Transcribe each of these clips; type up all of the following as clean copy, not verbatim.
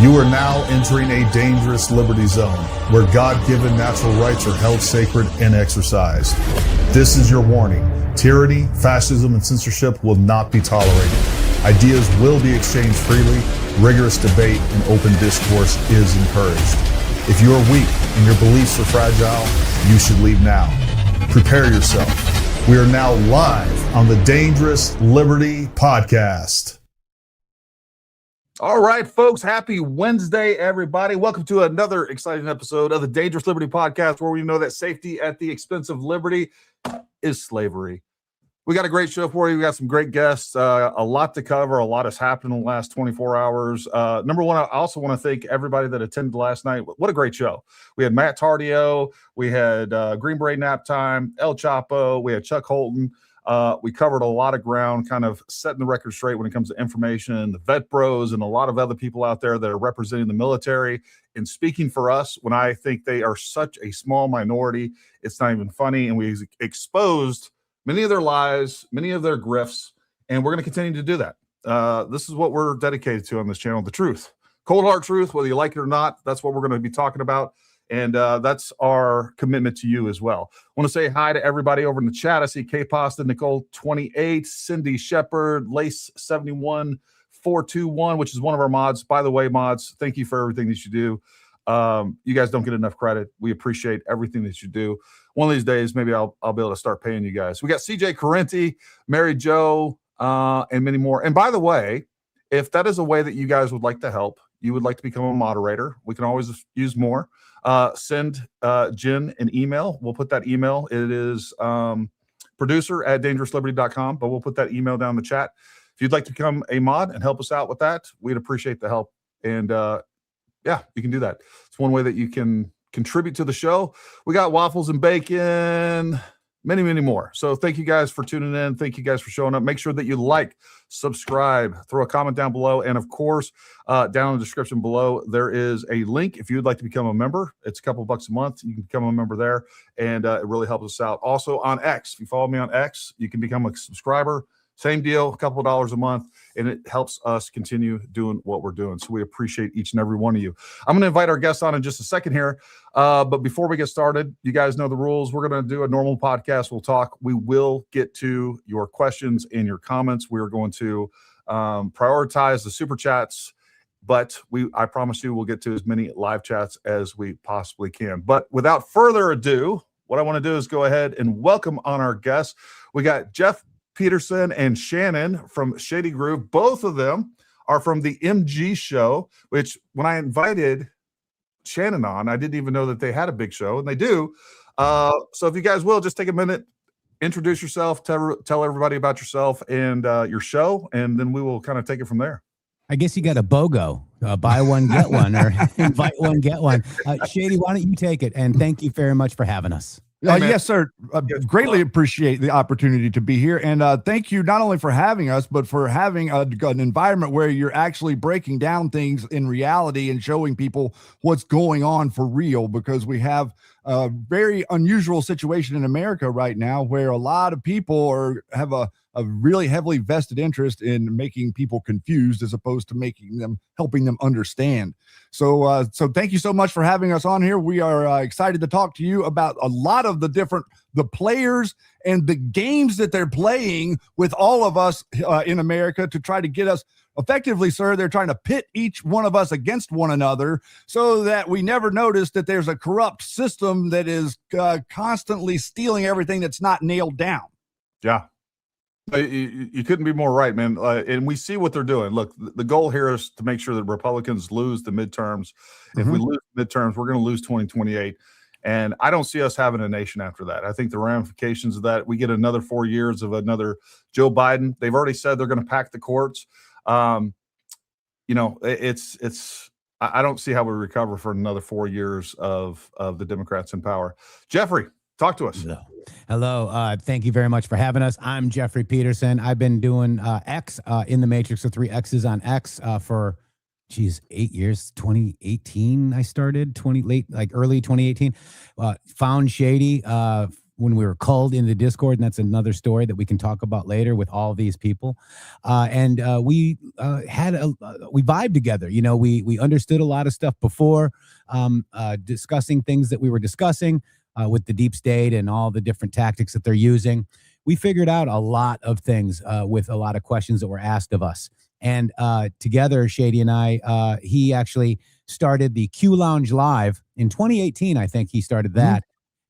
You are now entering a dangerous liberty zone where God-given natural rights are held sacred and exercised. This is your warning. Tyranny, fascism, and censorship will not be tolerated. Ideas will be exchanged freely. Rigorous debate and open discourse is encouraged. If you are weak and your beliefs are fragile, you should leave now. Prepare yourself. We are now live on the Dangerous Liberty Podcast. All right, folks. Happy Wednesday, everybody. Welcome to another exciting episode of the Dangerous Liberty Podcast, where we know that safety at the expense of liberty is slavery. We got a great show for you. We got some great guests, a lot to cover. A lot has happened in the last 24 hours. Number one, I also want to thank everybody that attended last night. What a great show. We had Matt Tardio. We had Green Beret Nap Time, El Chapo. We had Chuck Holton. We covered a lot of ground, kind of setting the record straight when it comes to information, the vet bros, and a lot of other people out there that are representing the military and speaking for us when I think they are such a small minority. It's not even funny. And we exposed many of their lies, many of their grifts, and we're going to continue to do that. This is what we're dedicated to on this channel, the truth. Cold hard truth, whether you like it or not, that's what we're going to be talking about. And that's our commitment to you as well. I want to say hi to everybody over in the chat. I see K Pasta, Nicole 28, Cindy Shepard, Lace 71421, which is one of our mods. By the way, mods, thank you for everything that you do. You guys don't get enough credit. We appreciate everything that you do. One of these days, maybe I'll be able to start paying you guys. We got CJ Correnti, Mary Jo, and many more. And by the way, if that is a way that you guys would like to help, you would like to become a moderator, we can always use more. Send Jen an email. We'll put that email. It is producer@dangerousliberty.com, but we'll put that email down in the chat. If you'd like to become a mod and help us out with that, we'd appreciate the help. And yeah, you can do that. It's one way that you can contribute to the show. We got waffles and bacon, many, many more. So thank you guys for tuning in. Thank you guys for showing up. Make sure that you like, subscribe, throw a comment down below. And of course, down in the description below, there is a link. If you'd like to become a member, it's a couple bucks a month. You can become a member there, and it really helps us out. Also on X, if you follow me on X, you can become a subscriber. Same deal, a couple of dollars a month, and it helps us continue doing what we're doing. So we appreciate each and every one of you. I'm going to invite our guests on in just a second here. But before we get started, you guys know the rules. We're going to do a normal podcast. We'll talk. We will get to your questions and your comments. We are going to prioritize the super chats, but I promise you we'll get to as many live chats as we possibly can. But without further ado, what I want to do is go ahead and welcome on our guests. We got Jeff Pedersen and Shannon from Shady Groove. Both of them are from the MG show, which when I invited Shannon on, I didn't even know that they had a big show, and they do. So if you guys will, just take a minute, introduce yourself, tell everybody about yourself and your show, and then we will kind of take it from there. I guess you got a BOGO, buy one, get one, or invite one, get one. Shady, why don't you take it? And thank you very much for having us. Yes, sir. Greatly appreciate the opportunity to be here. And thank you not only for having us, but for having an environment where you're actually breaking down things in reality and showing people what's going on for real, because we have a very unusual situation in America right now where a lot of people have a really heavily vested interest in making people confused as opposed to helping them understand. So thank you so much for having us on here. We are excited to talk to you about a lot of the players and the games that they're playing with all of us in America to try to get us effectively, sir. They're trying to pit each one of us against one another so that we never notice that there's a corrupt system that is constantly stealing everything that's not nailed down. Yeah. You couldn't be more right, man. And we see what they're doing. Look, the goal here is to make sure that Republicans lose the midterms. If we lose midterms, we're going to lose 2028. And I don't see us having a nation after that. I think the ramifications of that, we get another 4 years of another Joe Biden. They've already said they're going to pack the courts. I don't see how we recover for another 4 years of the Democrats in power. Jeffrey, talk to us. Hello. Thank you very much for having us. I'm Jeffrey Pedersen. I've been doing X in the Matrix, the 3 X's on X for 8 years. 2018 I started, early 2018. Found Shady when we were culled into Discord, and that's another story that we can talk about later with all these people. We vibed together. You know, we understood a lot of stuff before, discussing things that we were discussing with the deep state and all the different tactics that they're using. We figured out a lot of things with a lot of questions that were asked of us. And together, Shady and I, he actually started the Q Lounge Live in 2018. I think he started that.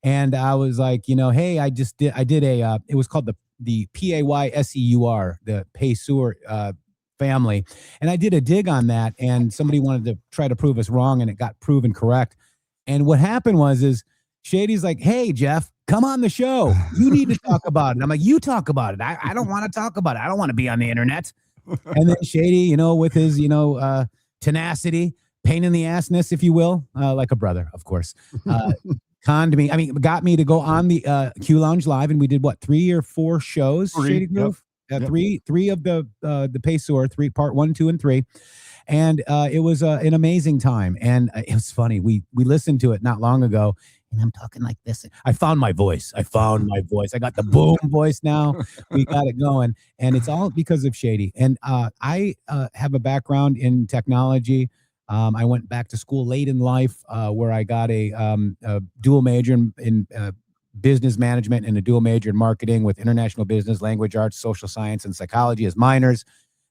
And I was like, you know, hey, I did it was called the PAYSEUR, the Payseur family. And I did a dig on that, and somebody wanted to try to prove us wrong, and it got proven correct. And what happened is Shady's like, hey, Jeff, come on the show. You need to talk about it. And I'm like, you talk about it. I don't want to talk about it. I don't want to be on the internet. And then Shady, you know, with his, tenacity, pain in the assness, if you will, like a brother, of course, got me to go on the Q Lounge Live, and we did 3 or 4 shows. Shady Groove, three of the Payseur, part 1, 2, and 3. And it was an amazing time. And it was funny. We listened to it not long ago, and I'm talking like this. I found my voice. I got the boom voice now. We got it going. And it's all because of Shady. And I have a background in technology. I went back to school late in life where I got a dual major in business management and a dual major in marketing with international business, language arts, social science, and psychology as minors.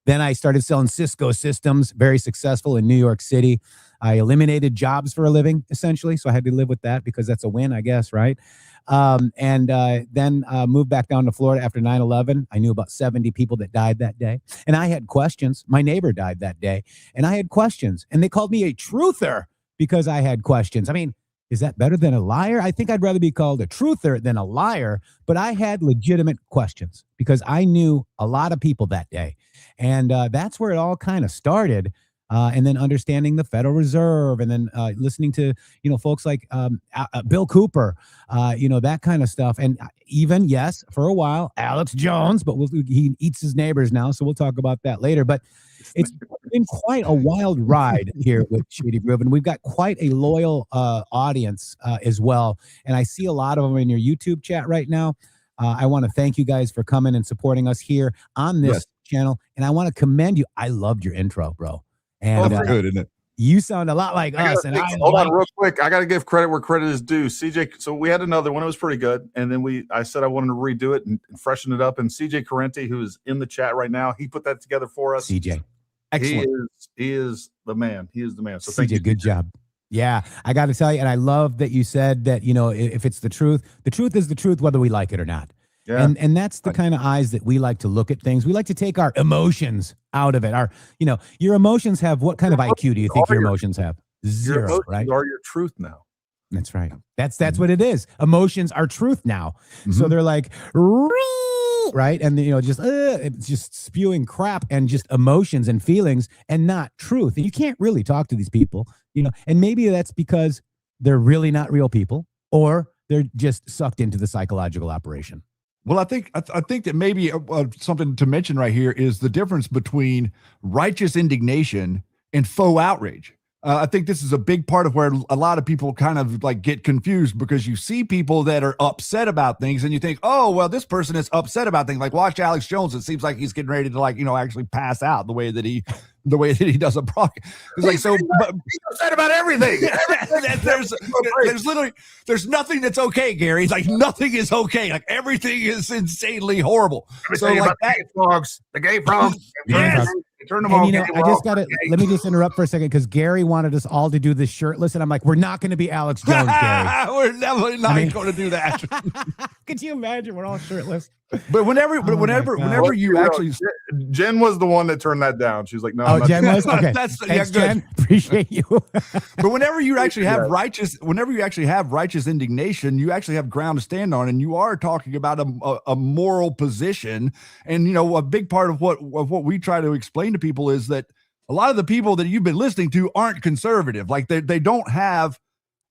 Then I started selling Cisco systems, very successful in New York City. I eliminated jobs for a living, essentially. So I had to live with that because that's a win, I guess, right? Then moved back down to Florida after 9/11. I knew about 70 people that died that day. And I had questions. My neighbor died that day, and I had questions. And they called me a truther because I had questions. I mean, is that better than a liar? I think I'd rather be called a truther than a liar, but I had legitimate questions because I knew a lot of people that day. And that's where it all kind of started. And then understanding the Federal Reserve, and then listening to, folks like Bill Cooper, that kind of stuff. And even, yes, for a while, Alex Jones, but he eats his neighbors now. So we'll talk about that later. But it's been quite a wild ride here with Shady Groove. And we've got quite a loyal audience as well. And I see a lot of them in your YouTube chat right now. I want to thank you guys for coming and supporting us here on this channel. And I want to commend you. I loved your intro, bro. And good, isn't it? You sound a lot like us. And hold on real quick. I got to give credit where credit is due. CJ, so we had another one. It was pretty good. And then I said I wanted to redo it and freshen it up. And CJ Correnti, who is in the chat right now, he put that together for us. CJ. Excellent. He is the man. He is the man. So CJ, thank you. Good job. Yeah, I got to tell you, and I love that you said that, if it's the truth is the truth, whether we like it or not. Yeah. And that's the kind of eyes that we like to look at things. We like to take our emotions out of it. Your emotions have, what kind of IQ do you think your emotions have? 0, your emotions right? are your truth now. That's right. That's what it is. Emotions are truth now. Mm-hmm. So they're like, right? And it's just spewing crap and just emotions and feelings and not truth. And you can't really talk to these people, and maybe that's because they're really not real people, or they're just sucked into the psychological operation. Well, I think that maybe something to mention right here is the difference between righteous indignation and faux outrage. I think this is a big part of where a lot of people kind of like get confused, because you see people that are upset about things and you think, oh, well, this person is upset about things. Like, watch Alex Jones. It seems like he's getting ready to actually pass out the way that he does a broadcast. It's like, so but, he's upset about everything. there's nothing that's okay, Gary. It's like nothing is okay. Like everything is insanely horrible. So like the gay frogs. Yes. Turn them on. I just got to let me just interrupt for a second, because Gary wanted us all to do this shirtless, and I'm like, we're not going to be Alex Jones, Gary. We're definitely not going to do that. Could you imagine? We're all shirtless. But whenever you actually, Jen was the one that turned that down. She was like, "No." Oh, Jen was okay. Thanks, Jen. Appreciate you. But whenever you actually have righteous indignation, you actually have ground to stand on, and you are talking about a moral position. And a big part of what we try to explain to people is that a lot of the people that you've been listening to aren't conservative. Like they don't have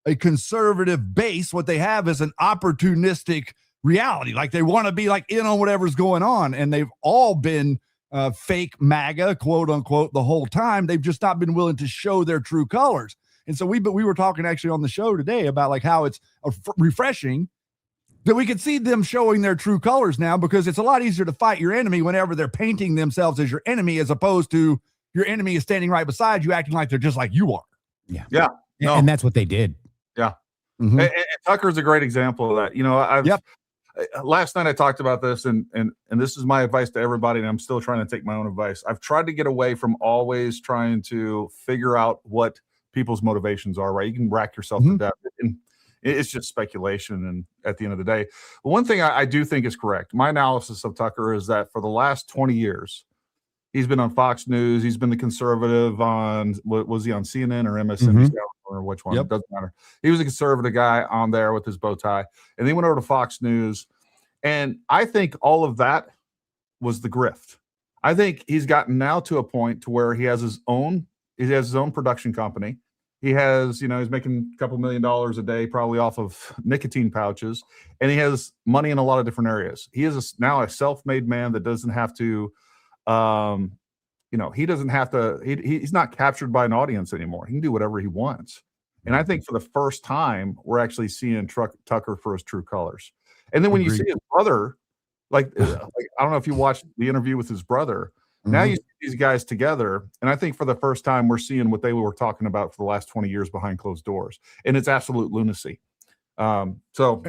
a conservative base. What they have is an opportunistic reality. Like they want to be like in on whatever's going on, and they've all been fake MAGA, quote unquote, the whole time. They've just not been willing to show their true colors. And so we were talking actually on the show today about like how it's refreshing that we could see them showing their true colors now, because it's a lot easier to fight your enemy whenever they're painting themselves as your enemy, as opposed to your enemy is standing right beside you, acting like they're just like you are. Yeah. Yeah. No. And that's what they did. Yeah. Mm-hmm. And Tucker's a great example of that. You know, last night I talked about this, and this is my advice to everybody, and I'm still trying to take my own advice. I've tried to get away from always trying to figure out what people's motivations are, right? You can rack yourself to death, and it's just speculation. And at the end of the day, one thing I do think is correct. My analysis of Tucker is that for the last 20 years, he's been on Fox News. He's been the conservative on, was he on CNN or MSNBC or which one? It doesn't matter. He was a conservative guy on there with his bow tie. And then he went over to Fox News. And I think all of that was the grift. I think he's gotten now to a point to where he has his own production company. He has, he's making a couple $1 million a day, probably off of nicotine pouches. And he has money in a lot of different areas. He is now a self-made man that doesn't have to, he doesn't have to, he's not captured by an audience anymore. He can do whatever he wants. And I think for the first time, we're actually seeing Tucker for his true colors. And then when you see his brother, like I don't know if you watched the interview with his brother, now you see these guys together. And I think for the first time, we're seeing what they were talking about for the last 20 years behind closed doors. And it's absolute lunacy. So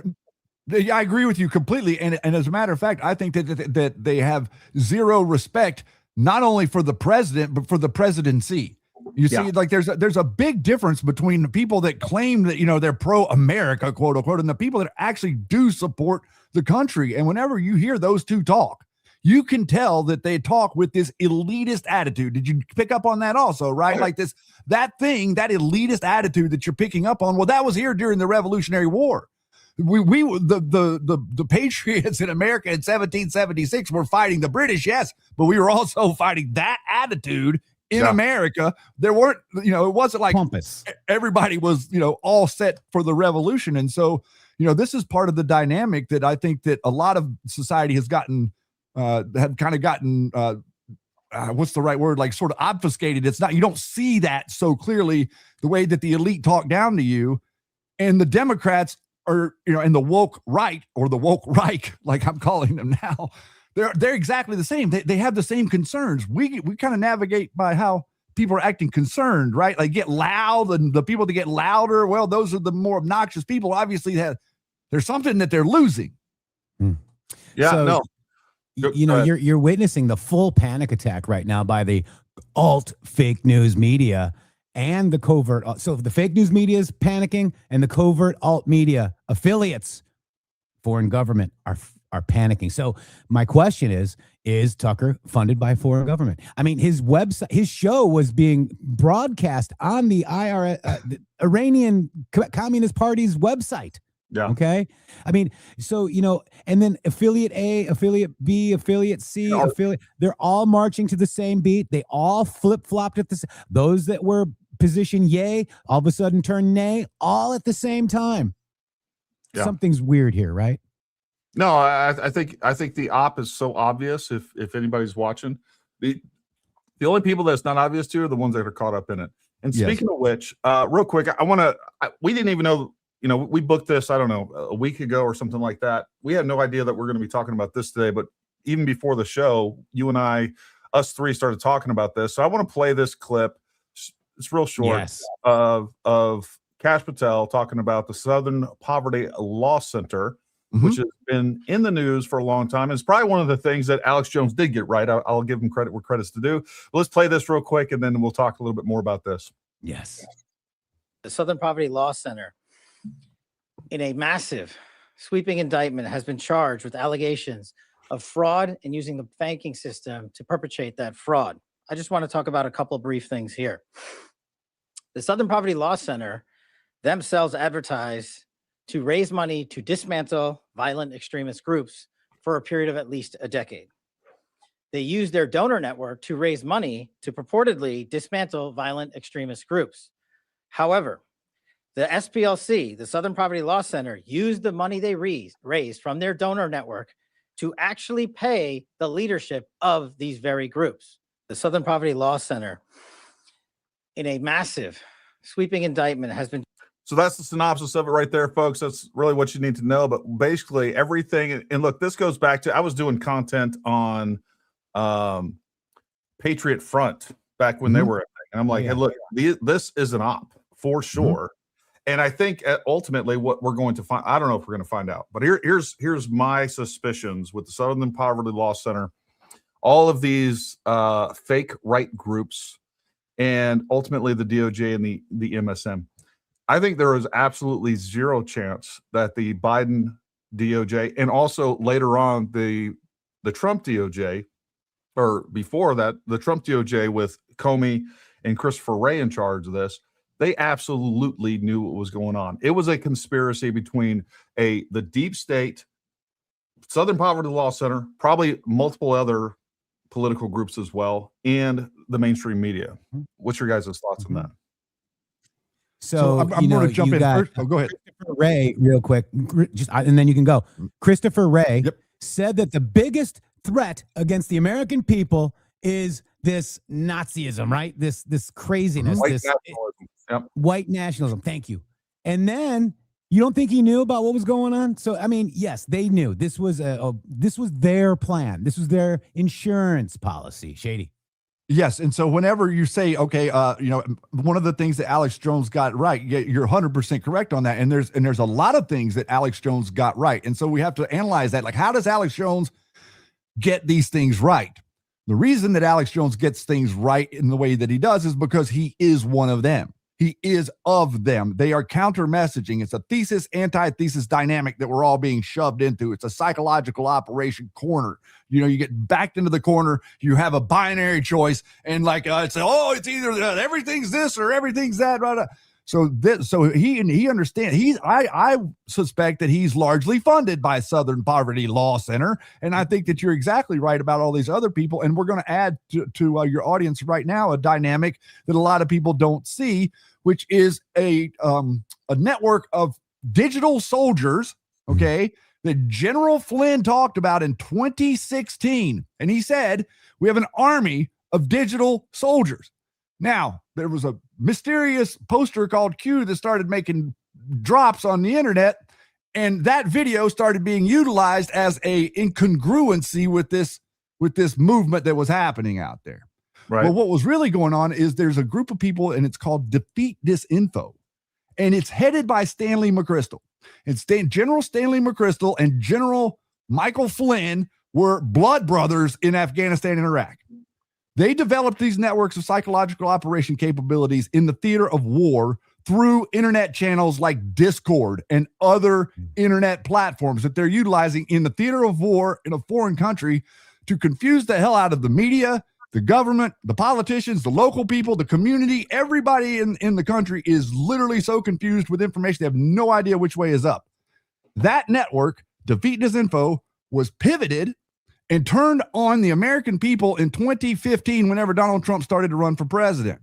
yeah, I agree with you completely. And as a matter of fact, I think that they have zero respect, not only for the president, but for the presidency. You see, like there's a big difference between the people that claim that, they're pro-America, quote unquote, and the people that actually do support the country. And whenever you hear those two talk, you can tell that they talk with this elitist attitude. Did you pick up on that also, right? Like that elitist attitude that you're picking up on. Well, that was here during the Revolutionary War. The Patriots in America in 1776 were fighting the British, yes, but we were also fighting that attitude in America. There weren't, it wasn't like pompous. Everybody was, all set for the revolution. And so, this is part of the dynamic that I think that a lot of society has gotten, what's the right word? Like sort of obfuscated. It's not, you don't see that so clearly the way that the elite talk down to you, and the Democrats are, and the woke right, or the woke Reich, like I'm calling them now, they're exactly the same. They have the same concerns. We kind of navigate by how people are acting concerned, right? Like get loud, and the people that get louder, well, those are the more obnoxious people. Obviously, there's something that they're losing. Yeah, so, no. You're witnessing the full panic attack right now by the alt fake news media and the covert. So the fake news media is panicking, and the covert alt media affiliates, foreign government, are panicking. So my question is Tucker funded by foreign government? I mean, his website, his show was being broadcast on the the Iranian Communist Party's website. Yeah. Okay. I mean, so, and then affiliate A, affiliate B, affiliate C, they're all marching to the same beat. They all flip-flopped at those that were position yay, all of a sudden turn nay, all at the same time. Yeah. Something's weird here, right? No, I think the op is so obvious. If anybody's watching, the only people that's not obvious to are the ones that are caught up in it. And speaking of which, real quick, we didn't even know, we booked this, I don't know, a week ago or something like that. We had no idea that we're going to be talking about this today, but even before the show, you and us three started talking about this. So I want to play this clip. It's real short of Kash Patel talking about the Southern Poverty Law Center, which has been in the news for a long time. It's probably one of the things that Alex Jones did get right. I'll give him credit where credit's to do. But let's play this real quick, and then we'll talk a little bit more about this. Yes. The Southern Poverty Law Center, in a massive sweeping indictment, has been charged with allegations of fraud and using the banking system to perpetrate that fraud. I just want to talk about a couple of brief things here. The Southern Poverty Law Center themselves advertise to raise money to dismantle violent extremist groups for a period of at least a decade. They use their donor network to raise money to purportedly dismantle violent extremist groups. However, the SPLC, the Southern Poverty Law Center, used the money they raised from their donor network to actually pay the leadership of these very groups. The Southern Poverty Law Center, in a massive sweeping indictment, has been... So that's the synopsis of it right there, folks. That's really what you need to know. But basically everything, and look, this goes back to, I was doing content on Patriot Front back when they were, and I'm like, hey, look, this is an op for sure. And I think ultimately what we're going to find, I don't know if we're going to find out, but here's my suspicions with the Southern Poverty Law Center, all of these fake right groups, and ultimately the DOJ and the MSM. I think there is absolutely zero chance that the Biden DOJ, and also later on the Trump DOJ, or before that, the Trump DOJ with Comey and Christopher Wray in charge of this, they absolutely knew what was going on. It was a conspiracy between the deep state, Southern Poverty Law Center, probably multiple other political groups as well, and the mainstream media. What's your guys' thoughts on that? So I'm going to jump in first. Oh, go ahead. Christopher Wray, real quick, and then you can go. Christopher Wray said that the biggest threat against the American people is this Nazism, right? This craziness, white nationalism. Thank you. And then you don't think he knew about what was going on? So I mean, yes, they knew this was their plan. This was their insurance policy. Shady. Yes, and so whenever you say, okay, one of the things that Alex Jones got right, you're 100% correct on that. And there's a lot of things that Alex Jones got right, and so we have to analyze that. Like, how does Alex Jones get these things right? The reason that Alex Jones gets things right in the way that he does is because he is one of them. He is of them. They are counter messaging. It's a thesis, antithesis dynamic that we're all being shoved into. It's a psychological operation corner. You get backed into the corner. You have a binary choice, and it's either everything's this or everything's that. Right? So he understands. I suspect that he's largely funded by Southern Poverty Law Center, and I think that you're exactly right about all these other people. And we're going to add to your audience right now a dynamic that a lot of people don't see, which is a network of digital soldiers, okay, that General Flynn talked about in 2016. And he said, we have an army of digital soldiers. Now, there was a mysterious poster called Q that started making drops on the internet, and that video started being utilized as a incongruency with this movement that was happening out there. Right. Well, what was really going on is there's a group of people, and it's called Defeat Disinfo, and it's headed by Stanley McChrystal. And General Stanley McChrystal and General Michael Flynn were blood brothers in Afghanistan and Iraq. They developed these networks of psychological operation capabilities in the theater of war through internet channels like Discord and other internet platforms that they're utilizing in the theater of war in a foreign country to confuse the hell out of the media, the government, the politicians, the local people, the community. Everybody in the country is literally so confused with information, they have no idea which way is up. That network, Defeat Disinfo, was pivoted and turned on the American people in 2015 whenever Donald Trump started to run for president.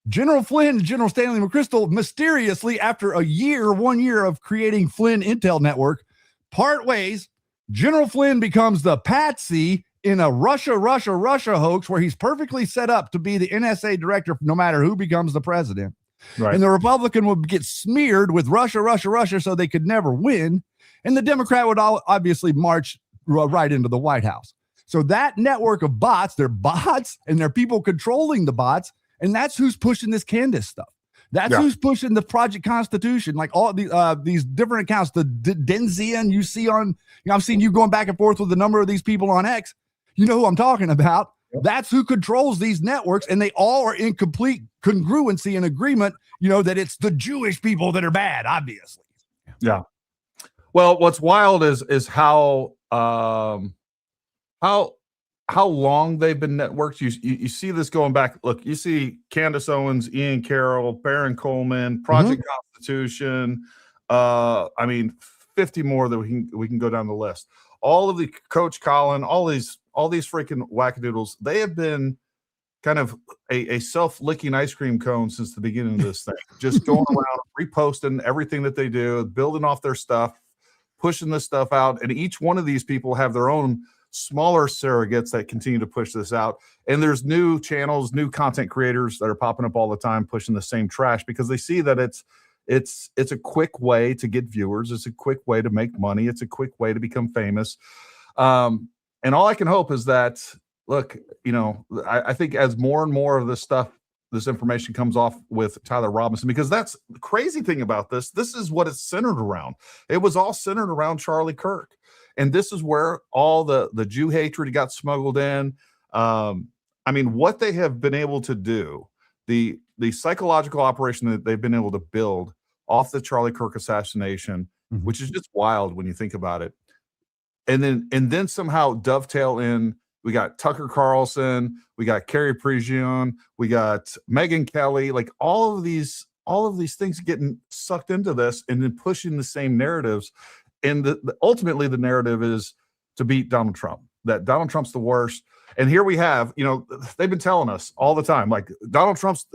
General Flynn and General Stanley McChrystal mysteriously, after 1 year of creating Flynn Intel Network, part ways. General Flynn becomes the patsy in a Russia hoax where he's perfectly set up to be the NSA director no matter who becomes the president. Right. And the Republican would get smeared with Russia so they could never win. And the Democrat would obviously march right into the White House. So that network of bots, they're bots and they're people controlling the bots. And that's who's pushing this Candace stuff. That's who's pushing the Project Constitution, like all these different accounts. The Denzian you see on, I've seen you going back and forth with a number of these people on X. You know who I'm talking about. Yep. That's who controls these networks, and they all are in complete congruency and agreement, that it's the Jewish people that are bad, obviously. Yeah. Well, what's wild is how long they've been networked. You see this going back. Look, you see Candace Owens, Ian Carroll, Baron Coleman, Project Constitution. 50 more that we can go down the list. All of the Coach Colin, all these freaking wackadoodles, they have been kind of a self-licking ice cream cone since the beginning of this thing. Just going around, reposting everything that they do, building off their stuff, pushing this stuff out. And each one of these people have their own smaller surrogates that continue to push this out. And there's new channels, new content creators that are popping up all the time, pushing the same trash because they see that it's It's a quick way to get viewers. It's a quick way to make money. It's a quick way to become famous. And all I can hope is that, look, I think as more and more of this information comes off with Tyler Robinson, because that's the crazy thing about this. This is what it's centered around. It was all centered around Charlie Kirk. And this is where all the Jew hatred got smuggled in. I mean, what they have been able to do, the psychological operation that they've been able to build off the Charlie Kirk assassination, which is just wild when you think about it. And then somehow dovetail in, we got Tucker Carlson, we got Carrie Prigion, we got Megyn Kelly, like all of these things getting sucked into this and then pushing the same narratives. And ultimately the narrative is to beat Donald Trump, that Donald Trump's the worst. And here we have, they've been telling us all the time, like Donald Trump's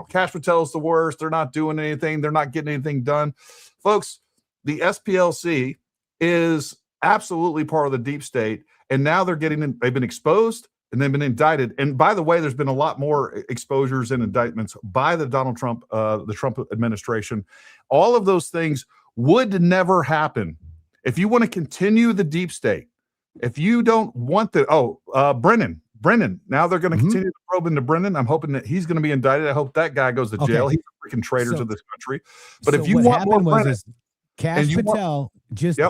Cash Patel's the worst. They're not doing anything. They're not getting anything done. Folks, the SPLC is absolutely part of the deep state. And now they've been exposed and they've been indicted. And by the way, there's been a lot more exposures and indictments by the Trump administration. All of those things would never happen if you want to continue the deep state. If you don't want Brennan, now they're going to continue to probe into Brennan. I'm hoping that he's going to be indicted. I hope that guy goes to jail. He's a freaking traitor to this country. But if you want more Brennan, Cash Patel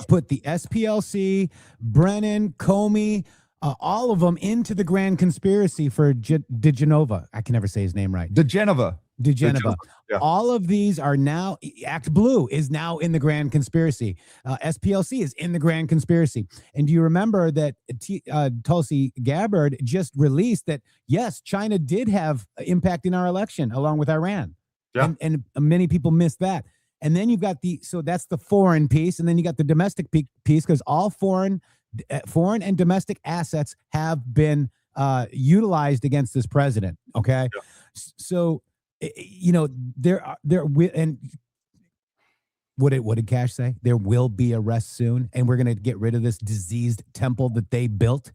put the SPLC, Brennan, Comey, all of them into the grand conspiracy for DeGenova. I can never say his name right. DeGenova. Yeah. All of these are now, Act Blue is now in the grand conspiracy. SPLC is in the grand conspiracy. And do you remember that Tulsi Gabbard just released that, yes, China did have impact in our election along with Iran. Yeah. And many people missed that. And then you've got so that's the foreign piece. And then you got the domestic piece, because all foreign and domestic assets have been utilized against this president. Okay. Yeah. So, and what did Cash say? There will be arrests soon, and we're going to get rid of this diseased temple that they built.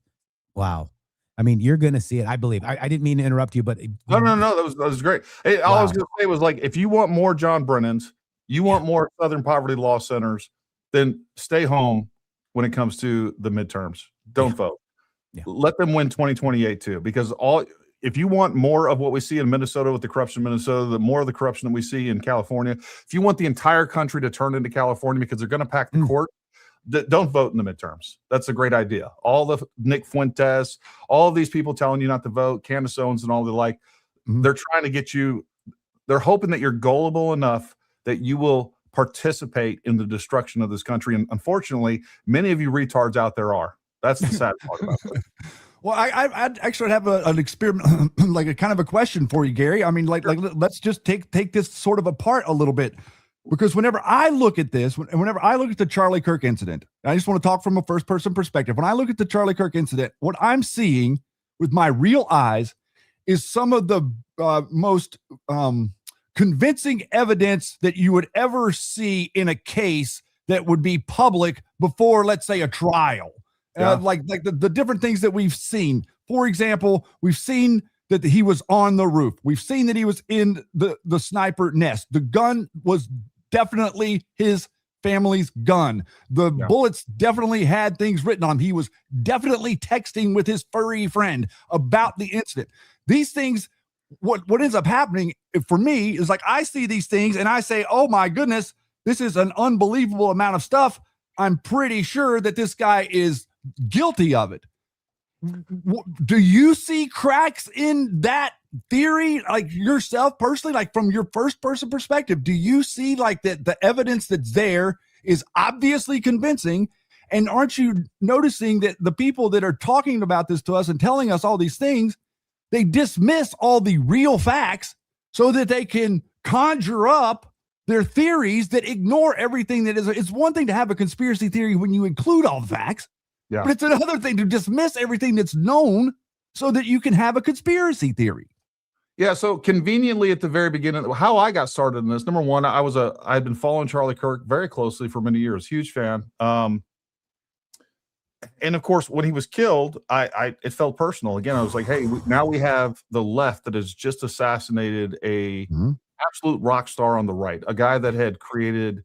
Wow. I mean, you're going to see it. I believe. I didn't mean to interrupt you, but no. That was great. Hey, all I was going to say was, like, if you want more John Brennans, you want more Southern Poverty Law Centers, then stay home when it comes to the midterms. Don't vote. Yeah. Let them win 2028 too, because if you want more of what we see in Minnesota with the corruption in Minnesota, the more of the corruption that we see in California, if you want the entire country to turn into California because they're going to pack the court, don't vote in the midterms. That's a great idea. All the Nick Fuentes, all of these people telling you not to vote, Candace Owens and all the like, they're trying to get you, they're hoping that you're gullible enough that you will participate in the destruction of this country. And unfortunately, many of you retards out there are. That's the sad part about it. Well, I'd actually have an experiment, like a kind of a question for you, Gary. I mean, like let's just take this sort of apart a little bit, because whenever I look at this, whenever I look at the Charlie Kirk incident, I just want to talk from a first person perspective. When I look at the Charlie Kirk incident, what I'm seeing with my real eyes is some of the most convincing evidence that you would ever see in a case that would be public before, let's say, a trial. Like the different things that we've seen. For example, we've seen that he was on the roof. We've seen that he was in the sniper nest. The gun was definitely his family's gun. The bullets definitely had things written on them. He was definitely texting with his furry friend about the incident. These things, what ends up happening for me is, like, I see these things and I say, oh my goodness, this is an unbelievable amount of stuff. I'm pretty sure that this guy is guilty of it. Do you see cracks in that theory, like yourself personally, like from your first person perspective? Do you see like that the evidence that's there is obviously convincing? And aren't you noticing that the people that are talking about this to us and telling us all these things, they dismiss all the real facts so that they can conjure up their theories that ignore everything that is? It's one thing to have a conspiracy theory when you include all the facts, but it's another thing to dismiss everything that's known so that you can have a conspiracy theory. Yeah, so conveniently at the very beginning, how I got started in this, number one, I'd been following Charlie Kirk very closely for many years, huge fan. And of course, when he was killed, it felt personal. Again, I was like, hey, now we have the left that has just assassinated a absolute rock star on the right, a guy that had created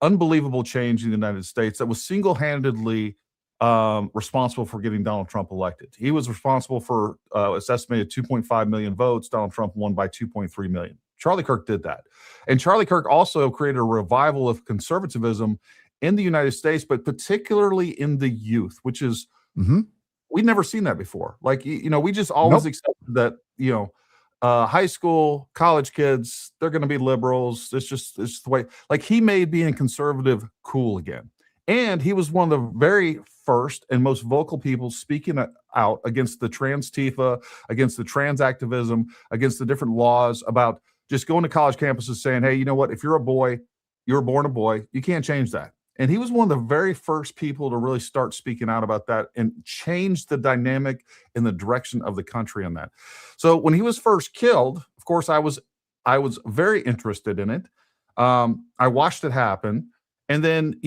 unbelievable change in the United States, that was single-handedly responsible for getting Donald Trump elected. He was responsible for it's estimated 2.5 million votes. Donald Trump won by 2.3 million. Charlie Kirk did that. And Charlie Kirk also created a revival of conservatism in the United States, but particularly in the youth, which is, we'd never seen that before. Like, we just always accepted that, high school, college kids, they're going to be liberals. It's just the way, like, he made being conservative cool again. And he was one of the very first and most vocal people speaking out against the trans Tifa, against the trans activism, against the different laws about just going to college campuses saying, hey, you know what? If you're a boy, you were born a boy, you can't change that. And he was one of the very first people to really start speaking out about that and change the dynamic in the direction of the country on that. So when he was first killed, of course, I was very interested in it. I watched it happen. And then,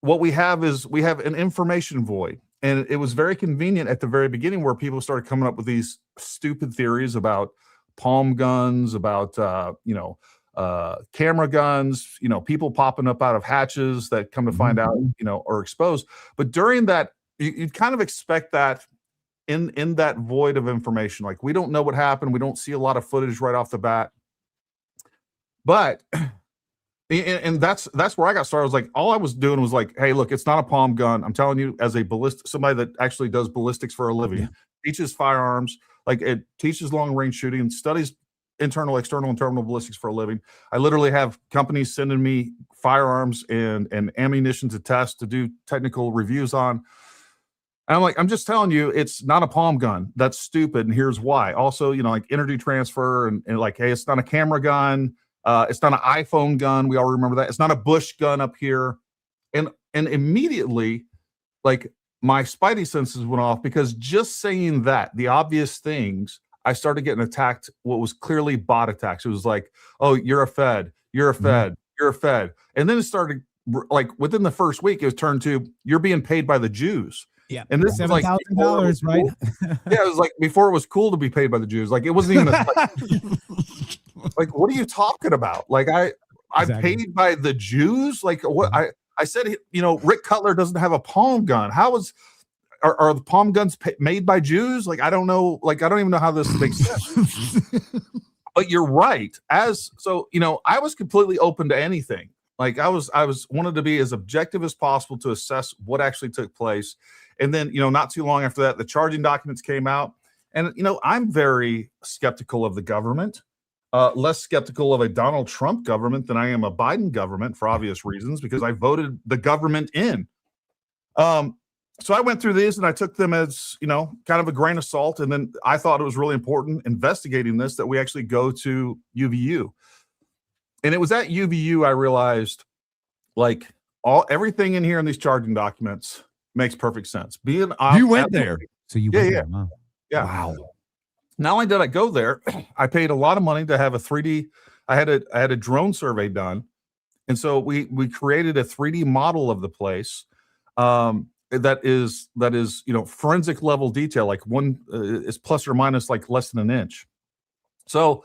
what we have an information void. And it was very convenient at the very beginning where people started coming up with these stupid theories about palm guns, about, camera guns, people popping up out of hatches that come to find out, are exposed. But during that, you'd kind of expect that in that void of information. Like, we don't know what happened. We don't see a lot of footage right off the bat. But and that's where I got started. I was like, all I was doing was like, hey, look, it's not a palm gun. I'm telling you, as a somebody that actually does ballistics for a living, teaches firearms, like it teaches long range shooting, studies internal, external, and terminal ballistics for a living. I literally have companies sending me firearms and ammunition to test, to do technical reviews on. And I'm like, I'm just telling you, it's not a palm gun. That's stupid. And here's why. Also, like energy transfer and like, hey, it's not a camera gun. It's not an iPhone gun. We all remember that. It's not a Bush gun up here. And immediately, like, my spidey senses went off, because just saying that, the obvious things, I started getting attacked, what was clearly bot attacks. It was like, oh, you're a Fed, you're a Fed, you're a Fed. And then it started, like, within the first week, it was turned to, you're being paid by the Jews. Yeah. And this is like $7,000, right? Yeah, it was like before it was cool to be paid by the Jews. Like, it wasn't even like, what are you talking about? Like, I paid by the Jews? Like, what? I said, Rick Cutler doesn't have a palm gun. How are the palm guns made by Jews? Like, I don't know. Like, I don't even know how this makes sense. But you're right. I was completely open to anything. Like, I was wanted to be as objective as possible to assess what actually took place. And then, not too long after that, the charging documents came out. And, I'm very skeptical of the government, less skeptical of a Donald Trump government than I am a Biden government, for obvious reasons, because I voted the government in. So I went through these and I took them as, kind of a grain of salt. And then I thought it was really important investigating this, that we actually go to UVU. And it was at UVU I realized, like, everything in here in these charging documents makes perfect sense. You went there. So you went there, huh? Yeah. Wow. Not only did I go there, I paid a lot of money to have a 3D. I had a drone survey done. And so we created a 3D model of the place. That is, forensic level detail, like one is plus or minus like less than an inch. So,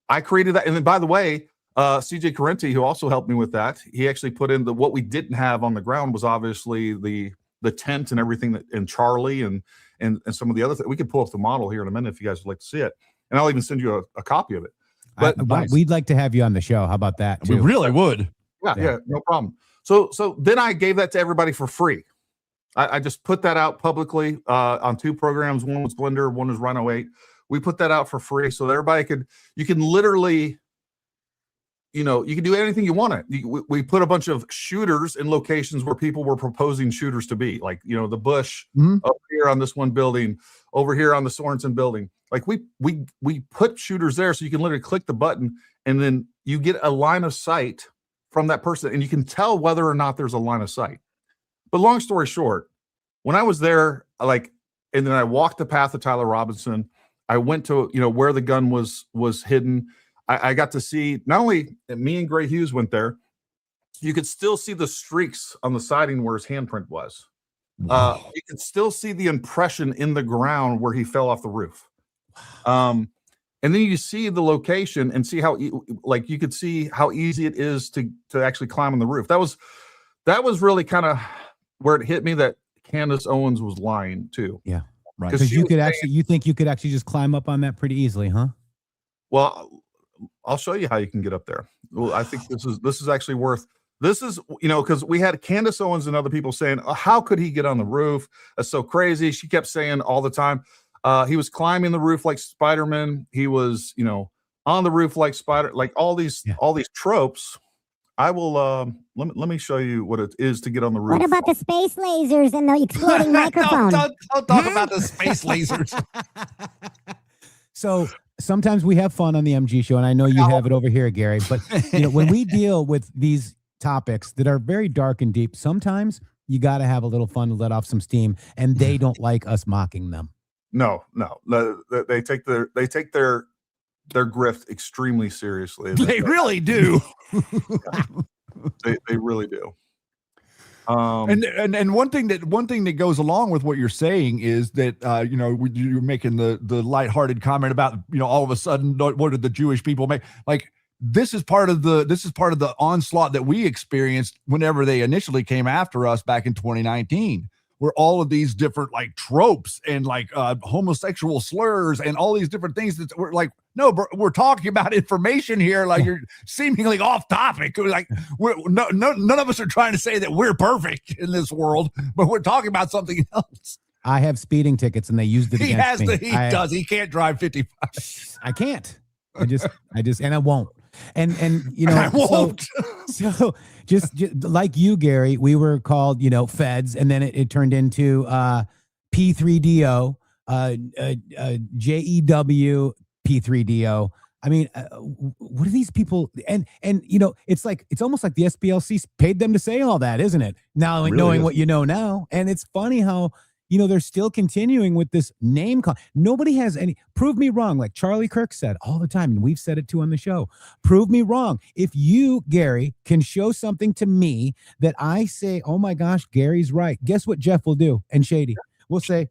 I created that. And then, by the way, CJ Correnti, who also helped me with that, he actually put in what we didn't have on the ground was obviously the tent and everything and Charlie and some of the other things. We could pull up the model here in a minute if you guys would like to see it. And I'll even send you a copy of it. But we'd like to have you on the show. How about that? We really would. Yeah, no problem. So then I gave that to everybody for free. I just put that out publicly on two programs. One was Blender, one was Rhino 8. We put that out for free so that everybody you can literally, you can do anything you want. We put a bunch of shooters in locations where people were proposing shooters to be, like, the Bush up here on this one building, over here on the Sorensen building. Like, we put shooters there so you can literally click the button and then you get a line of sight from that person and you can tell whether or not there's a line of sight. But long story short, when I was there, and then I walked the path of Tyler Robinson, I went to, where the gun was hidden. I got to see, not only me and Gray Hughes went there, you could still see the streaks on the siding where his handprint was. Wow. You could still see the impression in the ground where he fell off the roof. And then you see the location and see how like you could see how easy it is to actually climb on the roof. That was really kind of where it hit me that Candace Owens was lying too. Yeah. Right. Because you think you could actually just climb up on that pretty easily, huh? Well, I'll show you how you can get up there. Well, I think this is actually worth. This is, you know, because we had Candace Owens and other people saying, how could he get on the roof? That's so crazy. She kept saying all the time, he was climbing the roof like Spider-Man. He was, you know, on the roof like Spider, like all these tropes. I will let me show you what it is to get on the roof. What about the space lasers and the exploding microphone? Don't talk about the space lasers. So sometimes we have fun on the MG show, and I know you have it over here, Gary. But you know, when we deal with these topics that are very dark and deep, sometimes you got to have a little fun to let off some steam, and they don't like us mocking them. No, they take their grift extremely seriously. They really do. They really do. And one thing that goes along with what you're saying is that you know, you're making the lighthearted comment about, you know, all of a sudden what did the Jewish people make? Like this is part of the onslaught that we experienced whenever they initially came after us back in 2019. Where all of these different like tropes and like homosexual slurs and all these different things that we're like, no, we're talking about information here. Like you're seemingly off topic. Like none of us are trying to say that we're perfect in this world, but we're talking about something else. I have speeding tickets, and they used it against me. He does. He can't drive 55. I can't. I just, and I won't. And you know, I won't. So just like you, Gary, we were called, you know, feds, and then it turned into P3DO, JEW, P3DO. I mean, what are these people? And you know, it's almost like the SPLC paid them to say all that, isn't it? Now, like, really knowing what you know now, and it's funny how, you know, they're still continuing with this name call. Nobody has any. Prove me wrong, like Charlie Kirk said all the time, and we've said it too on the show. Prove me wrong. If you, Gary, can show something to me that I say, oh my gosh, Gary's right. Guess what Jeff will do? And Shady will say,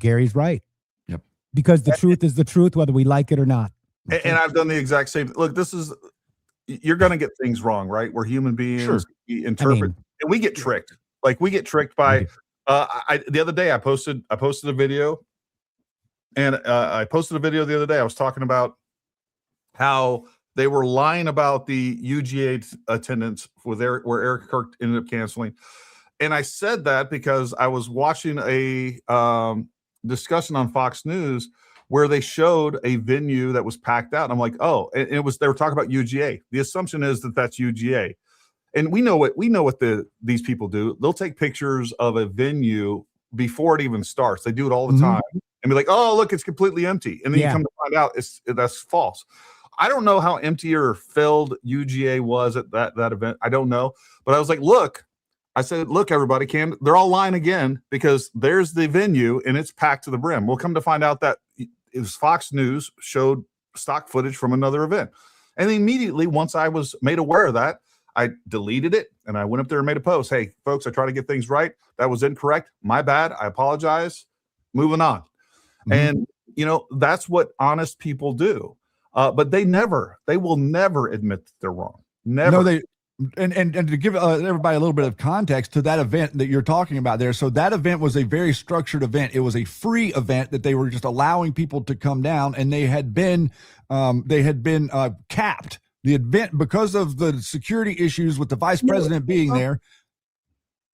Gary's right. Yep. Because the truth is the truth, whether we like it or not. Okay. And I've done the exact same. Look, you're going to get things wrong, right? We're human beings. Sure. We interpret, and we get tricked. Like we get tricked by. The other day I posted a video, and I posted a video the other day. I was talking about how they were lying about the UGA attendance where Eric Kirk ended up canceling. And I said that because I was watching a discussion on Fox News where they showed a venue that was packed out. And I'm like, oh, and they were talking about UGA. The assumption is that that's UGA. And we know what these people do. They'll take pictures of a venue before it even starts. They do it all the time and be like, "Oh, look, it's completely empty." And then you come to find out that's false. I don't know how empty or filled UGA was at that event. I don't know, but I was like, "Look," I said, "Look, everybody, they're all lying again because there's the venue and it's packed to the brim." We'll come to find out that it was Fox News showed stock footage from another event, and immediately once I was made aware of that, I deleted it and I went up there and made a post. Hey, folks, I try to get things right. That was incorrect. My bad. I apologize. Moving on. And, you know, that's what honest people do. But they will never admit that they're wrong. Never. No, and to give everybody a little bit of context to that event that you're talking about there. So that event was a very structured event. It was a free event that they were just allowing people to come down, and they had been capped. The event, because of the security issues with the vice president being there,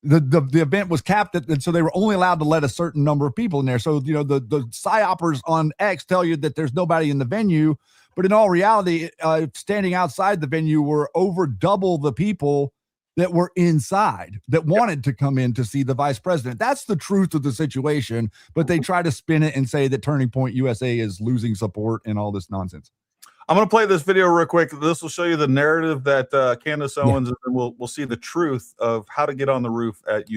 the event was capped, and so they were only allowed to let a certain number of people in there. So, you know, the psyopers on X tell you that there's nobody in the venue, but in all reality, standing outside the venue were over double the people that were inside that wanted to come in to see the vice president. That's the truth of the situation, but they try to spin it and say that Turning Point USA is losing support and all this nonsense. I'm going to play this video real quick. This will show you the narrative that Candace Owens, and we'll see the truth of how to get on the roof at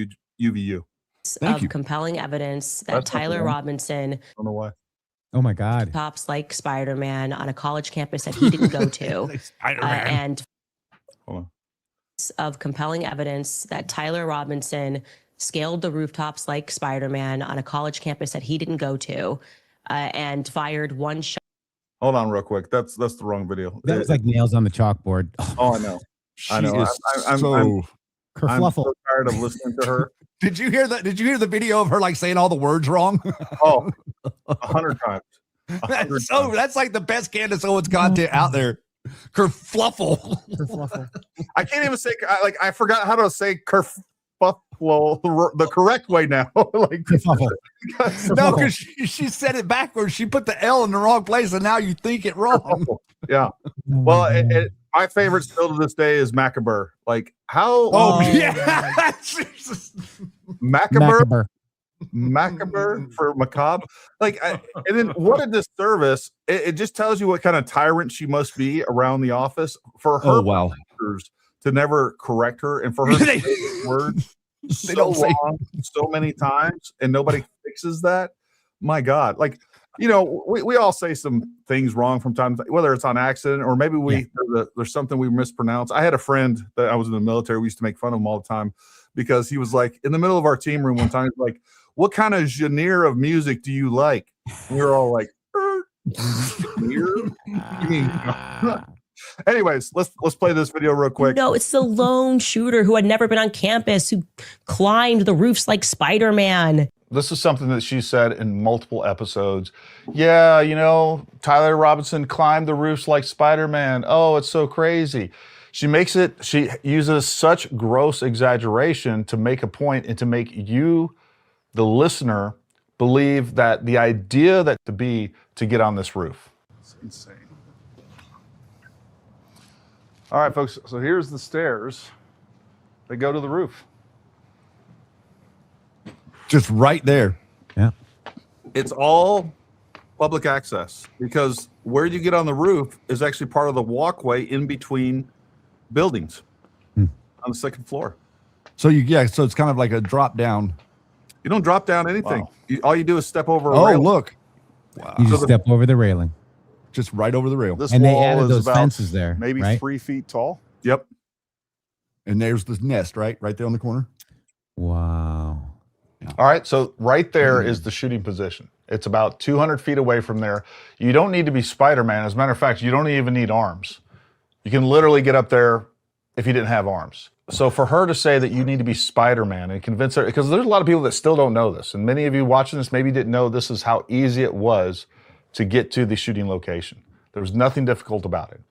UVU. Compelling evidence that Tyler Robinson, I don't know why. Oh my God. Tops like Spider-Man on a college campus that he didn't go to. And of compelling evidence that Tyler Robinson scaled the rooftops like Spider-Man on a college campus that he didn't go to, and fired one shot. Hold on real quick. That's the wrong video. That was like nails on the chalkboard. Oh, I know. I know. I'm Kerfluffle. so tired of listening to her. Did you hear that? Did you hear the video of her like saying all the words wrong? Oh, 100 times. That's like the best Candace Owens content out there. Kerfluffle. I can't even say I forgot how to say kerfuffle the correct way now. Like Kerfuffle. No, because she said it backwards. She put the L in the wrong place, and now you think it wrong. Yeah. Well, my favorite still to this day is Macabre. Like how? Oh yeah. Macabre for macabre. Like, and then what a disservice! It just tells you what kind of tyrant she must be around the office for her to never correct her, and for her to say the words so long, so many times, and nobody fixes that. My God, like. You know, we all say some things wrong from time to time, whether it's on accident or maybe there's something we mispronounce. I had a friend that I was in the military. We used to make fun of him all the time because he was like in the middle of our team room one time. He's like, "What kind of genre of music do you like?" And we were all like, Anyways, let's play this video real quick. No, it's the lone shooter who had never been on campus who climbed the roofs like Spider-Man. This is something that she said in multiple episodes. Yeah, you know, Tyler Robinson climbed the roofs like Spider-Man. Oh, it's so crazy. She uses such gross exaggeration to make a point and to make you, the listener, believe that the idea that to get on this roof. It's insane. All right, folks, so here's the stairs that go to the roof. Just right there. Yeah. It's all public access because where you get on the roof is actually part of the walkway in between buildings on the second floor. So so it's kind of like a drop down. You don't drop down anything. Wow. All you do is step over a rail. look. Wow. You just step over the railing. Just right over the rail. This and wall they added is those about fences there, maybe right? 3 feet tall. Yep. And there's the nest, right there on the corner. Wow. All right, so right there is the shooting position. It's about 200 feet away from there. You don't need to be Spider-Man. As a matter of fact, you don't even need arms. You can literally get up there if you didn't have arms. So for her to say that you need to be Spider-Man and convince her, because there's a lot of people that still don't know this, and many of you watching this maybe didn't know this is how easy it was to get to the shooting location. There was nothing difficult about it.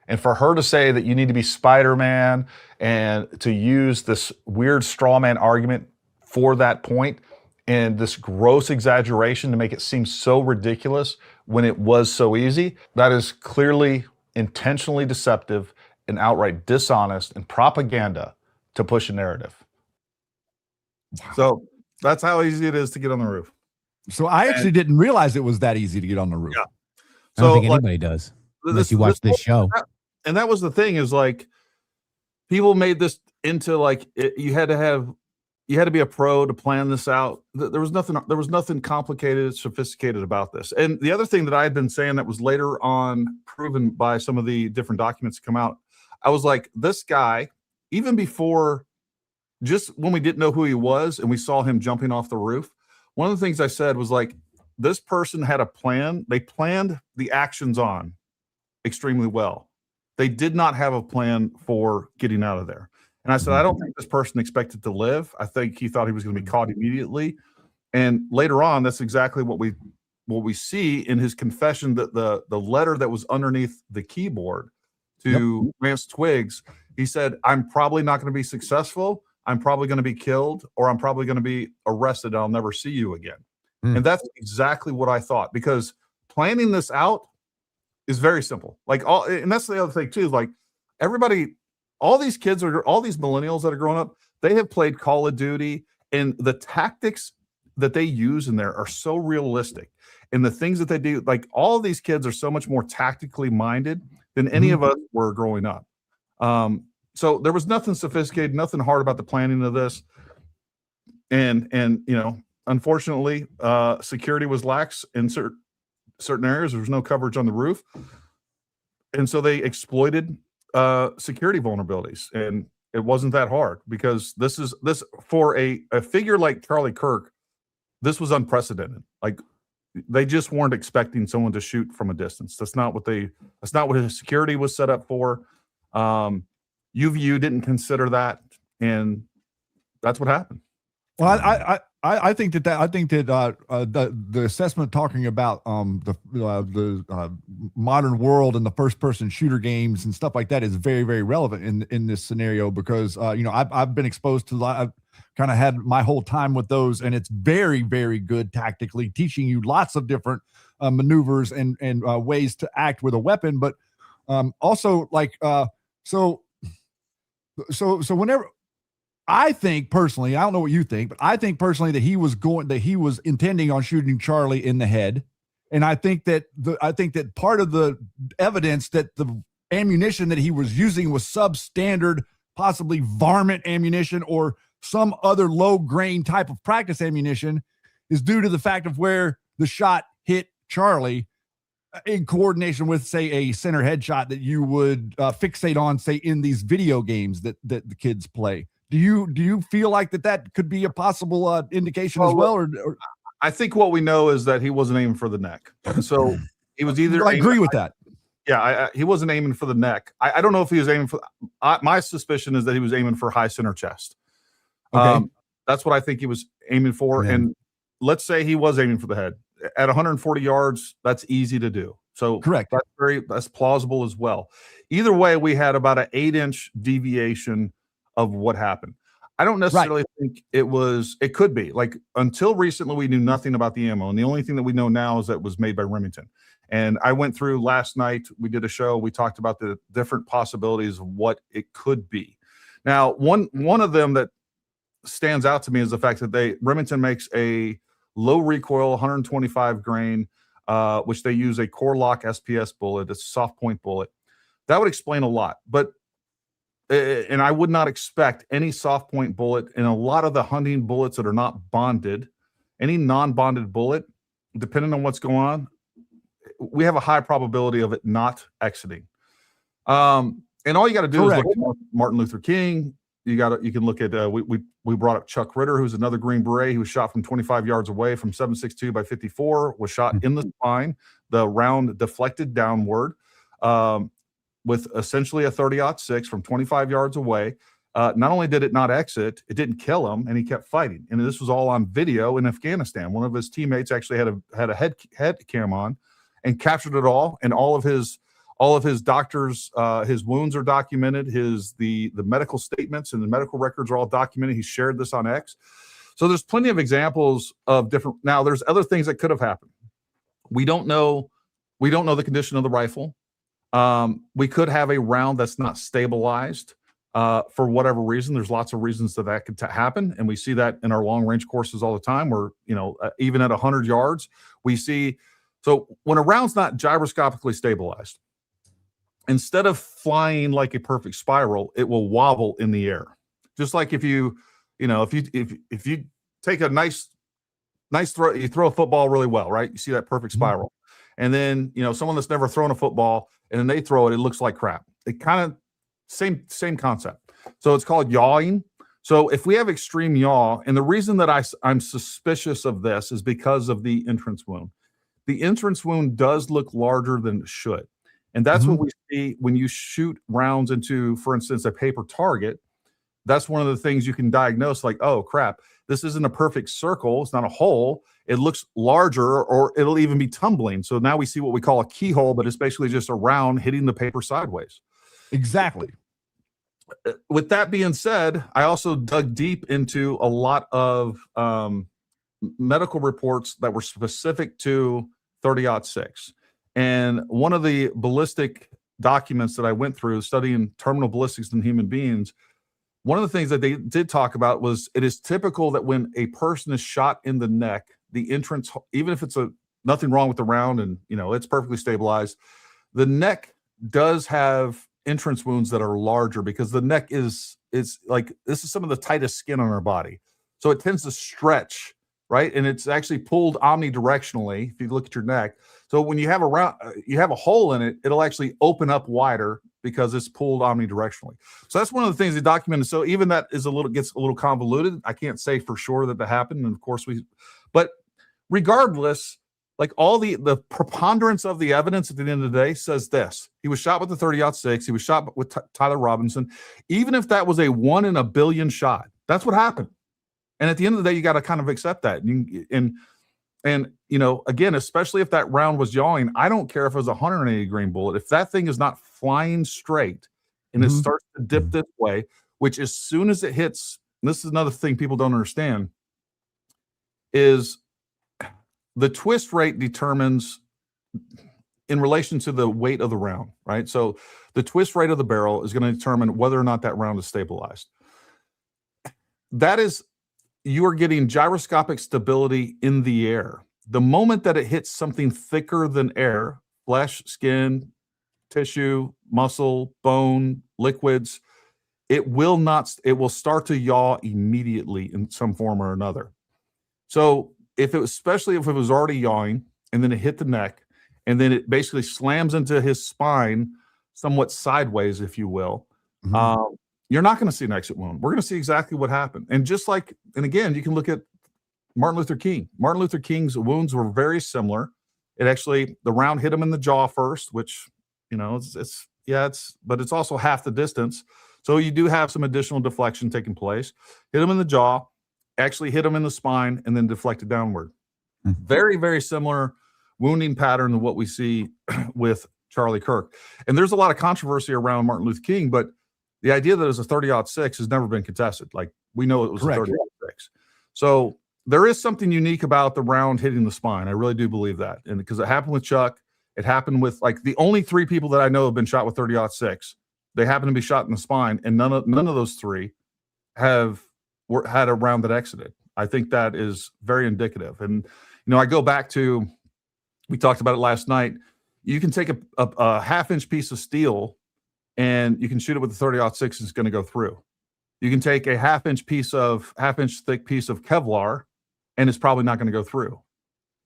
And for her to say that you need to be Spider-Man and to use this weird straw man argument for that point and this gross exaggeration to make it seem so ridiculous when it was so easy, that is clearly intentionally deceptive and outright dishonest and propaganda to push a narrative. So that's how easy it is to get on the roof. So I actually didn't realize it was that easy to get on the roof. Yeah. I don't think anybody does unless you watch this show. And that was the thing is like people made this into like you had to be a pro to plan this out. There was nothing complicated, sophisticated about this. And the other thing that I had been saying that was later on proven by some of the different documents come out, I was like, this guy, even before, just when we didn't know who he was and we saw him jumping off the roof, one of the things I said was like, this person had a plan. They planned the actions on extremely well. They did not have a plan for getting out of there. And I said, I don't think this person expected to live. I think he thought he was going to be caught immediately. And later on, that's exactly what we see in his confession, that the letter that was underneath the keyboard to Rance Twiggs, he said, I'm probably not going to be successful. I'm probably going to be killed, or I'm probably going to be arrested. I'll never see you again. And that's exactly what I thought, because planning this out is very simple. And that's the other thing too, like everybody, all these kids all these millennials that are growing up, they have played Call of Duty, and the tactics that they use in there are so realistic. And the things that they do, like all of these kids are so much more tactically minded than any of us were growing up. So there was nothing sophisticated, nothing hard about the planning of this. And you know, unfortunately, security was lax in certain areas. There was no coverage on the roof. And so they exploited security vulnerabilities. And it wasn't that hard, because this for a figure like Charlie Kirk, this was unprecedented. Like They just weren't expecting someone to shoot from a distance. That's not what his security was set up for. UVU didn't consider that, and that's what happened. Well, I think that the assessment talking about the modern world and the first person shooter games and stuff like that is very, very relevant in this scenario, because I've been exposed to I've kind of had my whole time with those, and it's very, very good tactically, teaching you lots of different maneuvers and ways to act with a weapon, but also like so whenever I think personally, I don't know what you think, but I think personally that he was intending on shooting Charlie in the head. And I think that part of the evidence that the ammunition that he was using was substandard, possibly varmint ammunition or some other low grain type of practice ammunition, is due to the fact of where the shot hit Charlie in coordination with, say, a center headshot that you would fixate on, say, in these video games that the kids play. Do you feel like that could be a possible indication as well? Or I think what we know is that he wasn't aiming for the neck. So he was either. I agree with that. Yeah, he wasn't aiming for the neck. I don't know if he was aiming for. My suspicion is that he was aiming for high center chest. Okay. That's what I think he was aiming for. Yeah. And let's say he was aiming for the head at 140 yards. That's easy to do. So correct. That's plausible as well. Either way, we had about an 8-inch deviation of what happened. I don't necessarily think it could be like, until recently, we knew nothing about the ammo. And the only thing that we know now is that it was made by Remington. And I went through last night, we did a show, we talked about the different possibilities of what it could be. Now, one of them that stands out to me is the fact that Remington makes a low recoil 125 grain, which they use a core lock SPS bullet. It's a soft point bullet. That would explain a lot. And I would not expect any soft point bullet in a lot of the hunting bullets that are not bonded, any non-bonded bullet, depending on what's going on, we have a high probability of it not exiting. And all you got to do is look at Martin Luther King. You can look at, we brought up Chuck Ritter, who's another Green Beret, who was shot from 25 yards away from 7.62 by 54, was shot in the spine, the round deflected downward, with essentially a 30-06 from 25 yards away. Not only did it not exit, it didn't kill him, and he kept fighting. And this was all on video in Afghanistan. One of his teammates actually had a head cam on and captured it all. And all of his doctors, his wounds are documented. The medical statements and the medical records are all documented. He shared this on X. So there's plenty of examples of different. Now there's other things that could have happened. We don't know the condition of the rifle. We could have a round that's not stabilized for whatever reason. There's lots of reasons that could happen. And we see that in our long range courses all the time, where, even at 100 yards, we see. So when a round's not gyroscopically stabilized, instead of flying like a perfect spiral, it will wobble in the air. Just like if you take a nice throw, you throw a football really well, right? You see that perfect spiral. And then, someone that's never thrown a football and then they throw it, it looks like crap. It kind of same concept. So it's called yawing. So if we have extreme yaw, and the reason that I'm suspicious of this is because of the entrance wound. The entrance wound does look larger than it should. And that's what we see when you shoot rounds into, for instance, a paper target. That's one of the things you can diagnose, like, oh, crap, this isn't a perfect circle. It's not a hole. It looks larger, or it'll even be tumbling. So now we see what we call a keyhole, but it's basically just a round hitting the paper sideways. Exactly. With that being said, I also dug deep into a lot of medical reports that were specific to 30-06. And one of the ballistic documents that I went through studying terminal ballistics in human beings, one of the things that they did talk about was it is typical that when a person is shot in the neck, the entrance, even if it's nothing wrong with the round and it's perfectly stabilized, the neck does have entrance wounds that are larger, because the neck is like, this is some of the tightest skin on our body. So it tends to stretch, right? And it's actually pulled omnidirectionally if you look at your neck. So when you have a hole in it, it'll actually open up wider because it's pulled omnidirectionally. So that's one of the things they documented. So even that gets a little convoluted. I can't say for sure that happened. And of course but regardless, like all the preponderance of the evidence at the end of the day says this. He was shot with the 30-06. He was shot with Tyler Robinson. Even if that was a 1 in a billion shot, that's what happened. And at the end of the day, you got to kind of accept that. And you know, again, especially if that round was yawing, I don't care if it was a 180 grain bullet. If that thing is not flying straight and it starts to dip this way, which as soon as it hits, and this is another thing people don't understand, is the twist rate determines in relation to the weight of the round, right? So the twist rate of the barrel is going to determine whether or not that round is stabilized. That is, you are getting gyroscopic stability in the air. The moment that it hits something thicker than air, flesh, skin, tissue, muscle, bone, liquids, it will start to yaw immediately in some form or another. So especially if it was already yawing and then it hit the neck and then it basically slams into his spine somewhat sideways, if you will, you're not going to see an exit wound. We're going to see exactly what happened. And and again, you can look at Martin Luther King. Martin Luther King's wounds were very similar. The round hit him in the jaw first, which, you know, but it's also half the distance. So you do have some additional deflection taking place. Hit him in the jaw, actually hit him in the spine, and then deflected downward. Very, very similar wounding pattern to what we see with Charlie Kirk. And there's a lot of controversy around Martin Luther King, but the idea that it was a 30-06 has never been contested. Like, we know it was Correct. A 30-06. So there is something unique about the round hitting the spine. I really do believe that. And because it happened with Chuck, it happened with, like, the only 3 people that I know have been shot with 30-06. They happen to be shot in the spine, and none of those 3 had a round that exited. I think that is very indicative. And, you know, I go back to, we talked about it last night. You can take a half-inch piece of steel and you can shoot it with the 30-06 and it's going to go through. You can take a half-inch thick piece of Kevlar and it's probably not going to go through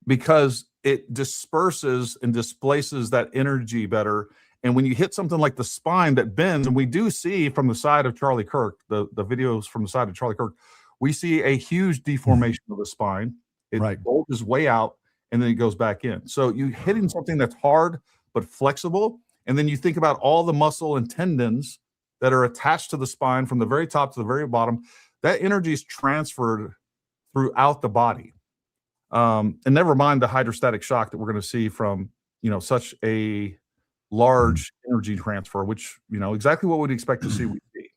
because it disperses and displaces that energy better. And when you hit something like the spine that bends, and we do see from the side of Charlie Kirk, the videos from the side of Charlie Kirk, we see a huge deformation of the spine. It bulges way out and then it goes back in. So you hitting something that's hard but flexible, and then you think about all the muscle and tendons that are attached to the spine from the very top to the very bottom, that energy is transferred throughout the body. And never mind the hydrostatic shock that we're going to see from, you know, such a large energy transfer, which, you know, exactly what we'd expect to see we see.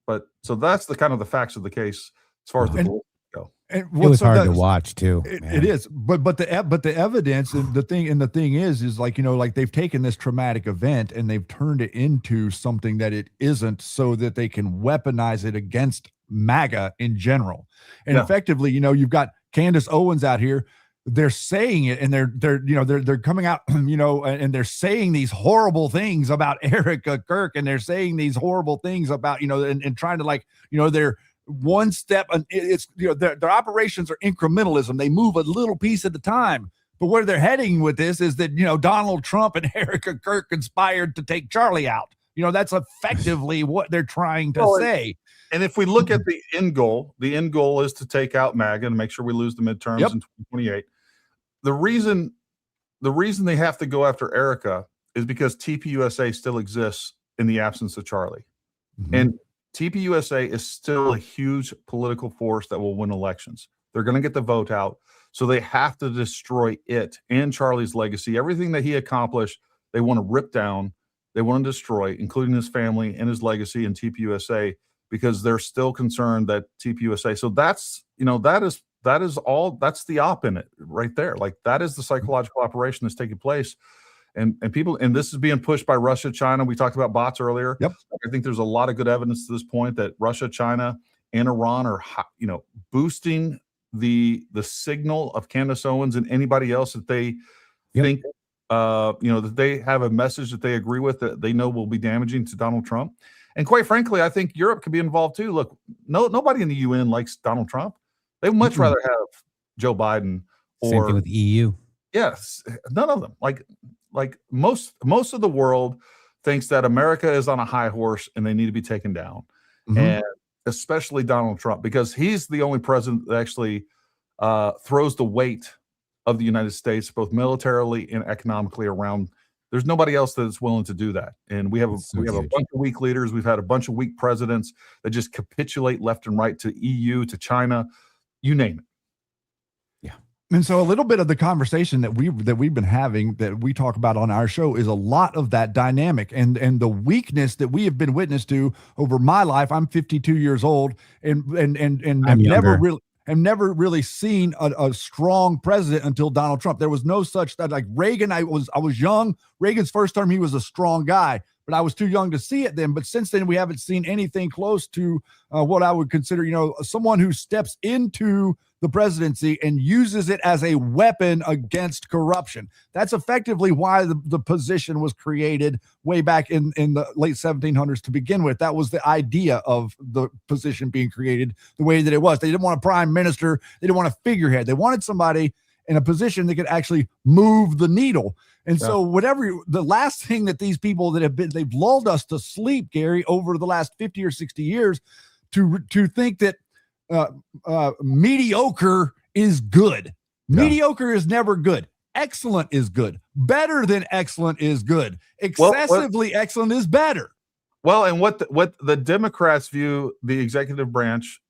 But so that's the kind of the facts of the case as far as the bullets go. And it was hard to watch too. It is, but the evidence and the thing is like, you know, like they've taken this traumatic event and they've turned it into something that it isn't, so that they can weaponize it against MAGA in general. And effectively, you know, you've got Candace Owens out here. They're saying it, and they're coming out, you know, and they're saying these horrible things about Erica Kirk, and they're saying these horrible things about, you know, and trying to, like, you know, they're one step, and it's, you know, their operations are incrementalism. They move a little piece at a time. But where they're heading with this is that, you know, Donald Trump and Erica Kirk conspired to take Charlie out. You know, that's effectively what they're trying to say. And if we look at the end goal is to take out MAGA and make sure we lose the midterms in 2028. The reason they have to go after Erica is because TPUSA still exists in the absence of Charlie. And TPUSA is still a huge political force that will win elections. They're going to get the vote out. So they have to destroy it and Charlie's legacy. Everything that he accomplished, they want to rip down. They want to destroy, including his family and his legacy in TPUSA, because they're still concerned that TPUSA. So that's, you know, that is all, that's the op in it right there. Like, that is the psychological operation that's taking place. And people, and this is being pushed by Russia, China. We talked about bots earlier. I think there's a lot of good evidence to this point that Russia, China, and Iran are, you know, boosting the signal of Candace Owens and anybody else that they think, you know, that they have a message that they agree with, that they know will be damaging to Donald Trump. And quite frankly, I think Europe could be involved too. Look, nobody in the UN likes Donald Trump. They would much rather have Joe Biden or same thing with the EU. Yes, none of them. Like most of the world thinks that America is on a high horse and they need to be taken down. And especially Donald Trump, because he's the only president that actually throws the weight of the United States, both militarily and economically around. There's nobody else that's willing to do that. And we have a bunch of weak leaders. We've had a bunch of weak presidents that just capitulate left and right to EU, to China, you name it. And so a little bit of the conversation that we've been having, that we talk about on our show, is a lot of that dynamic and the weakness that we have been witness to over my life. I'm 52 years old and I've never really seen a strong president until Donald Trump. There was no such that, like Reagan. I was young. Reagan's first term, he was a strong guy, but I was too young to see it then. But since then, we haven't seen anything close to what I would consider, someone who steps into the presidency and uses it as a weapon against corruption. That's effectively why the position was created way back in the late 1700s to begin with. That was the idea of the position being created the way that it was. They didn't want a prime minister. They didn't want a figurehead. They wanted somebody in a position that could actually move the needle. And so the last thing that these people that they've lulled us to sleep, Gary, over the last 50 or 60 years to think that mediocre is good. Yeah. Mediocre is never good. Excellent is good. Better than excellent is good. Excessively excellent is better. Well, and what the Democrats view the executive branch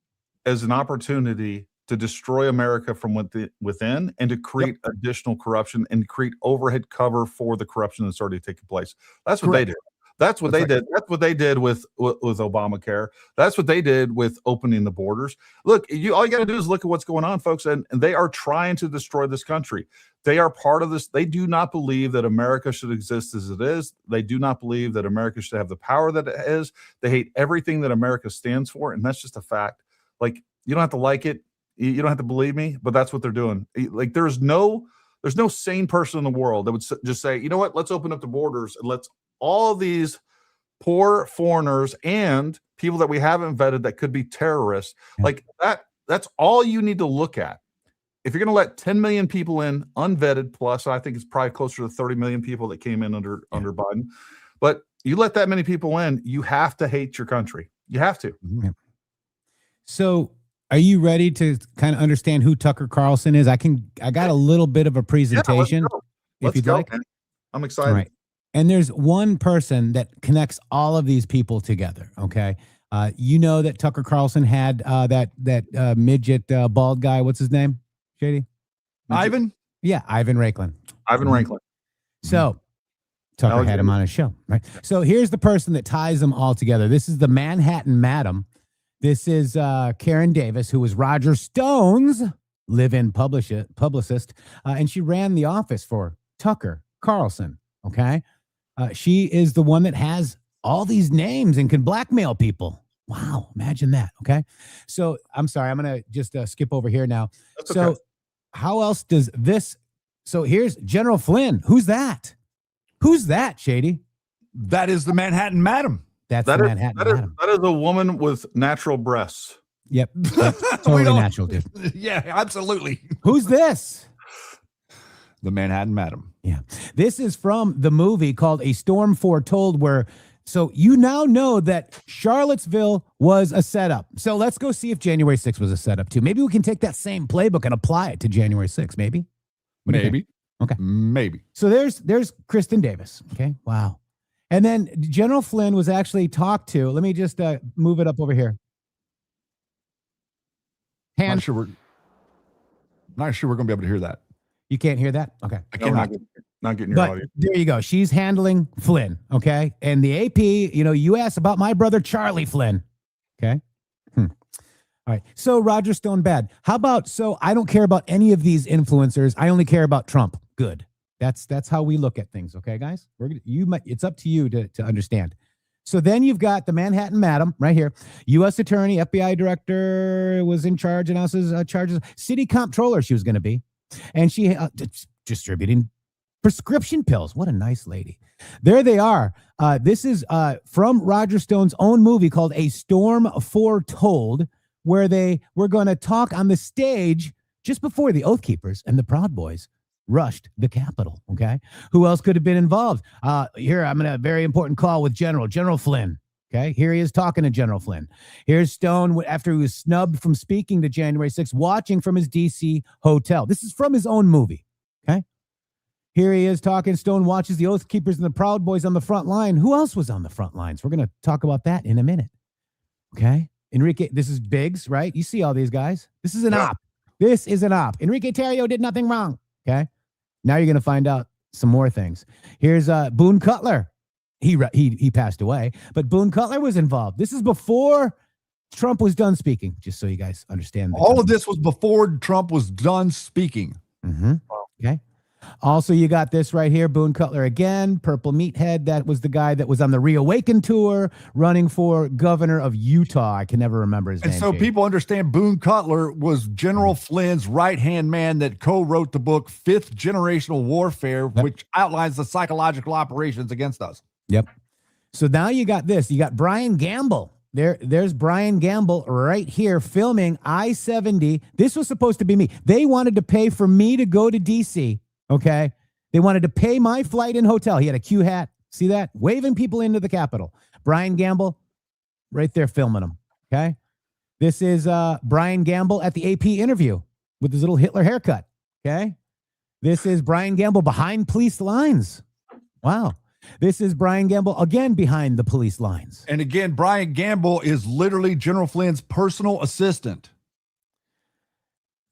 as an opportunity to destroy America from within and to create additional corruption and create overhead cover for the corruption that's already taken place. That's what they did. That's what they did. That's what they did with Obamacare. That's what they did with opening the borders. Look, all you got to do is look at what's going on, folks, and they are trying to destroy this country. They are part of this. They do not believe that America should exist as it is. They do not believe that America should have the power that it is. They hate everything that America stands for, and that's just a fact. Like, you don't have to like it. You don't have to believe me, but that's what they're doing. Like, there's no sane person in the world that would just say, you know what, let's open up the borders and let's all these poor foreigners and people that we haven't vetted that could be terrorists, like that's all you need to look at. If you're going to let 10 million people in unvetted, plus I think it's probably closer to 30 million people that came in under Biden, but you let that many people in, you have to hate your country. You have to. So are you ready to kind of understand who Tucker Carlson is? I got a little bit of a presentation. Let's go. Like. I'm excited. All right. And there's one person that connects all of these people together. Okay. You know that Tucker Carlson had that midget bald guy. What's his name? Shady? Ivan? Yeah. Ivan Raiklin. Ivan Raiklin. So Tucker had him on his show, right? So here's the person that ties them all together. This is the Manhattan Madam. This is Karen Davis, who was Roger Stone's live-in publicist, and she ran the office for Tucker Carlson. Okay. She is the one that has all these names and can blackmail people. Wow. Imagine that. Okay. So I'm sorry. I'm going to just skip over here now. That's okay. How else does this? So here's General Flynn. Who's that? Who's that, Shady? That is the Manhattan Madam. That's the Manhattan Madam. That is a woman with natural breasts. Yep. Totally natural, dude. Yeah, absolutely. Who's this? The Manhattan Madam. Yeah. This is from the movie called A Storm Foretold, so you now know that Charlottesville was a setup. So let's go see if January 6th was a setup too. Maybe we can take that same playbook and apply it to January 6th. Maybe. Maybe. Okay. Maybe. So there's Kristen Davis. Okay. Wow. And then General Flynn was actually talked to. Let me just move it up over here. Not sure we're going to be able to hear that. You can't hear that? Okay. I cannot. Not getting your audio. There you go. She's handling Flynn. Okay. And the AP, you asked about my brother, Charlie Flynn. Okay. All right. So Roger Stone, bad. How about, I don't care about any of these influencers. I only care about Trump. Good. That's how we look at things. Okay, guys, it's up to you to understand. So then you've got the Manhattan Madam right here. U.S. Attorney, FBI Director was in charge, announces charges. City Comptroller she was going to be. And she distributing prescription pills. What a nice lady. There they are. This is from Roger Stone's own movie called A Storm Foretold, where they were going to talk on the stage just before the Oath Keepers and the Proud Boys rushed the Capitol. Okay. Who else could have been involved? Here, I'm in a very important call with General Flynn. Okay, here he is talking to General Flynn. Here's Stone after he was snubbed from speaking to January 6th, watching from his D.C. hotel. This is from his own movie. Okay, here he is talking. Stone watches the Oath Keepers and the Proud Boys on the front line. Who else was on the front lines? We're going to talk about that in a minute. Okay, Enrique, this is Biggs, right? You see all these guys. This is an op. This is an op. Enrique Tarrio did nothing wrong. Okay, now you're going to find out some more things. Here's Boone Cutler. He passed away, but Boone Cutler was involved. This is before Trump was done speaking, just so you guys understand. All of this was before Trump was done speaking. Mm-hmm. Okay. Also, you got this right here, Boone Cutler again, purple meathead. That was the guy that was on the Reawaken tour running for governor of Utah. I can never remember his name. And so people understand Boone Cutler was General Flynn's right-hand man that co-wrote the book Fifth Generational Warfare, which outlines the psychological operations against us. Yep. So now you got this. You got Brian Gamble. There's Brian Gamble right here filming I-70. This was supposed to be me. They wanted to pay for me to go to D.C., okay? They wanted to pay my flight and hotel. He had a Q hat. See that? Waving people into the Capitol. Brian Gamble right there filming them, okay? This is Brian Gamble at the AP interview with his little Hitler haircut, okay? This is Brian Gamble behind police lines. Wow. This is Brian Gamble again behind the police lines. And again, Brian Gamble is literally General Flynn's personal assistant.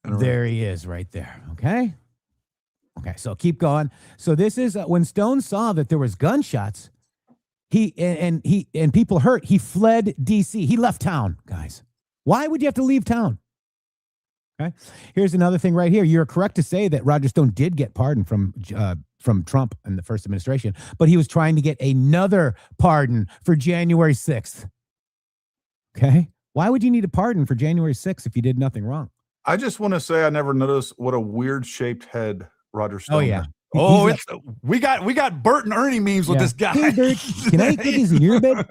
There he is right there. Okay. Okay. So keep going. So this is when Stone saw that there was gunshots, and people hurt, he fled DC. He left town, guys. Why would you have to leave town? Okay. Here's another thing right here. You're correct to say that Roger Stone did get pardoned from Trump in the first administration, but he was trying to get another pardon for January 6th. Okay. Why would you need a pardon for January 6th if you did nothing wrong? I just want to say I never noticed what a weird shaped head Roger Stone. Oh yeah. Oh, we got Bert and Ernie memes with this guy. Hey, Bert, can I get these in your bed?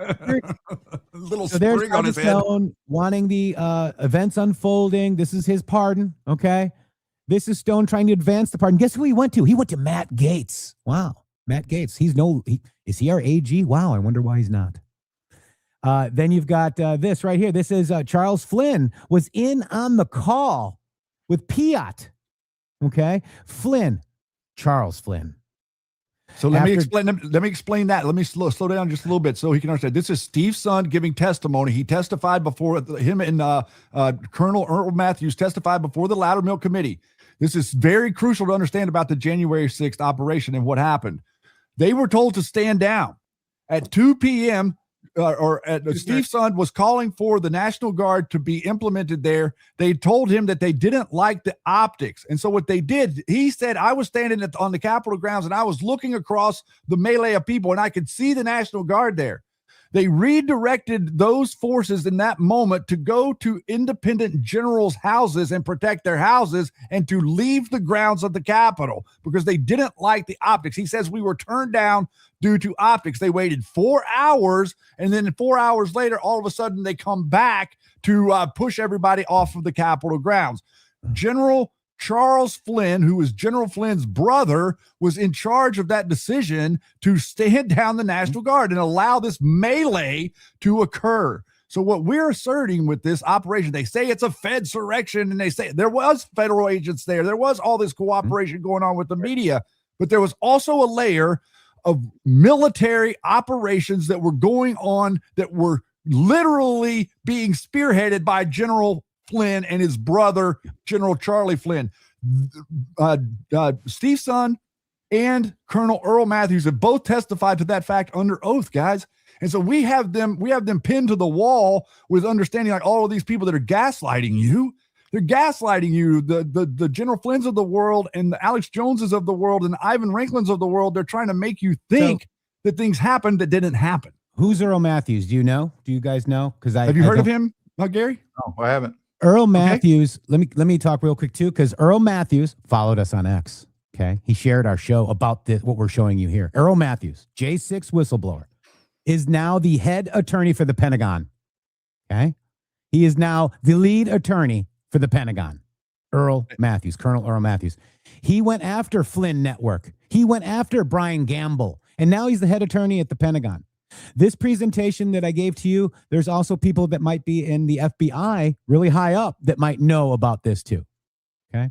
Little so there's spring on his head. Stone wanting the events unfolding. This is his pardon. Okay. This is Stone trying to advance the pardon. Guess who he went to? He went to Matt Gaetz. Wow. Matt Gaetz. Is he our AG? Wow. I wonder why he's not. Then you've got this right here. This is Charles Flynn was in on the call with Piat. Okay. Charles Flynn. So let me explain that. Let me slow down just a little bit so he can understand. This is Steve's son giving testimony. He testified before him and Colonel Earl Matthews testified before the Loudermilk Committee. This is very crucial to understand about the January 6th operation and what happened. They were told to stand down at 2 p.m. Steve's son was calling for the National Guard to be implemented there. They told him that they didn't like the optics. And so what they did, he said, I was standing on the Capitol grounds and I was looking across the melee of people and I could see the National Guard there. They redirected those forces in that moment to go to independent generals' houses and protect their houses and to leave the grounds of the Capitol because they didn't like the optics. He says we were turned down due to optics. They waited 4 hours, and then 4 hours later, all of a sudden, they come back to push everybody off of the Capitol grounds. General Charles Flynn, who was General Flynn's brother, was in charge of that decision to stand down the National Guard and allow this melee to occur. So what we're asserting with this operation, they say it's a Fedsurrection, and they say there was federal agents there. There was all this cooperation going on with the media, but there was also a layer of military operations that were going on that were literally being spearheaded by General Flynn and his brother, General Charlie Flynn. Steve's son and Colonel Earl Matthews have both testified to that fact under oath, guys. And so we have them pinned to the wall with understanding like all of these people that are gaslighting you. They're gaslighting you. The General Flynns of the world and the Alex Joneses of the world and the Ivan Ranklins of the world, they're trying to make you think that things happened that didn't happen. Who's Earl Matthews? Do you know? Do you guys know? Have you heard of him, Gary? No, I haven't. Earl Matthews, let me talk real quick too, because Earl Matthews followed us on X. Okay. He shared our show about this, what we're showing you here. Earl Matthews, J6 whistleblower, is now the head attorney for the Pentagon. Okay. He is now the lead attorney for the Pentagon. Earl Matthews, Colonel Earl Matthews. He went after Flynn Network. He went after Brian Gamble. And now he's the head attorney at the Pentagon. This presentation that I gave to you, there's also people that might be in the FBI really high up that might know about this too. Okay.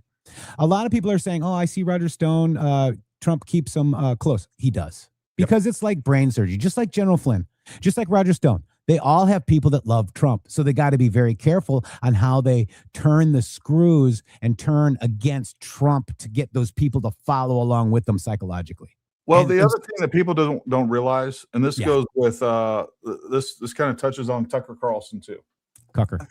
A lot of people are saying, oh, I see Roger Stone. Trump keeps him close. He does, because it's like brain surgery, just like General Flynn, just like Roger Stone. They all have people that love Trump. So they got to be very careful on how they turn the screws and turn against Trump to get those people to follow along with them psychologically. Well, And the other thing that people don't realize, and this goes with this kind of touches on Tucker Carlson too. Tucker.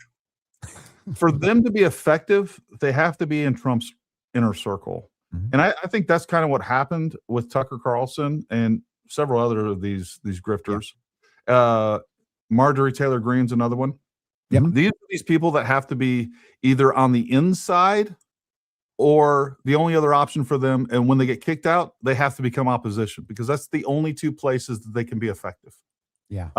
For them to be effective, they have to be in Trump's inner circle. And I think that's kind of what happened with Tucker Carlson and several other of these grifters. Marjorie Taylor Greene's another one. Yep. These people that have to be either on the inside or the only other option for them. And when they get kicked out, they have to become opposition, because that's the only two places that they can be effective. Yeah.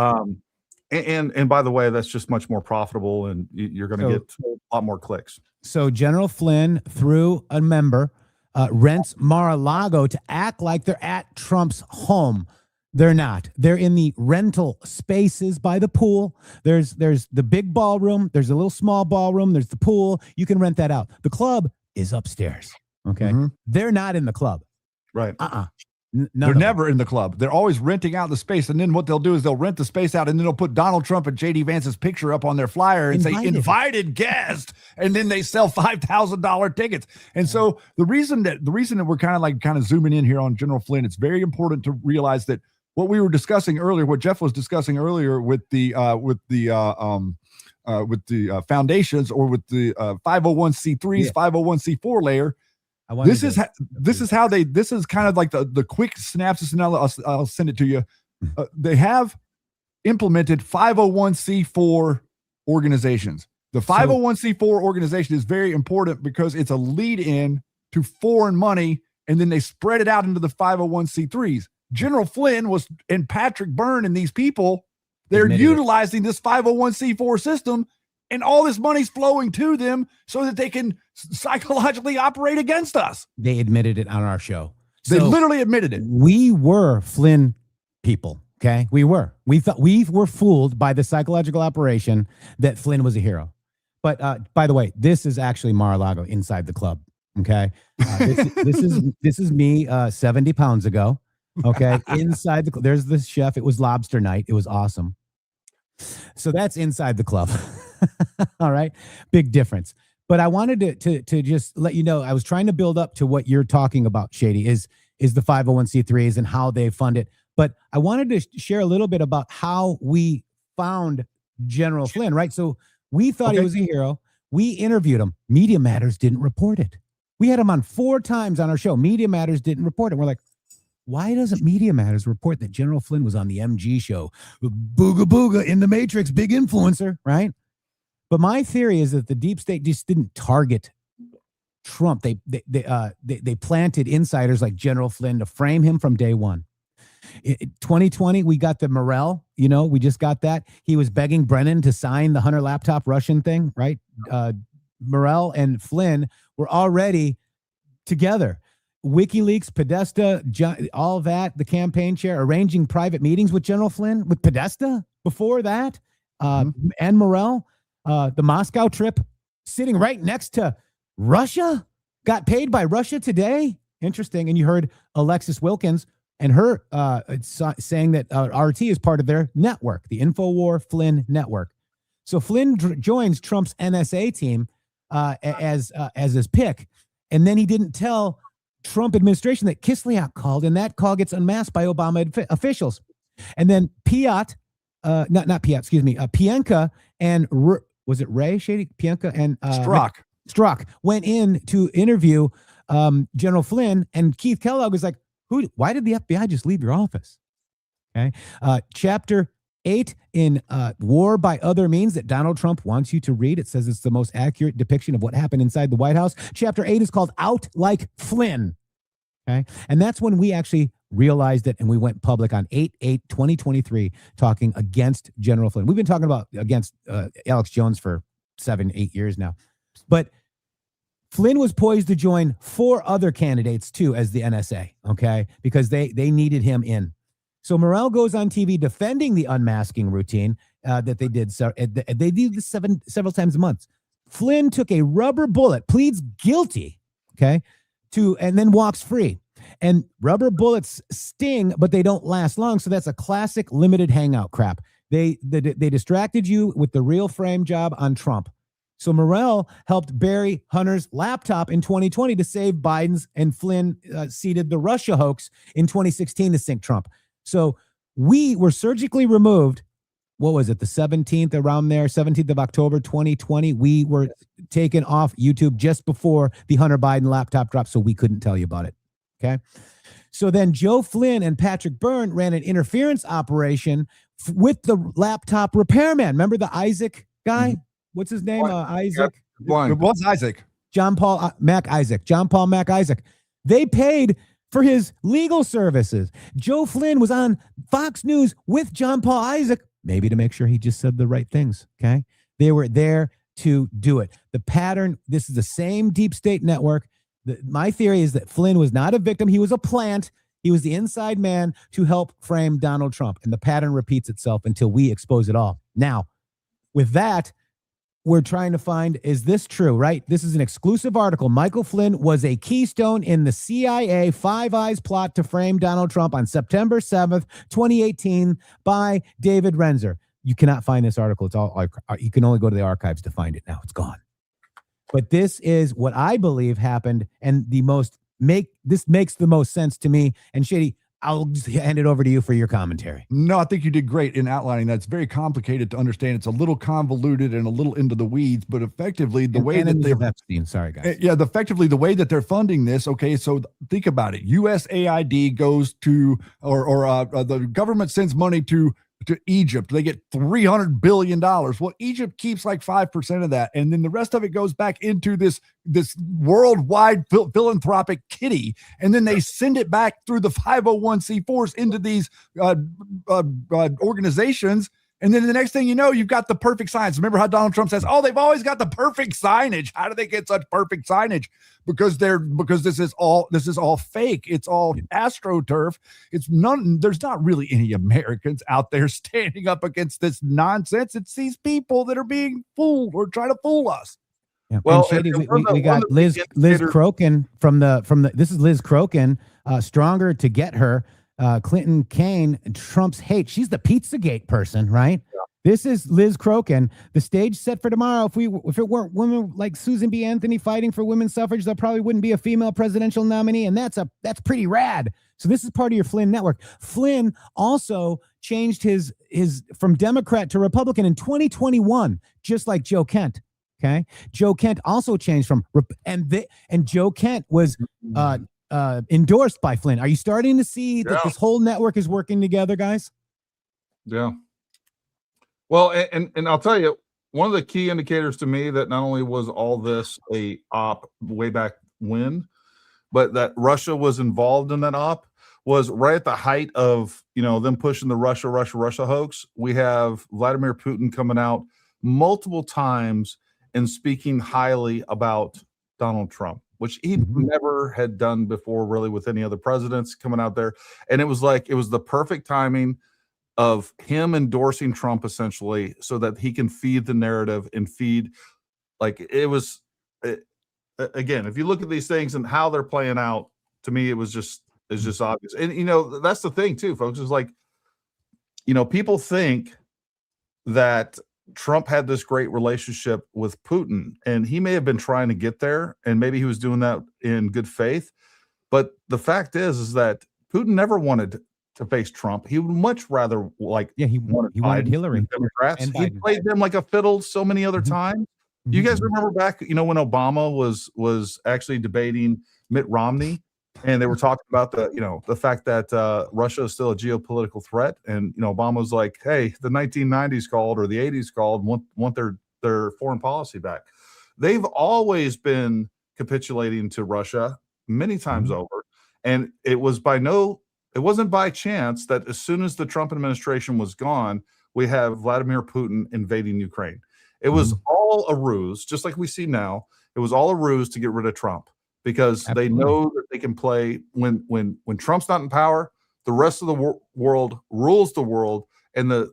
And by the way, that's just much more profitable, and you're going to get a lot more clicks. So General Flynn, through a member, rents Mar-a-Lago to act like they're at Trump's home. They're not. They're in the rental spaces by the pool. There's the big ballroom. There's a little small ballroom. There's the pool. You can rent that out. The club is upstairs. Okay. They're not in the club. Right. They're never in the club. They're always renting out the space. And then what they'll do is they'll rent the space out, and then they'll put Donald Trump and JD Vance's picture up on their flyer and say invited guest. And then they sell $5,000 tickets. And so the reason that we're kind of zooming in here on General Flynn, it's very important to realize that what we were discussing earlier, what Jeff was discussing earlier with the foundations, or with the 501c3s, 501c4 layer. This is kind of like the quick synopsis, and I'll send it to you. They have implemented 501c4 organizations. The 501c4 organization is very important because it's a lead in to foreign money, and then they spread it out into the 501c3s. General Flynn and Patrick Byrne and these people, they're utilizing this 501c4 system, and all this money's flowing to them so that they can psychologically operate against us. They admitted it on our show. They literally admitted it. We were Flynn people. Okay. We were. We thought we were fooled by the psychological operation that Flynn was a hero. But by the way, this is actually Mar-a-Lago inside the club. Okay. This is me 70 pounds ago. Okay. Inside there's the chef. It was lobster night. It was awesome. So that's inside the club. All right. Big difference. But I wanted to just let you know, I was trying to build up to what you're talking about, Shady, is the 501c3s and how they fund it. But I wanted to share a little bit about how we found General Flynn, right? So we thought he was a hero. We interviewed him. Media Matters didn't report it. We had him on 4 times on our show. Media Matters didn't report it. We're like, why doesn't Media Matters report that General Flynn was on the MG show? Booga booga in the Matrix, big influencer, right? But my theory is that the deep state just didn't target Trump. They planted insiders like General Flynn to frame him from day one. In 2020, we got the Morell. We just got that. He was begging Brennan to sign the Hunter laptop Russian thing, right? Morell and Flynn were already together. WikiLeaks, Podesta, all that, the campaign chair, arranging private meetings with General Flynn, with Podesta before that, and Morell, the Moscow trip, sitting right next to Russia, got paid by Russia Today. Interesting. And you heard Alexis Wilkins and her saying that RT is part of their network, the InfoWar Flynn network. So Flynn joins Trump's NSA team as his pick, and then he didn't tell Trump administration that Kislyak called, and that call gets unmasked by Obama officials. And then Pienka and was it Ray Shady? Pienka and Strzok went in to interview General Flynn, and Keith Kellogg was like, why did the FBI just leave your office? Okay. Chapter 8 in War by Other Means that Donald Trump wants you to read. It says it's the most accurate depiction of what happened inside the White House. Chapter 8 is called Out Like Flynn. Okay. And that's when we actually realized it, and we went public on 8/8/2023 talking against General Flynn. We've been talking about against Alex Jones for 7-8 years now. But Flynn was poised to join 4 other candidates too as the NSA, okay? Because they needed him in. So Morrell goes on TV defending the unmasking routine that they did. So they do this several times a month. Flynn took a rubber bullet, pleads guilty, okay, and then walks free. And rubber bullets sting, but they don't last long. So that's a classic limited hangout crap. They distracted you with the real frame job on Trump. So Morrell helped bury Hunter's laptop in 2020 to save Biden's, and Flynn seeded the Russia hoax in 2016 to sink Trump. So we were surgically removed. What was it? The 17th, around there, 17th of October, 2020. We were taken off YouTube just before the Hunter Biden laptop dropped, so we couldn't tell you about it. Okay. So then Joe Flynn and Patrick Byrne ran an interference operation with the laptop repairman. Remember the Isaac guy? What's his name? Isaac. It was Isaac. John Paul Mac Isaac. John Paul Mac Isaac. They paid for his legal services. Joe Flynn was on Fox News with John Paul Isaac, maybe to make sure he just said the right things. Okay. They were there to do it. The pattern, this is the same deep state network. My theory is that Flynn was not a victim. He was a plant. He was the inside man to help frame Donald Trump. And the pattern repeats itself until we expose it all. Now, with that, we're trying to find, is this true, right? This is an exclusive article. Michael Flynn was a keystone in the CIA Five Eyes plot to frame Donald Trump on September 7th, 2018 by David Renzer. You cannot find this article. It's all, you can only go to the archives to find it now. It's gone. But this is what I believe happened, and this makes the most sense to me. And Shady, I'll just hand it over to you for your commentary. No, I think you did great in outlining that. It's very complicated to understand. It's a little convoluted and a little into the weeds, but effectively the way that they're Epstein, sorry guys. Yeah, effectively the way that they're funding this. Okay, so think about it. USAID goes to, or the government sends money to Egypt. They get $300 billion. Well, Egypt keeps like 5% of that. And then the rest of it goes back into this worldwide philanthropic kitty. And then they send it back through the 501c4s into these organizations. And then the next thing you know, you've got the perfect science. Remember how Donald Trump says, "Oh, they've always got the perfect signage." How do they get such perfect signage? Because this is all fake. It's all astroturf. There's not really any Americans out there standing up against this nonsense. It's these people that are being fooled or trying to fool us. Yeah. Well, Shady, we got Liz Crokin from the this is Liz Crokin, Stronger to Get Her. Clinton Kane, Trump's hate. She's the Pizzagate person, right? Yeah. This is Liz Crokin. The stage set for tomorrow. If it weren't women like Susan B. Anthony fighting for women's suffrage, there probably wouldn't be a female presidential nominee, and that's pretty rad. So this is part of your Flynn network. Flynn also changed his from Democrat to Republican in 2021, just like Joe Kent. Okay, Joe Kent also changed from and Joe Kent was endorsed by Flynn. Are you starting to see that this whole network is working together, guys? Yeah. Well, and I'll tell you, one of the key indicators to me that not only was all this a op way back when, but that Russia was involved in that op was right at the height of, them pushing the Russia hoax. We have Vladimir Putin coming out multiple times and speaking highly about Donald Trump, which he never had done before really with any other presidents coming out there. And it was the perfect timing of him endorsing Trump essentially so that he can feed the narrative and feed again, if you look at these things and how they're playing out, to me, it's just obvious. And, that's the thing too, folks, is people think that Trump had this great relationship with Putin, and he may have been trying to get there, and maybe he was doing that in good faith. But the fact is that Putin never wanted to face Trump. He would much rather he wanted Hillary. Democrats. He played them like a fiddle so many other times. You guys remember back, when Obama was actually debating Mitt Romney, and they were talking about the fact that Russia is still a geopolitical threat, and Obama was like, "Hey, the 1990s called or the 80s called, want their foreign policy back." They've always been capitulating to Russia many times over, and it wasn't by chance that as soon as the Trump administration was gone, we have Vladimir Putin invading Ukraine. It was all a ruse, just like we see now. It was all a ruse to get rid of Trump, because they know that they can play when Trump's not in power. The rest of the world rules the world, and the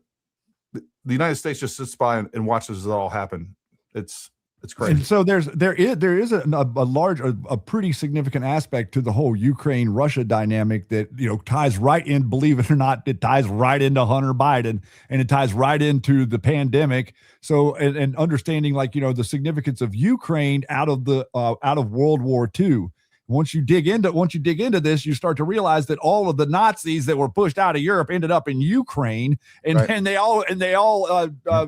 United States just sits by and watches it all happen. It's crazy. And so there is a pretty significant aspect to the whole Ukraine-Russia dynamic that, ties right in, believe it or not, it ties right into Hunter Biden, and it ties right into the pandemic. So, and understanding the significance of Ukraine out of World War II. Once you dig into this, you start to realize that all of the Nazis that were pushed out of Europe ended up in Ukraine, and Right. and they all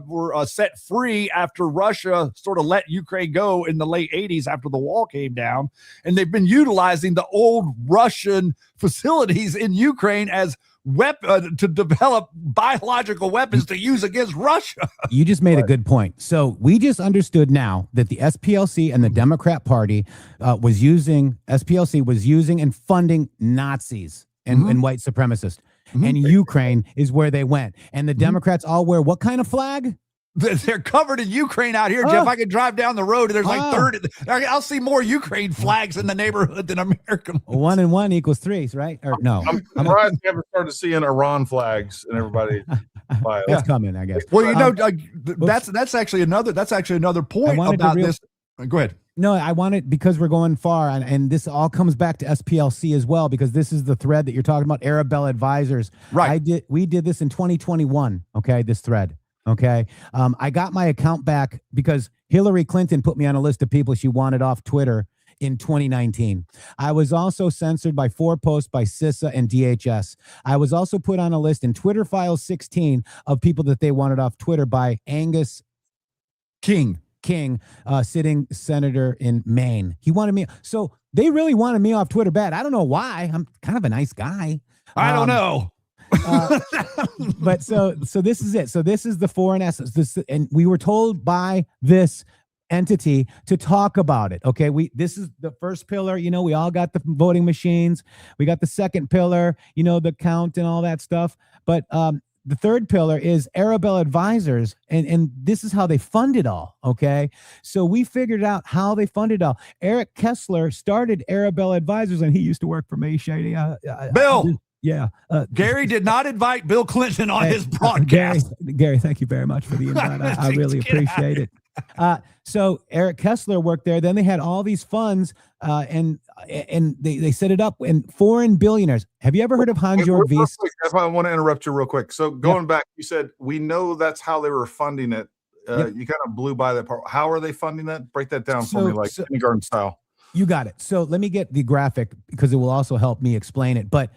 were set free after Russia sort of let Ukraine go in the late 80s after the wall came down, and they've been utilizing the old Russian facilities in Ukraine as to develop biological weapons to use against Russia. You just made a good point. So we just understood now that the SPLC and the Democrat Party was using and funding Nazis and white supremacists. And Ukraine is where they went. And the Democrats all wear what kind of flag? They're covered in Ukraine out here, Jeff. I can drive down the road and there's like 30. I'll see more Ukraine flags in the neighborhood than American ones. 1 and 1 equals 3, right? Or no? I'm surprised you haven't started seeing Iran flags and everybody. It's coming, I guess. Well, that's actually another point about this. Go ahead. No, I want it because we're going far, and this all comes back to SPLC as well, because this is the thread that you're talking about, Arabella Advisors. Right. We did this in 2021. Okay, this thread. Okay. I got my account back because Hillary Clinton put me on a list of people she wanted off Twitter in 2019. I was also censored by 4 posts by CISA and DHS. I was also put on a list in Twitter Files 16 of people that they wanted off Twitter by Angus King, sitting senator in Maine. He wanted me. So they really wanted me off Twitter bad. I don't know why. I'm kind of a nice guy. I don't know. But so this is it. So this is the foreign essence. And we were told by this entity to talk about it. Okay. This is the first pillar. We all got the voting machines. We got the second pillar, the count and all that stuff. But the third pillar is Arabella Advisors. And this is how they fund it all. Okay. So we figured out how they funded it all. Eric Kessler started Arabella Advisors, and he used to work for me, Shady. Bill. Yeah. Gary did not invite Bill Clinton on his broadcast. Gary, thank you very much for the invite. I really appreciate it. So Eric Kessler worked there. Then they had all these funds, and they set it up. And foreign billionaires. Have you ever heard of Hans-Jörg Wyss? I want to interrupt you real quick. So going back, you said we know that's how they were funding it. You kind of blew by that part. How are they funding that? Break that down for me, like kindergarten style. You got it. So let me get the graphic because it will also help me explain it. But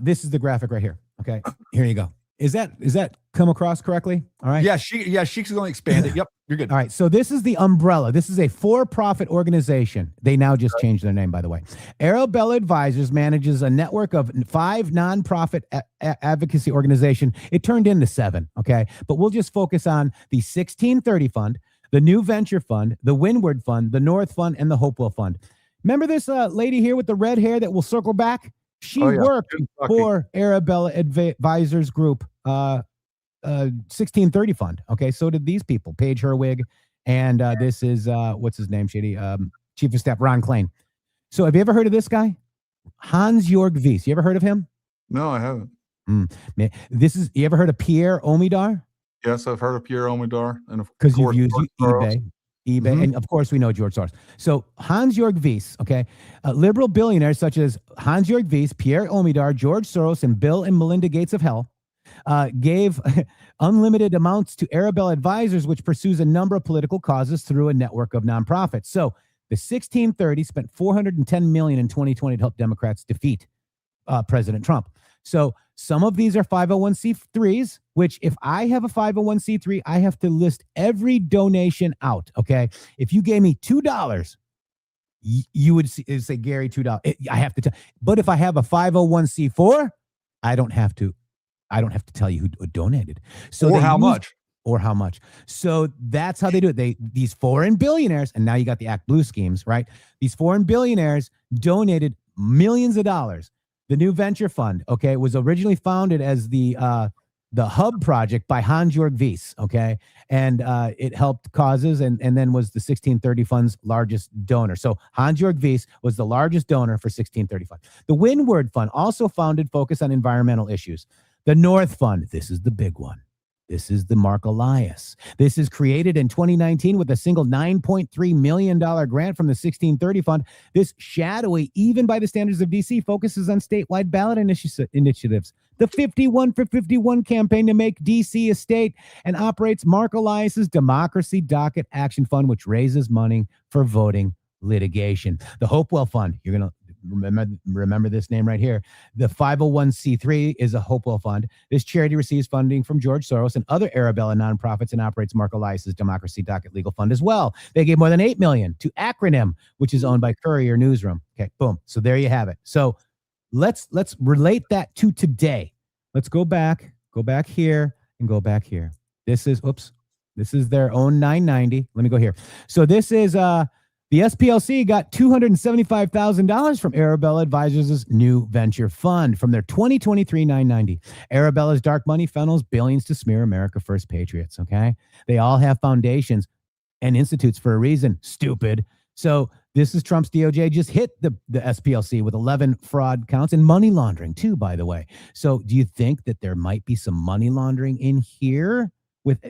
this is the graphic right here. Okay, here you go. Is that come across correctly? All right. Yeah, she's going to expand it. Yep, you're good. All right. So this is the umbrella. This is a for-profit organization. They now just changed their name, by the way. Arabella Advisors manages a network of 5 nonprofit advocacy organizations. It turned into 7. Okay, but we'll just focus on the 1630 Fund, the New Venture Fund, the Windward Fund, the North Fund, and the Hopewell Fund. Remember this lady here with the red hair that will circle back? She worked for Arabella Advisors Group, 1630 Fund. Okay, so did these people, Paige Herwig, and this is what's his name, Shady, Chief of Staff Ron Klain. So have you ever heard of this guy, Hans-Jörg Wyss? You ever heard of him? No, I haven't. You ever heard of Pierre Omidyar? Yes, I've heard of Pierre Omidyar, and because you've used eBay, and of course we know George Soros. So Hans-Jörg Wyss, okay, liberal billionaires such as Hans-Jörg Wyss, Pierre Omidyar, George Soros, and Bill and Melinda Gates of hell gave unlimited amounts to Arabella Advisors, which pursues a number of political causes through a network of nonprofits. So the 1630 spent $410 million in 2020 to help Democrats defeat President Trump. So some of these are 501c3s, which if I have a 501c3, I have to list every donation out. Okay. If you gave me $2, you would say, Gary, $2. I have to tell. But if I have a 501c4, I don't have to tell you who donated. So or how much. So that's how they do it. These foreign billionaires, and now you got the Act Blue schemes, right? These foreign billionaires donated millions of dollars. The New Venture Fund, okay, was originally founded as the the Hub Project by Hans-Jörg Wyss, okay? And it helped causes and then was the 1630 Fund's largest donor. So Hans-Jörg Wyss was the largest donor for 1630 Fund. The Windward Fund also founded focus on environmental issues. The North Fund, this is the big one. This is the Mark Elias. This is created in 2019 with a single $9.3 million grant from the 1630 Fund. This shadowy, even by the standards of DC, focuses on statewide ballot initiatives. The 51 for 51 campaign to make DC a state and operates Mark Elias's Democracy Docket Action Fund, which raises money for voting litigation. The Hopewell Fund, you're going to remember this name right here. The 501c3 is a Hopewell Fund. This charity receives funding from George Soros and other Arabella nonprofits and operates Mark Elias's Democracy Docket Legal Fund as well. They gave more than $8 million to Acronym, which is owned by Courier Newsroom. Okay, boom. So there you have it. So let's relate that to today. Let's go back here and go back here. This is their own 990. Let me go here. So this is the SPLC got $275,000 from Arabella Advisors' new venture fund from their 2023 990. Arabella's dark money funnels billions to smear America First patriots, okay? They all have foundations and institutes for a reason, stupid. So this is Trump's DOJ just hit the SPLC with 11 fraud counts and money laundering too, by the way. So do you think that there might be some money laundering in here?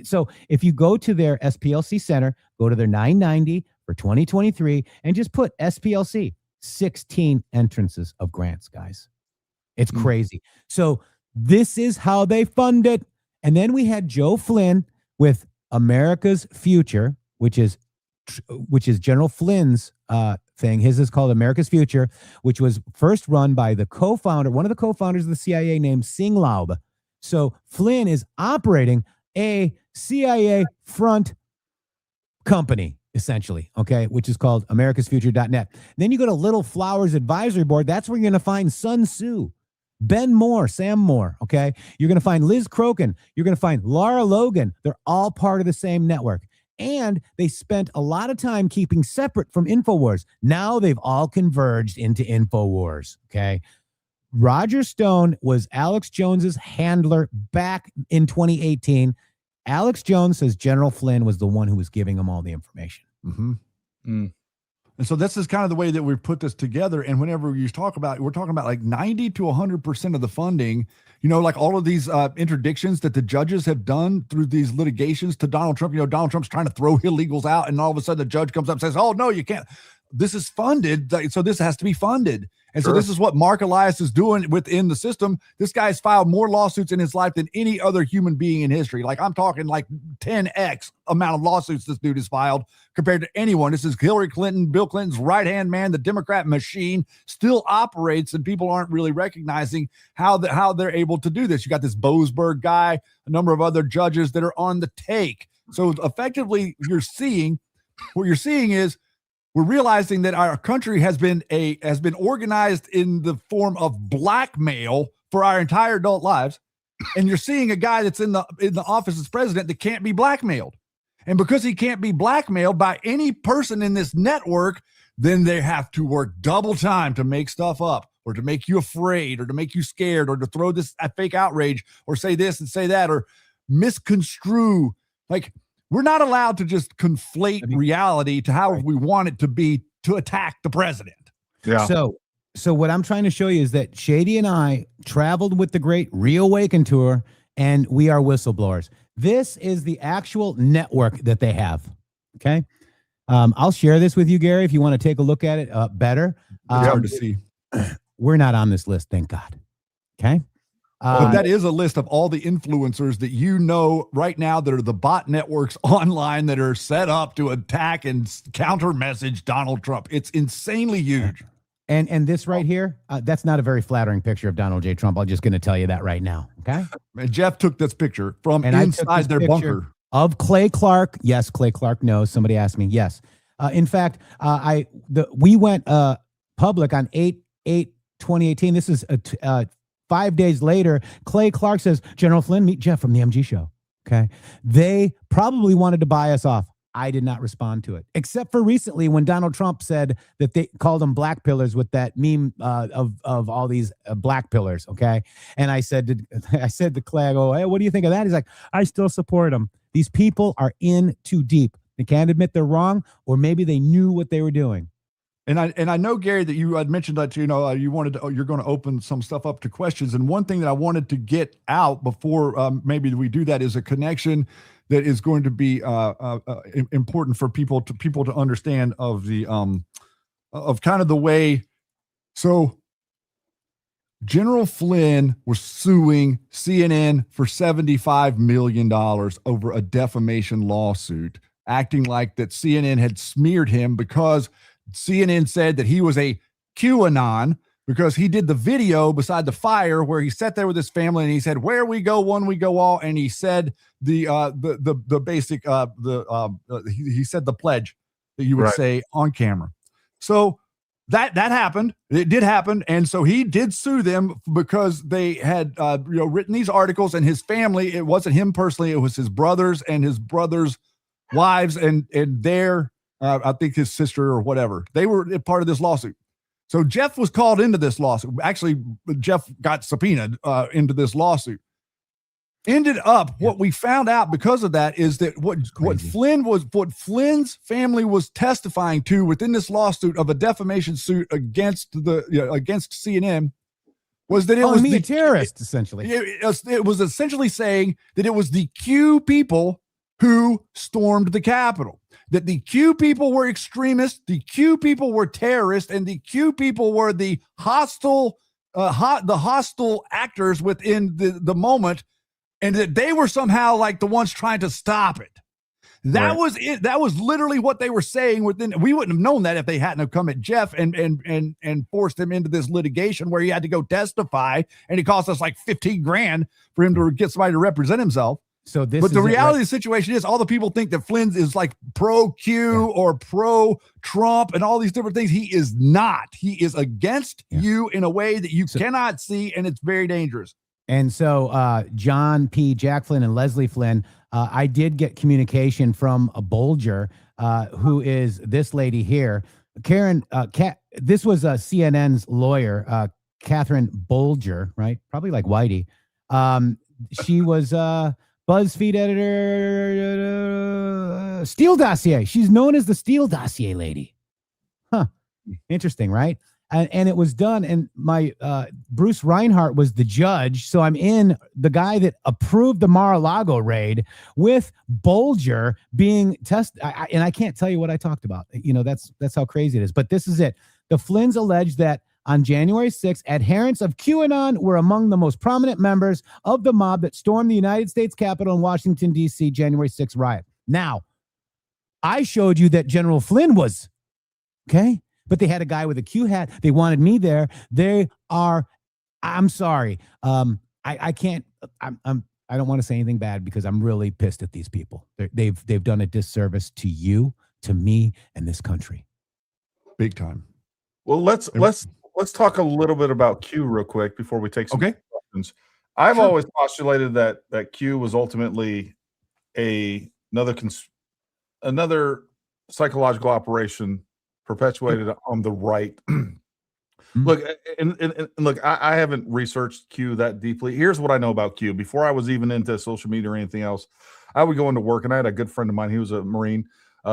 So if you go to their SPLC center, go to their 990 for 2023 and just put SPLC, 16 entrances of grants, guys. It's crazy. So this is how they fund it. And then we had Joe Flynn with America's Future, which is General Flynn's thing. His is called America's Future, which was first run by one of the co-founders of the CIA named Singlaub. So Flynn is operating a CIA front company, essentially, okay, which is called americasfuture.net. Then you go to Little Flowers Advisory Board. That's where you're going to find Sun Tzu, Ben Moore, Sam Moore, okay? You're going to find Liz Crokin. You're going to find Lara Logan. They're all part of the same network. And they spent a lot of time keeping separate from InfoWars. Now they've all converged into InfoWars, okay? Roger Stone was Alex Jones's handler back in 2018. Alex Jones says General Flynn was the one who was giving him all the information. Mm-hmm. And so this is kind of the way that we've put this together. And whenever you talk about, we're talking about like 90 to 100% of the funding, you know, like all of these interdictions that the judges have done through these litigations to Donald Trump. You know, Donald Trump's trying to throw illegals out, and all of a sudden the judge comes up and says, oh, no, you can't. This is funded, so this has to be funded. And so this is what Mark Elias is doing within the system. This guy's filed more lawsuits in his life than any other human being in history. Like I'm talking like 10x amount of lawsuits this dude has filed compared to anyone. This is Hillary Clinton, Bill Clinton's right-hand man. The Democrat machine still operates, and people aren't really recognizing how they're able to do this. You got this Boasberg guy, a number of other judges that are on the take. So effectively, what you're seeing is we're realizing that our country has been organized in the form of blackmail for our entire adult lives. And you're seeing a guy that's in the office as president that can't be blackmailed. And because he can't be blackmailed by any person in this network, then they have to work double time to make stuff up, or to make you afraid, or to make you scared, or to throw this fake outrage, or say this and say that, or misconstrue. Like, we're not allowed to just conflate reality to how we want it to be to attack the president. Yeah. So what I'm trying to show you is that Shady and I traveled with the Great Reawaken Tour, and we are whistleblowers. This is the actual network that they have. Okay. I'll share this with you, Gary, if you want to take a look at it better. It's hard to see. We're not on this list, thank God. Okay. But that is a list of all the influencers that you know right now that are the bot networks online that are set up to attack and counter message Donald Trump. It's insanely huge. And this right here, that's not a very flattering picture of Donald J. Trump. I'm just going to tell you that right now. Okay. And Jeff took this picture from inside their bunker of Clay Clark. Yes, Clay Clark knows. Somebody asked me. Yes. In fact, we went public on 8/8/2018. This is 5 days later. Clay Clark says, General Flynn, meet Jeff from the MG show. Okay. They probably wanted to buy us off. I did not respond to it, except for recently when Donald Trump said that they called them black pillars with that meme of all these black pillars. Okay. And I said to Clay, I go, hey, what do you think of that? He's like, I still support them. These people are in too deep. They can't admit they're wrong, or maybe they knew what they were doing. And I know, Gary, that you had mentioned that, you know, you wanted to, you're going to open some stuff up to questions. And one thing that I wanted to get out before maybe we do that is a connection that is going to be important for people to understand of the of kind of the way. So General Flynn was suing CNN for $75 million over a defamation lawsuit, acting like that CNN had smeared him because CNN said that he was a QAnon because he did the video beside the fire where he sat there with his family and he said, where we go, one we go all. And he said the basic, he said the pledge that you would say on camera. So that happened. It did happen. And so he did sue them because they had, written these articles, and his family, it wasn't him personally. It was his brothers and his brothers' wives and their, I think his sister or whatever. They were part of this lawsuit. So Jeff was called into this lawsuit. Actually, Jeff got subpoenaed into this lawsuit. Ended up, what we found out because of that is that what Flynn's family was testifying to within this lawsuit of a defamation suit against against CNN was that it was a terrorist, essentially. It was essentially saying that it was the Q people who stormed the Capitol. That the Q people were extremists, the Q people were terrorists, and the Q people were the hostile actors within the moment, and that they were somehow like the ones trying to stop it. That was it. That was literally what they were saying within. We wouldn't have known that if they hadn't have come at Jeff and forced him into this litigation where he had to go testify, and it cost us like $15,000 for him to get somebody to represent himself. So this, but the reality of the situation is all the people think that Flynn is like pro Q or pro Trump and all these different things. He is not. He is against you in a way that you cannot see, and it's very dangerous. And so John P. Jack Flynn and Leslie Flynn, I did get communication from a Bolger, who is this lady here. Karen, this was CNN's lawyer, Catherine Bolger, right? Probably like Whitey. She was BuzzFeed editor, Steele Dossier. She's known as the Steele Dossier lady. Huh. Interesting, right? And it was done. And my Bruce Reinhart was the judge. So I'm in the guy that approved the Mar-a-Lago raid with Bolger being tested. And I can't tell you what I talked about. You know, that's how crazy it is. But this is it. The Flynns alleged that on January 6th, adherents of QAnon were among the most prominent members of the mob that stormed the United States Capitol in Washington, D.C. January 6th riot. Now, I showed you that General Flynn was, okay? But they had a guy with a Q hat. They wanted me there. I'm sorry. I can't, I don't want to say anything bad because I'm really pissed at these people. They've done a disservice to you, to me, and this country. Big time. Well, let's talk a little bit about Q real quick before we take some questions. I've always postulated that Q was ultimately another psychological operation perpetuated on the right. Look, and look, I haven't researched Q that deeply. Here's what I know about Q. Before I was even into social media or anything else, I would go into work, and I had a good friend of mine. He was a Marine.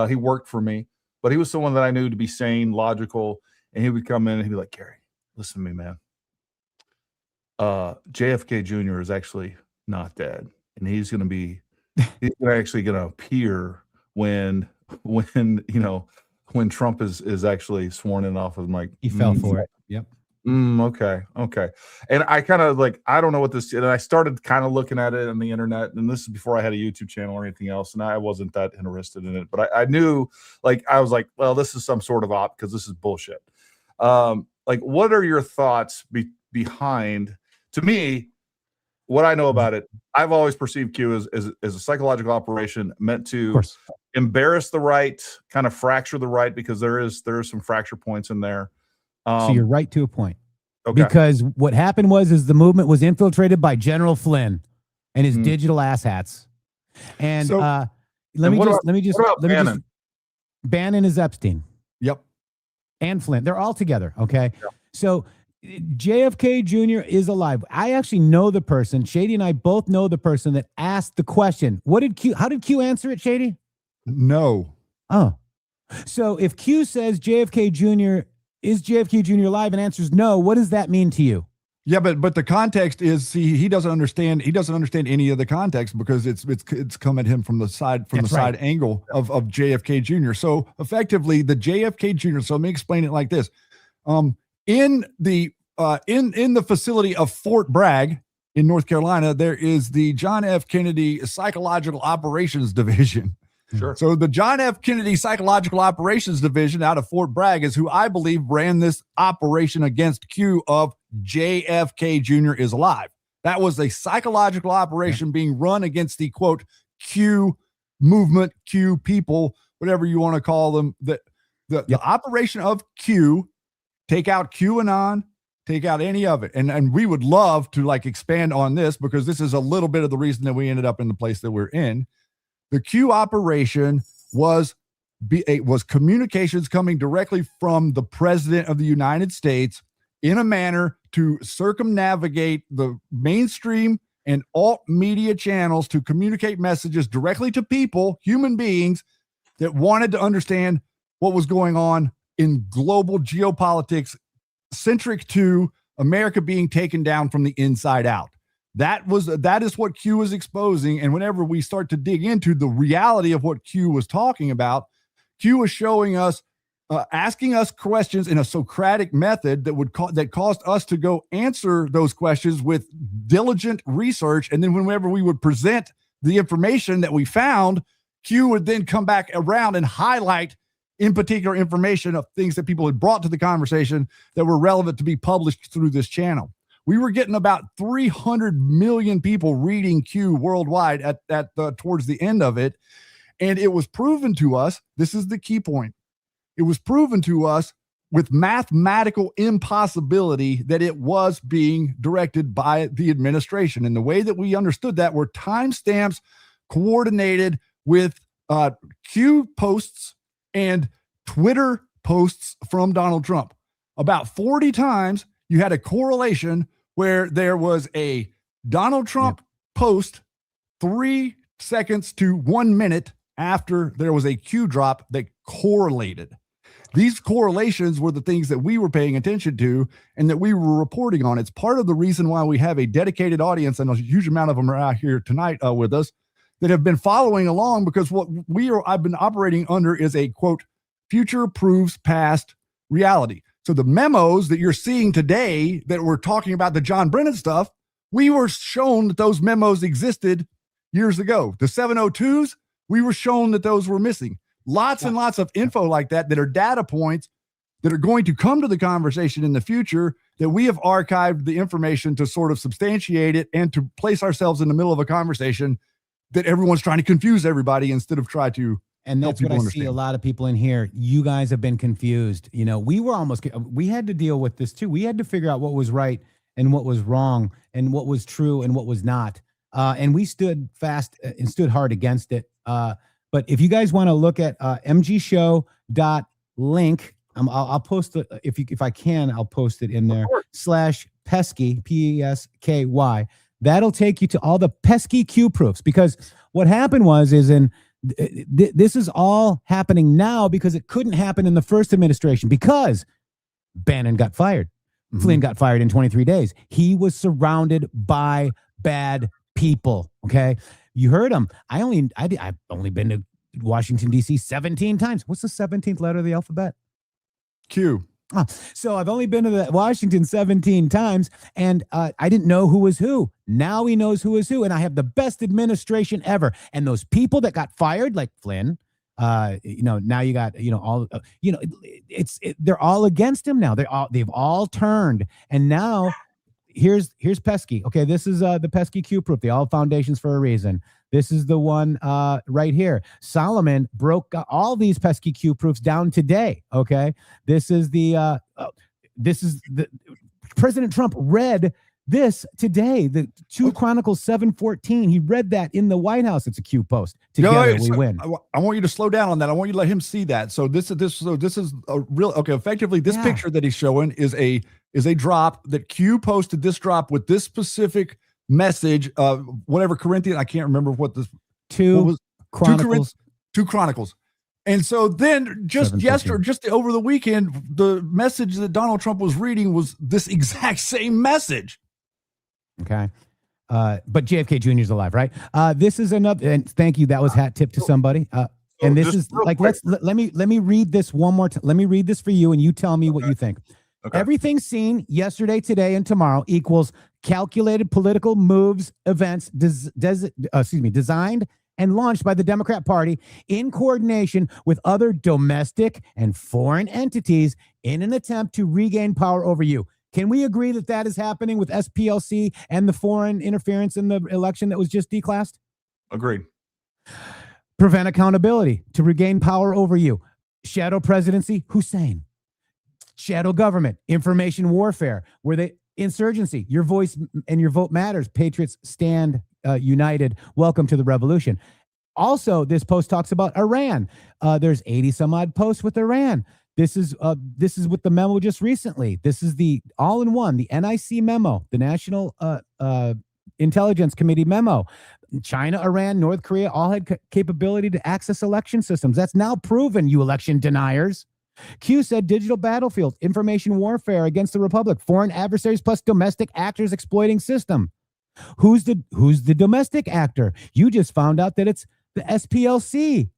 He worked for me, but he was someone that I knew to be sane, logical, and he would come in and he'd be like, Gary, listen to me, man. JFK Jr. is actually not dead, and he's actually going to appear when Trump is actually sworn in office. I'm like, he fell for it. Yep. Okay. And I kind of I don't know what this, and I started kind of looking at it on the internet, and this is before I had a YouTube channel or anything else, and I wasn't that interested in it, but I knew, I was like, well, this is some sort of op because this is bullshit. What are your thoughts behind, to me, what I know about it? I've always perceived Q as a psychological operation meant to embarrass the right, kind of fracture the right, because there is some fracture points in there. So you're right to a point. Okay. Because what happened was the movement was infiltrated by General Flynn and his digital asshats. And let me just Bannon? Bannon is Epstein. Yep. And Flynn. They're all together. Okay. Yep. So JFK Jr. is alive. I actually know the person. Shady and I both know the person that asked the question. How did Q answer it, Shady? No. Oh. So if Q says JFK Jr. is JFK Jr. alive and answers no, what does that mean to you? Yeah, but the context is, see, he doesn't understand any of the context because it's come at him from the side side angle of JFK Jr. So effectively the JFK Jr. So let me explain it like this. In the facility of Fort Bragg in North Carolina, there is the John F. Kennedy Psychological Operations Division. Sure. So the John F. Kennedy Psychological Operations Division out of Fort Bragg is who I believe ran this operation against Q of JFK Jr. is alive. That was a psychological operation being run against the quote Q movement, Q people, whatever you want to call them. The operation of Q, take out QAnon, take out any of it. And we would love to like expand on this because this is a little bit of the reason that we ended up in the place that we're in. The Q operation was communications coming directly from the president of the United States in a manner to circumnavigate the mainstream and alt media channels to communicate messages directly to people, human beings that wanted to understand what was going on in global geopolitics centric to America being taken down from the inside out. That is what Q was exposing. And whenever we start to dig into the reality of what Q was talking about, Q was showing us, asking us questions in a Socratic method that caused us to go answer those questions with diligent research. And then whenever we would present the information that we found, Q would then come back around and highlight in particular information of things that people had brought to the conversation that were relevant to be published through this channel. We were getting about 300 million people reading Q worldwide at towards the end of it. And it was proven to us, this is the key point. It was proven to us with mathematical impossibility that it was being directed by the administration. And the way that we understood that were timestamps coordinated with Q posts and Twitter posts from Donald Trump. About 40 times you had a correlation where there was a Donald Trump post 3 seconds to 1 minute after there was a Q drop that correlated. These correlations were the things that we were paying attention to and that we were reporting on. It's part of the reason why we have a dedicated audience, and a huge amount of them are out here tonight with us, that have been following along, because what I've been operating under is a quote, future proves past reality. So the memos that you're seeing today that we're talking about the John Brennan stuff, we were shown that those memos existed years ago. The 702s, we were shown that those were missing. Lots and lots of info like that are data points that are going to come to the conversation in the future, that we have archived the information to sort of substantiate it and to place ourselves in the middle of a conversation that everyone's trying to confuse everybody instead of try to. And that's what I see a lot of people in here. You guys have been confused. You know, we had to deal with this too. We had to figure out what was right and what was wrong and what was true and what was not. And we stood fast and stood hard against it. But if you guys want to look at mgshow.link, I'll post it if I can. I'll post it in there /pesky PESKY. That'll take you to all the pesky Q proofs, because what happened this is all happening now because it couldn't happen in the first administration, because Bannon got fired. Mm-hmm. Flynn got fired in 23 days. He was surrounded by bad people. Okay. You heard him. I've only been to Washington, D.C. 17 times. What's the 17th letter of the alphabet? Q. So I've only been to Washington 17 times, and I didn't know who was who. Now he knows who is who, and I have the best administration ever. And those people that got fired, like Flynn, now you got, they're all against him now. They've all turned, and now here's pesky. Okay, this is the pesky Q proof. The all foundations for a reason. This is the one right here. Solomon broke all these pesky Q proofs down today. Okay, this is the President Trump read this today, the 2 Chronicles 7:14. He read that in the White House. It's a Q post. Together we win. I want you to slow down on that. I want you to let him see that. So this is a real okay. Effectively, this picture that he's showing is a drop that Q posted. This drop with this specific message. Whatever Corinthian, I can't remember what this 2 Chronicles. 2 Chronicles. And so then just over the weekend, the message that Donald Trump was reading was this exact same message. Okay. But JFK Jr. is alive, right? This is another, and thank you. That was hat tip to somebody. And this is like, let me read this one more time. Let me read this for you and you tell me what you think. Okay. Everything seen yesterday, today, and tomorrow equals calculated political moves, events, designed and launched by the Democrat Party in coordination with other domestic and foreign entities in an attempt to regain power over you. Can we agree that that is happening with SPLC and the foreign interference in the election that was just declassed? Agreed. Prevent accountability to regain power over you. Shadow presidency, Hussein. Shadow government, information warfare, where they insurgency, your voice and your vote matters. Patriots stand united. Welcome to the revolution. Also, this post talks about Iran. There's 80 some odd posts with Iran. This is with the memo just recently. This is the all-in-one, the NIC memo, the National Intelligence Committee memo. China, Iran, North Korea all had capability to access election systems. That's now proven, you election deniers. Q said digital battlefield, information warfare against the Republic, foreign adversaries plus domestic actors exploiting system. Who's the domestic actor? You just found out that it's the SPLC.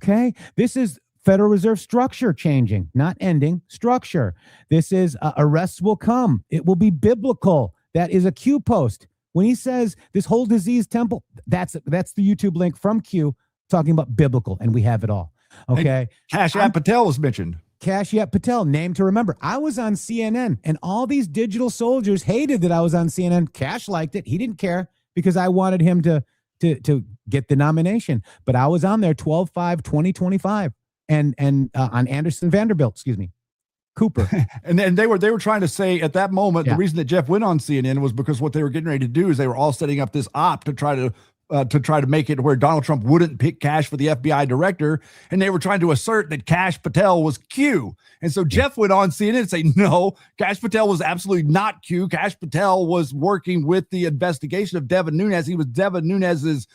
Okay, this is Federal Reserve structure changing, not ending, structure. This is arrests will come. It will be biblical. That is a Q post. When he says this whole disease temple, that's the YouTube link from Q talking about biblical, and we have it all. Okay. Kashyap Patel was mentioned. Kashyap Patel, name to remember. I was on CNN, and all these digital soldiers hated that I was on CNN. Cash liked it. He didn't care because I wanted him to get the nomination. But I was on there 12/5/2025 and on Anderson Vanderbilt, Cooper. And then they were trying to say at that moment, the reason that Jeff went on CNN was because what they were getting ready to do is they were all setting up this op to try to make it where Donald Trump wouldn't pick Kash for the FBI director. And they were trying to assert that Kash Patel was Q. And so Jeff went on CNN and say, no, Kash Patel was absolutely not Q. Kash Patel was working with the investigation of Devin Nunes. He was Devin Nunes's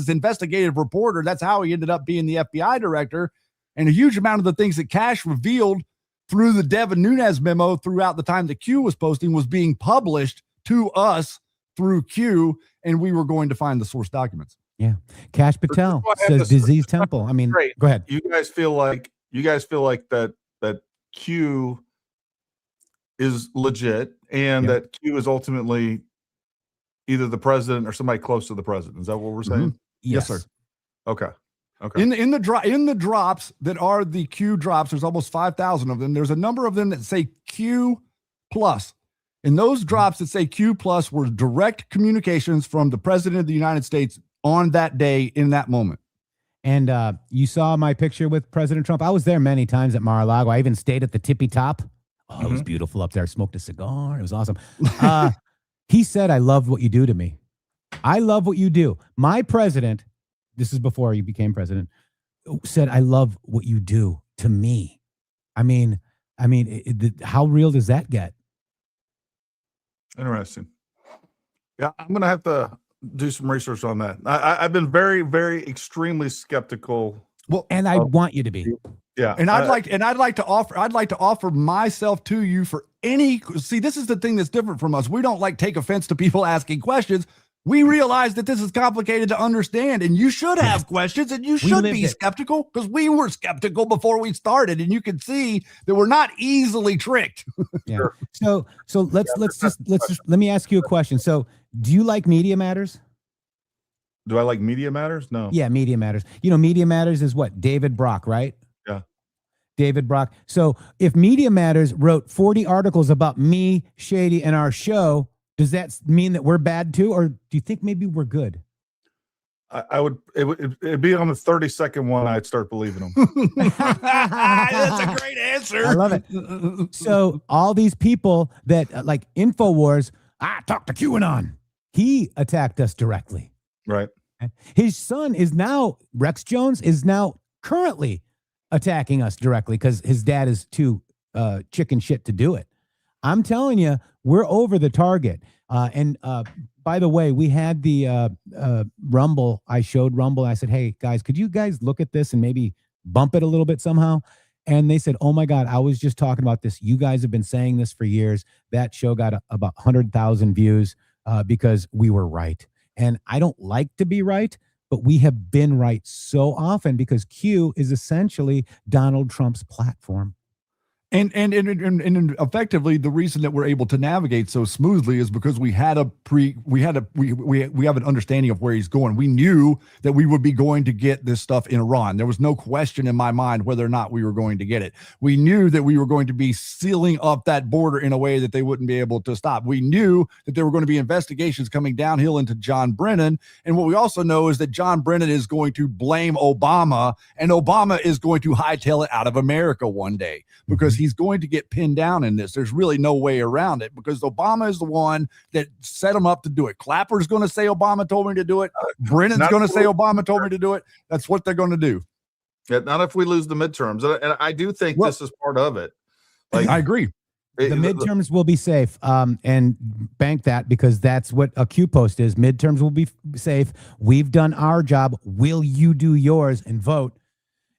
investigative reporter. That's how he ended up being the FBI director. And a huge amount of the things that Kash revealed through the Devin Nunes memo throughout the time that Q was posting was being published to us through Q, and we were going to find the source documents. Yeah. Kash Patel says disease temple. I mean, great. Go ahead. You guys feel like that Q is legit and that Q is ultimately either the president or somebody close to the president. Is that what we're saying? Mm-hmm. Yes, sir. Okay. Okay. In the drops that are the Q drops, there's almost 5,000 of them. There's a number of them that say Q plus. And those drops that say Q plus were direct communications from the president of the United States on that day in that moment. And you saw my picture with President Trump. I was there many times at Mar-a-Lago. I even stayed at the tippy top. Oh, it was beautiful up there. Smoked a cigar. It was awesome. He said, I love what you do to me. I love what you do. My president, this is before you became president, said, I love what you do to me. I mean, how real does that get? Interesting. Yeah, I'm going to have to do some research on that. I've been very, very extremely skeptical. Well, and I want you to be. Yeah. And I'd like to offer myself to you for any, see, this is the thing that's different from us. We don't take offense to people asking questions. We realize that this is complicated to understand, and you should have questions, and you should be skeptical, because we were skeptical before we started, and you can see that we're not easily tricked. Yeah. So let me ask you a question. So, do you like Media Matters? Do I like Media Matters? No. Yeah, Media Matters. You know, Media Matters is what? David Brock, right? Yeah. David Brock. So, if Media Matters wrote 40 articles about me, Shady, and our show, does that mean that we're bad too, or do you think maybe we're good? It'd be on the 32nd one. I'd start believing them. That's a great answer. I love it. So all these people that like InfoWars, I talked to QAnon. He attacked us directly. Right. His son is now, Rex Jones is now currently attacking us directly because his dad is too chicken shit to do it. I'm telling you, we're over the target. And by the way, we had the Rumble. I showed Rumble. I said, hey, guys, could you guys look at this and maybe bump it a little bit somehow? And they said, oh, my God, I was just talking about this. You guys have been saying this for years. That show got about 100,000 views because we were right. And I don't like to be right, but we have been right so often because Q is essentially Donald Trump's platform. And effectively, the reason that we're able to navigate so smoothly is because we have an understanding of where he's going. We knew that we would be going to get this stuff in Iran. There was no question in my mind whether or not we were going to get it. We knew that we were going to be sealing up that border in a way that they wouldn't be able to stop. We knew that there were going to be investigations coming downhill into John Brennan. And what we also know is that John Brennan is going to blame Obama, and Obama is going to hightail it out of America one day because he's going to get pinned down in this. There's really no way around it because Obama is the one that set him up to do it. Clapper's going to say Obama told me to do it. Brennan's going to say Obama told me to do it. That's what they're going to do. Yeah, not if we lose the midterms. And I do think this is part of it. Like, I agree. The midterms will be safe, and bank that because that's what a Q post is. Midterms will be safe. We've done our job. Will you do yours and vote?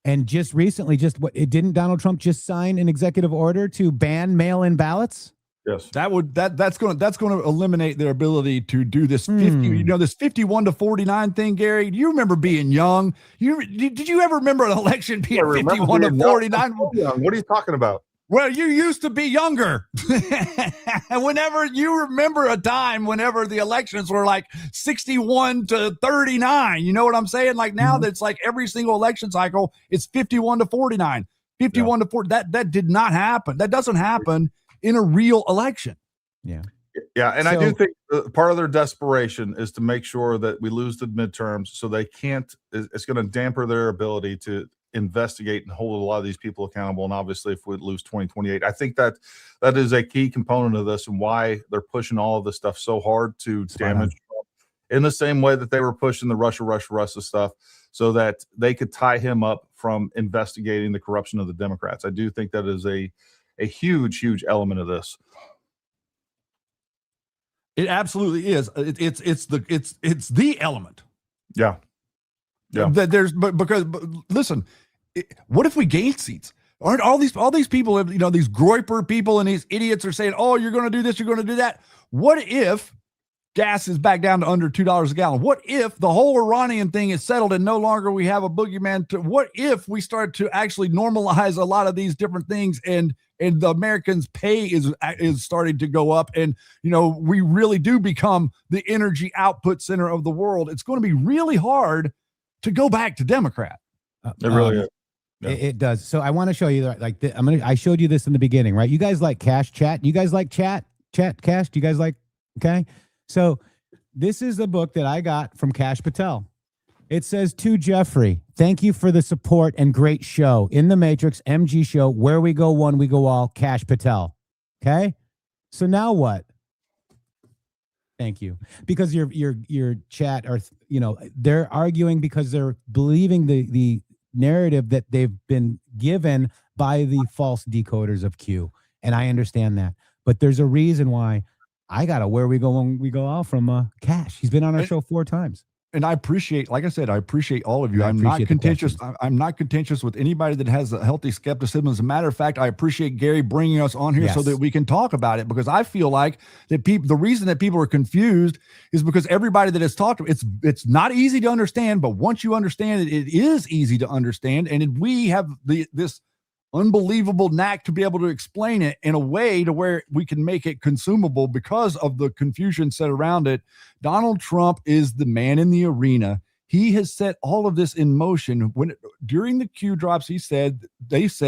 And just recently, didn't Donald Trump just sign an executive order to ban mail-in ballots? Yes, that's going to eliminate their ability to do this 50. This 51 to 49 thing, Gary. Do you remember being young? Did you ever remember an election being 51 to 49? What are you talking about? Well, you used to be younger. And whenever you remember a time, whenever the elections were like 61 to 39, you know what I'm saying? Like now that's like every single election cycle, it's 51 to 49, 51 to 40. That did not happen. That doesn't happen in a real election. Yeah. Yeah. And I do think part of their desperation is to make sure that we lose the midterms so they can't, it's going to damper their ability to investigate and hold a lot of these people accountable. And obviously if we lose 2028, I think that is a key component of this and why they're pushing all of this stuff so hard to damage Trump in the same way that they were pushing the Russia stuff so that they could tie him up from investigating the corruption of the Democrats. I do think that is a huge element of this. It absolutely is. It's the element. Yeah. Yeah. But listen, what if we gain seats? Aren't all these people, these Groyper people and these idiots are saying, oh, you're going to do this, you're going to do that. What if gas is back down to under $2 a gallon? What if the whole Iranian thing is settled and no longer we have a boogeyman? What if we start to actually normalize a lot of these different things and the Americans' pay is starting to go up and, we really do become the energy output center of the world? It's going to be really hard to go back to Democrat. It really is. Yeah. It does. So I want to show you that. Like I showed you this in the beginning, right? You guys like cash chat? You guys like chat cash? Do you guys like? Okay. So this is the book that I got from Cash Patel. It says, to Jeffrey, thank you for the support and great show. In the Matrix, MG show, where we go one, we go all, Cash Patel. Okay. So now what? Thank you. Because your chat are, they're arguing because they're believing the narrative that they've been given by the false decoders of Q. And I understand that. But there's a reason why I got a where we go when we go all from Cash. He's been on our show 4 times. And I appreciate, like I said, I appreciate all of you. I'm not contentious. I'm not contentious with anybody that has a healthy skepticism. As a matter of fact, I appreciate Gary bringing us on here so that we can talk about it, because I feel like that the reason that people are confused is because everybody that has talked, it's not easy to understand, but once you understand it, it is easy to understand. And we have this unbelievable knack to be able to explain it in a way to where we can make it consumable because of the confusion set around it. Donald Trump is the man in the arena. He has set all of this in motion. During the Q drops, they said, this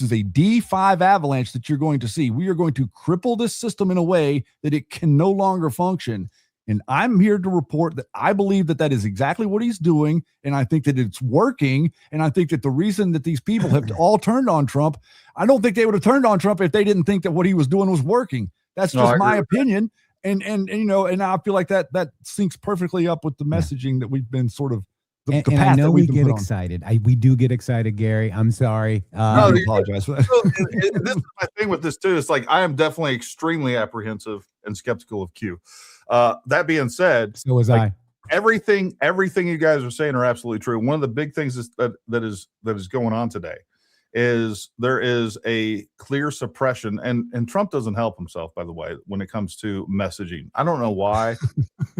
is a D5 avalanche that you're going to see. We are going to cripple this system in a way that it can no longer function. And I'm here to report that I believe that that is exactly what he's doing. And I think that it's working. And I think that the reason that these people have all turned on Trump, I don't think they would have turned on Trump if they didn't think that what he was doing was working. That's just my opinion. And you know, and I feel like that syncs perfectly up with the messaging that we've been sort of the and I know we get excited. We do get excited, Gary. I'm sorry. I apologize for that. This is my thing with this too. It's like I am definitely extremely apprehensive and skeptical of Q. That being said, so was I. Everything you guys are saying are absolutely true. One of the big things that is going on today is there is a clear suppression, and Trump doesn't help himself, by the way, when it comes to messaging. I don't know why.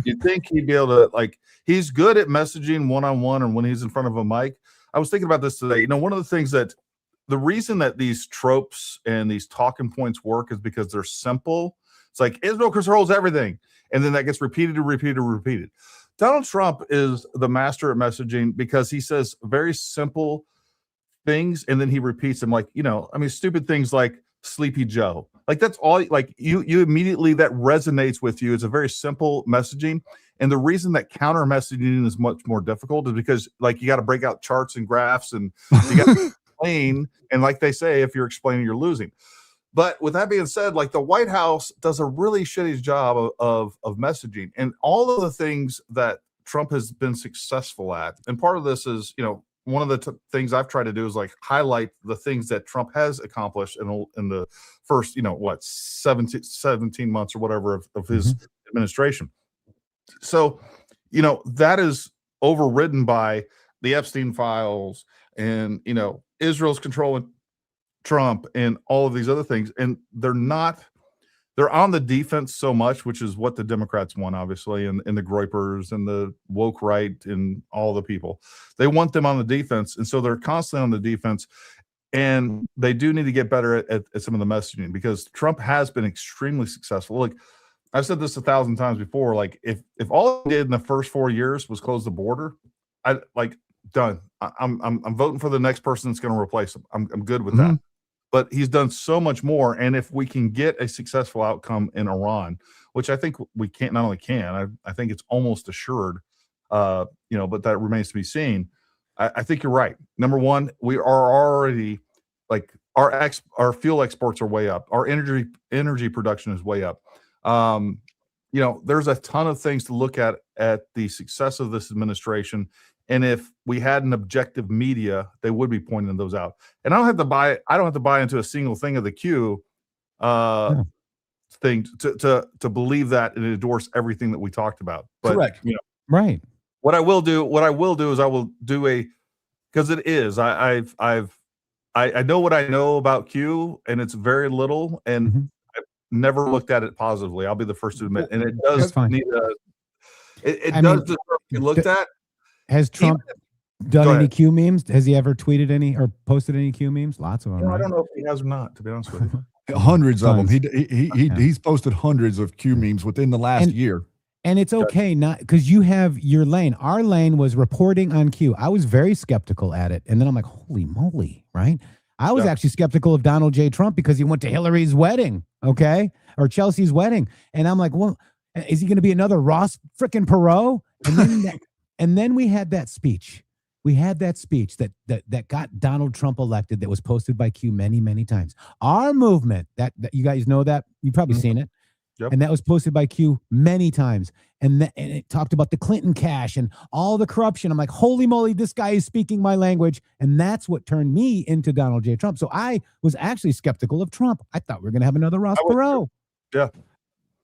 You'd think he'd be able to, like, he's good at messaging one-on-one and when he's in front of a mic. I was thinking about this today. You know, one of the things that the reason that these tropes and these talking points work is because they're simple. It's like Israel controls everything, and then that gets repeated and repeated and repeated. Donald Trump is the master at messaging because he says very simple things and then he repeats them, like, you know, I mean, stupid things like Sleepy Joe. Like, that's all, like, you immediately, that resonates with you. It's a very simple messaging. And the reason that counter messaging is much more difficult is because, like, you got to break out charts and graphs and you got to explain. And like they say, if you're explaining, you're losing. But with that being said, like, the White House does a really shitty job of messaging, and all of the things that Trump has been successful at. And part of this is, you know, one of the things I've tried to do is like highlight the things that Trump has accomplished in the first, you know, 17 months or whatever of his administration. So, you know, that is overridden by the Epstein files and, you know, Israel's controlling Trump and all of these other things. And they're on the defense so much, which is what the Democrats want, obviously, and the Groypers and the woke right and all the people. They want them on the defense. And so they're constantly on the defense. And they do need to get better at some of the messaging, because Trump has been extremely successful. Like, I've said this 1,000 times before, like, if all he did in the first 4 years was close the border, done. I'm voting for the next person that's going to replace him. I'm good with that. But he's done so much more. And if we can get a successful outcome in Iran, which I think we can't, not only can, I think it's almost assured, you know, but that remains to be seen. I think you're right. Number one, we are already, like, our fuel exports are way up. Our energy production is way up. You know, there's a ton of things to look at the success of this administration. And if we had an objective media, they would be pointing those out. And I don't have to buy into a single thing of the Q thing to believe that and endorse everything that we talked about. But, correct. You know, right. What I will do is I will do because it is, I know what I know about Q, and it's very little, and I've never looked at it positively. I'll be the first to admit. And it does need it does deserve to be looked at. Has Trump done any Q memes? Has he ever tweeted any or posted any Q memes? Lots of them. Right? I don't know if he has or not, to be honest with you. Hundreds of them. He's posted hundreds of Q memes within the last year. And it's okay, not because you have your lane. Our lane was reporting on Q. I was very skeptical at it. And then I'm like, holy moly, right? I was actually skeptical of Donald J. Trump because he went to Hillary's wedding, okay? Or Chelsea's wedding. And I'm like, well, is he going to be another Ross frickin' Perot? And then we had that speech. We had that speech that got Donald Trump elected, that was posted by Q many, many times. Our movement, that you guys know that, you've probably seen it. Yep. And that was posted by Q many times. And it talked about the Clinton cash and all the corruption. I'm like, holy moly, this guy is speaking my language. And that's what turned me into Donald J. Trump. So I was actually skeptical of Trump. I thought we were going to have another Ross Perot. Yeah.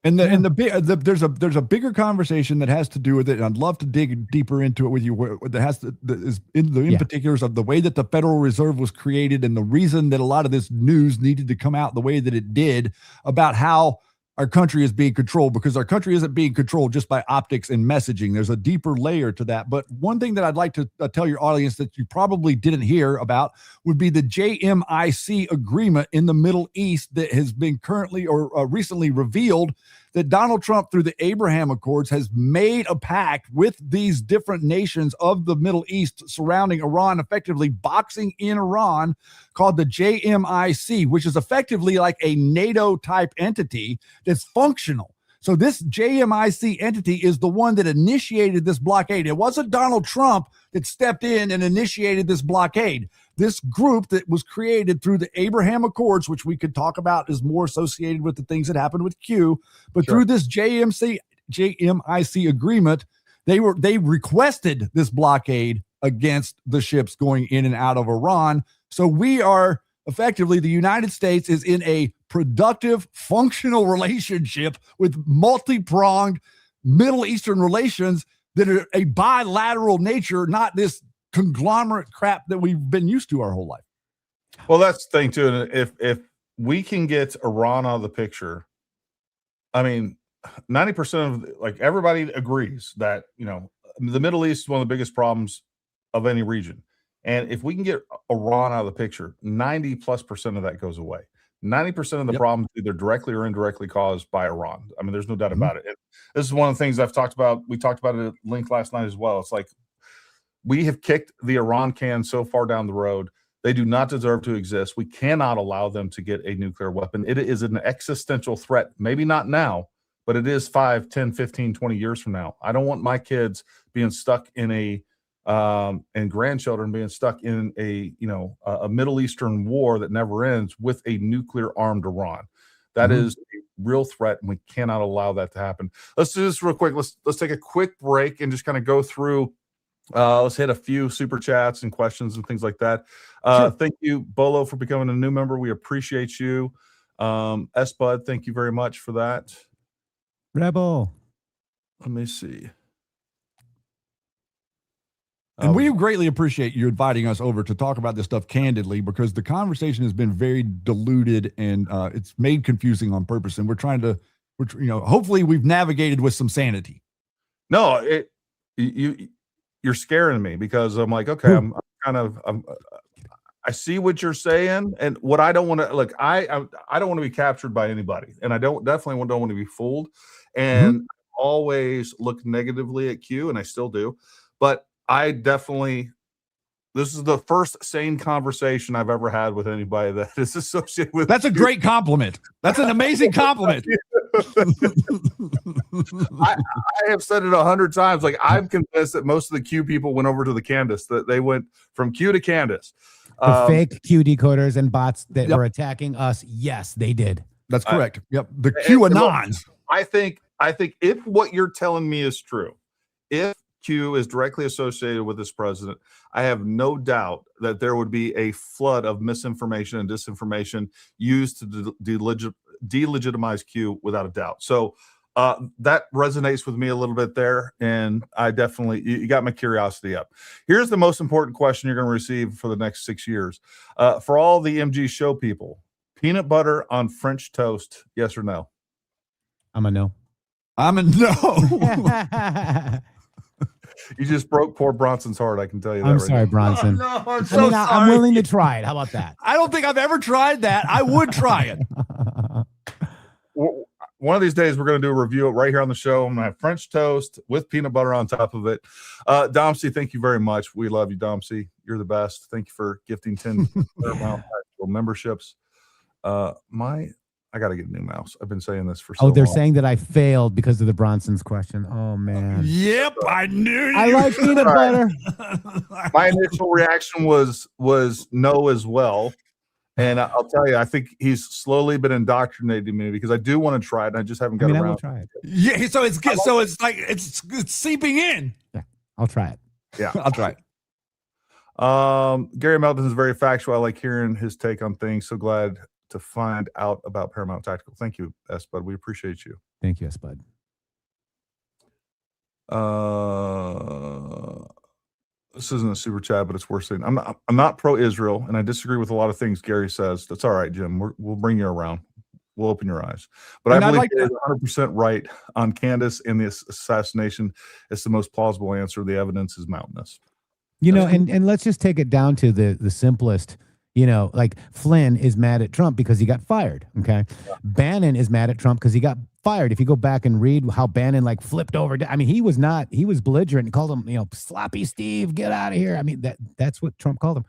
And there's a bigger conversation that has to do with it, and I'd love to dig deeper into it with you. That has to is in the particulars of the way that the Federal Reserve was created, and the reason that a lot of this news needed to come out the way that it did about how our country is being controlled, because our country isn't being controlled just by optics and messaging. There's a deeper layer to that. But one thing that I'd like to tell your audience that you probably didn't hear about would be the JMIC agreement in the Middle East that has been currently or recently revealed that Donald Trump, through the Abraham Accords, has made a pact with these different nations of the Middle East surrounding Iran, effectively boxing in Iran, called the JMIC, which is effectively like a NATO type entity that's functional. So this JMIC entity is the one that initiated this blockade. It wasn't Donald Trump that stepped in and initiated this blockade. This group that was created through the Abraham Accords, which we could talk about is more associated with the things that happened with Q, but through this JMIC agreement, they requested this blockade against the ships going in and out of Iran. So we are effectively, the United States is in a productive, functional relationship with multi-pronged Middle Eastern relations that are a bilateral nature, not this conglomerate crap that we've been used to our whole life. Well, that's the thing too. And if we can get Iran out of the picture, I mean, 90% of like everybody agrees that, you know, the Middle East is one of the biggest problems of any region. And if we can get Iran out of the picture, 90+% of that goes away. 90% of the problems either directly or indirectly caused by Iran. I mean, there's no doubt about it. This is one of the things I've talked about. We talked about it at length last night as well. It's like we have kicked the Iran can so far down the road. They do not deserve to exist. We cannot allow them to get a nuclear weapon. It is an existential threat. Maybe not now, but it is 5, 10, 15, 20 years from now. I don't want my kids being stuck in and grandchildren being stuck in a Middle Eastern war that never ends with a nuclear armed Iran. That is a real threat, and we cannot allow that to happen. Let's do this real quick. Let's take a quick break and just kind of go through. Let's hit a few super chats and questions and things like that. Thank you, Bolo, for becoming a new member. We appreciate you. S Bud, thank you very much for that. Rebel. Let me see. And we greatly appreciate you inviting us over to talk about this stuff candidly, because the conversation has been very diluted and it's made confusing on purpose. And hopefully we've navigated with some sanity. No, you're scaring me because I'm like, okay, I see what you're saying, and what I don't want to look. I don't want to be captured by anybody, and I definitely don't want to be fooled. And I always look negatively at Q, and I still do, but this is the first sane conversation I've ever had with anybody that is associated with. That's a great compliment. That's an amazing compliment. I have said it 100 times. Like, I'm convinced that most of the Q people went over to the Candace, that they went from Q to Candace. The fake Q decoders and bots that were attacking us. Yes, they did. That's correct. The QAnons. I think if what you're telling me is true, if Q is directly associated with this president, I have no doubt that there would be a flood of misinformation and disinformation used to delegitimize Q without a doubt. So that resonates with me a little bit there, and I definitely, you got my curiosity up. Here's the most important question you're going to receive for the next 6 years. For all the MG show people, peanut butter on French toast, yes or no? I'm a no. I'm a no. You just broke poor Bronson's heart, I can tell you that. I'm sorry, Bronson. No, I'm so sorry. I'm willing to try it. How about that? I don't think I've ever tried that. I would try it. One of these days, we're going to do a review right here on the show. I'm going to have French toast with peanut butter on top of it. Domsey, thank you very much. We love you, Domsey. You're the best. Thank you for gifting 10 Paramount memberships. I got to get a new mouse. I've been saying this for so long. Oh, they're saying that I failed because of the Bronson's question. Oh, man. Yep, I knew you. I like peanut butter. My initial reaction was no as well. And I'll tell you, I think he's slowly been indoctrinating me because I do want to try it, and I just haven't got around. I will try it. Yeah, so it's good. So it's like it's seeping in. Yeah, I'll try it. Yeah, I'll try it. Gary Melton is very factual. I like hearing his take on things. So glad to find out about Paramount Tactical. Thank you, S Bud. We appreciate you. Thank you, S Bud. This isn't a super chat, but it's worth saying. I'm not pro-Israel, and I disagree with a lot of things Gary says. That's all right, Jim. We'll bring you around. We'll open your eyes. But I believe he's 100% right on Candace in this assassination. It's the most plausible answer. The evidence is mountainous. And let's just take it down to the simplest. Like Flynn is mad at Trump because he got fired. Okay. Yeah. Bannon is mad at Trump because he got fired. If you go back and read how Bannon flipped over, I mean, he was belligerent and called him, sloppy Steve, get out of here. I mean, that's what Trump called him.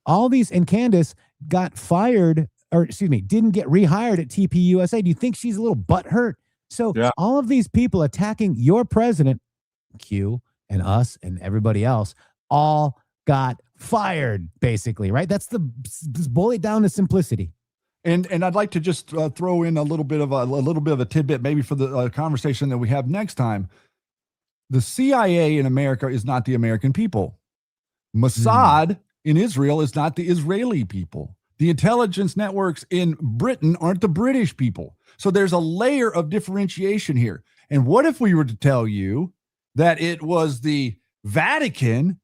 All these, and Candace got fired, didn't get rehired at TPUSA. Do you think she's a little butthurt So Yeah. all of these people attacking your president, Q, and us and everybody else, all got fired, basically, right? That's just boil it down to simplicity. And I'd like to just throw in a little bit of a tidbit, maybe for the conversation that we have next time. The CIA in America is not the American people. Mossad in Israel is not the Israeli people. The intelligence networks in Britain aren't the British people. So there's a layer of differentiation here. And what if we were to tell you that it was the Vatican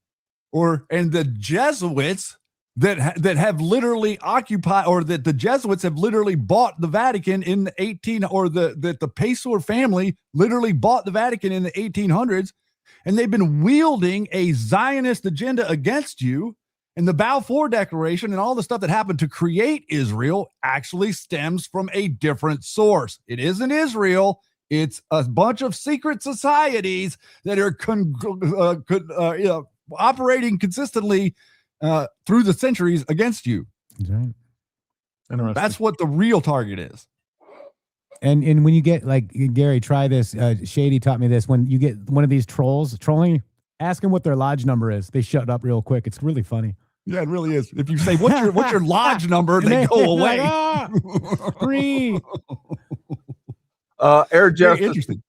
and the Jesuits that have literally occupied, or that the Jesuits have literally bought the Vatican in the that the Pesor family literally bought the Vatican in the 1800s, and they've been wielding a Zionist agenda against you. And the Balfour Declaration and all the stuff that happened to create Israel actually stems from a different source. It isn't Israel. It's a bunch of secret societies that are operating consistently through the centuries against you. That's right. Interesting. That's what the real target is. And when you get, like, Gary, try this. Shady taught me this. When you get one of these trolls trolling, ask them what their lodge number is. They shut up real quick. It's really funny. Yeah, it really is. If you say, what's your lodge number, they go away. Free. Eric Jeff, interesting.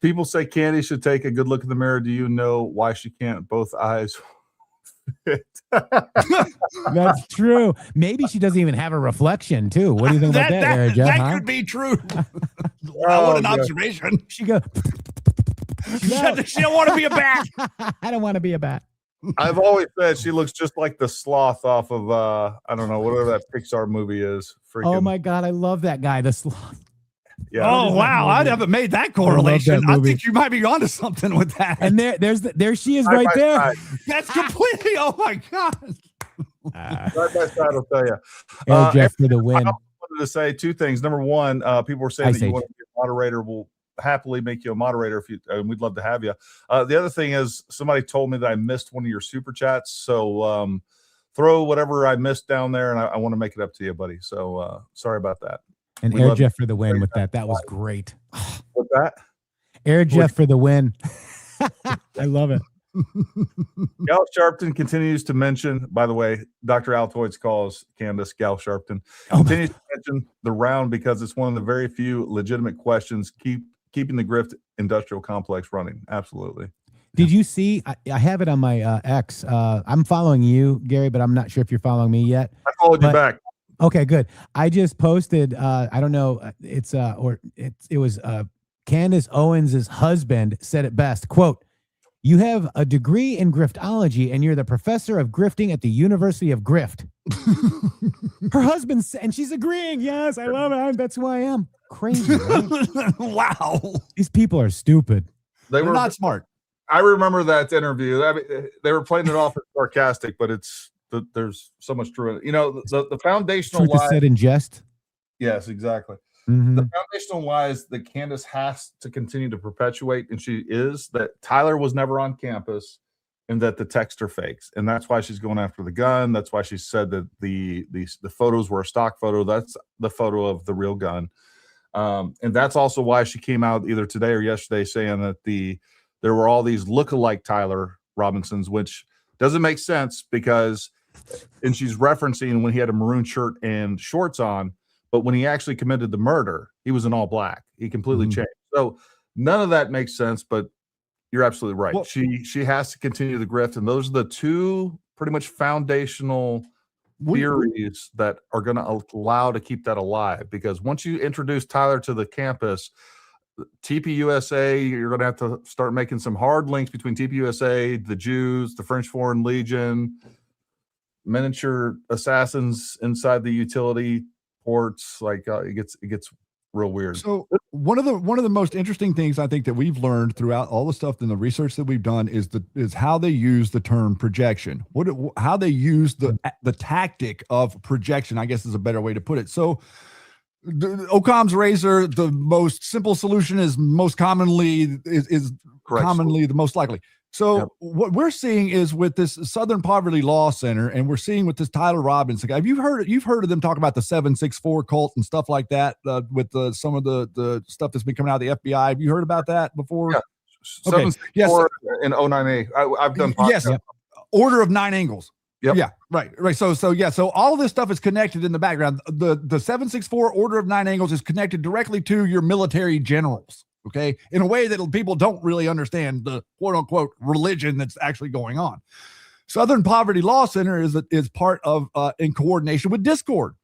people say Candy should take a good look in the mirror. Do you know why she can't both eyes? That's true. Maybe she doesn't even have a reflection, too. What do you think about that, Eric Jeff? That could be true. What an observation. She goes, she don't want to be a bat. I don't want to be a bat. I've always said she looks just like the sloth off of I don't know, whatever that Pixar movie is. Oh my God, I love that guy, the sloth. Yeah. Oh wow, I haven't made that correlation. I think you might be onto something with that. And there she is right there. Side. That's completely. Oh my God. Side by side, I'll tell you. Eric Jeff for the win. I wanted to say two things. Number one, people were saying that you want to be a moderator. We'll happily make you a moderator if you. We'd love to have you. The other thing is, somebody told me that I missed one of your super chats, so throw whatever I missed down there, and I want to make it up to you, buddy. So sorry about that. And Air Jeff for the win with that. That was great. With that, Air Jeff for the win. I love it. Gal Sharpton continues to mention, by the way, Dr. Altoids calls Candace Gal Sharpton, continues to mention the round because it's one of the very few legitimate questions keeping the grift industrial complex running. Absolutely. Did you see? I have it on my X. I'm following you, Gary, but I'm not sure if you're following me yet. I followed you back. Okay, good. I just posted. I don't know. It was Candace Owens' husband said it best. Quote: "You have a degree in griftology, and you're the professor of grifting at the University of Grift." Her husband said, and she's agreeing. Yes, I love it. That's who I am. Crazy. Right? Wow. These people are stupid. They're not smart. I remember that interview. I mean, they were playing it off as sarcastic, but there's so much truth in it. You know, the foundational Truth is lie. said in jest. Yes, exactly. Mm-hmm. The foundational lies that Candace has to continue to perpetuate, and she is, that Tyler was never on campus and that the texts are fakes. And that's why she's going after the gun. That's why she said that the photos were a stock photo. That's the photo of the real gun. And that's also why she came out either today or yesterday saying that there were all these look-alike Tyler Robinsons, which doesn't make sense because, and she's referencing when he had a maroon shirt and shorts on, but when he actually committed the murder, he was in all black. He completely changed. So none of that makes sense, but you're absolutely right. Well, she has to continue the grift, and those are the two pretty much foundational theories that are going to allow to keep that alive. Because once you introduce Tyler to the campus, TPUSA, you're going to have to start making some hard links between TPUSA, the Jews, the French Foreign Legion, miniature assassins inside the utility ports. Like it gets real weird. So one of the most interesting things I think that we've learned throughout all the stuff in the research that we've done is how they use the term projection. How they use the tactic of projection, I guess is a better way to put it. So Occam's razor, the most simple solution is commonly the most likely. So Yep. what we're seeing is with this Southern Poverty Law Center, and we're seeing with this Tyler Robinson guy. You've heard of them talk about the 764 cult and stuff like that with some of the stuff that's been coming out of the FBI. Have you heard about that before? Yeah. Okay. 764 and 09A. I've done podcasts. Yes. Order of 9 angles. Yep. Yeah. Right. So all of this stuff is connected in the background. The 764 Order of 9 angles is connected directly to your military generals. Okay, in a way that people don't really understand the quote unquote religion that's actually going on. Southern Poverty Law Center is part of in coordination with Discord.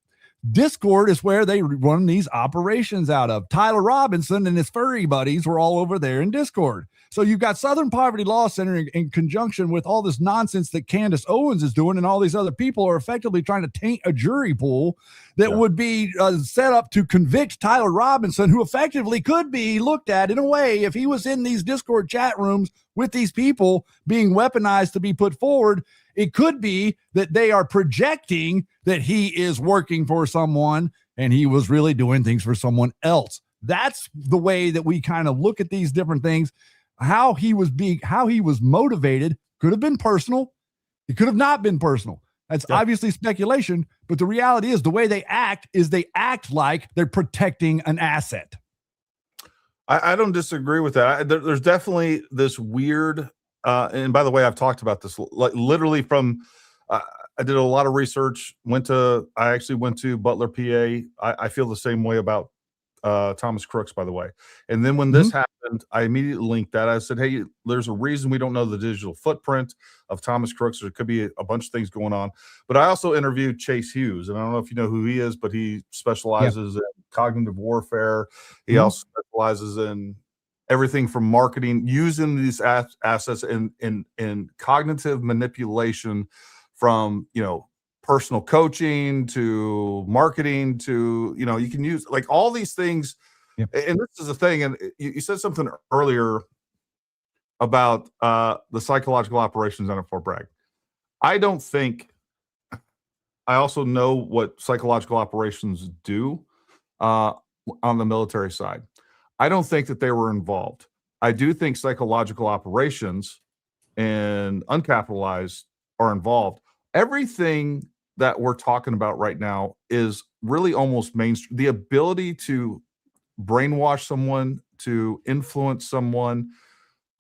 Discord is where they run these operations out of. Tyler Robinson and his furry buddies were all over there in Discord. So you've got Southern Poverty Law Center in conjunction with all this nonsense that Candace Owens is doing, and all these other people are effectively trying to taint a jury pool that would be set up to convict Tyler Robinson, who effectively could be looked at in a way if he was in these Discord chat rooms with these people being weaponized to be put forward. It could be that they are projecting that he is working for someone and he was really doing things for someone else. That's the way that we kind of look at these different things. How he was motivated could have been personal. It could have not been personal. That's obviously speculation, but the reality is the way they act like they're protecting an asset. I don't disagree with that. There's definitely this weird, and by the way, I've talked about this like literally from, I did a lot of research, I actually went to Butler, PA. I feel the same way about Thomas Crooks, by the way. And then when this happened, I immediately linked that. I said, hey, there's a reason we don't know the digital footprint of Thomas Crooks. There could be a bunch of things going on. But I also interviewed Chase Hughes, and I don't know if you know who he is, but he specializes in cognitive warfare. He also specializes in everything from marketing, using these assets in cognitive manipulation, from personal coaching to marketing to, you can use like all these things. Yep. And this is the thing. And you said something earlier about the psychological operations down at Fort Bragg. I also know what psychological operations do on the military side. I don't think that they were involved. I do think psychological operations and uncapitalized are involved. Everything that we're talking about right now is really almost mainstream. The ability to brainwash someone, to influence someone.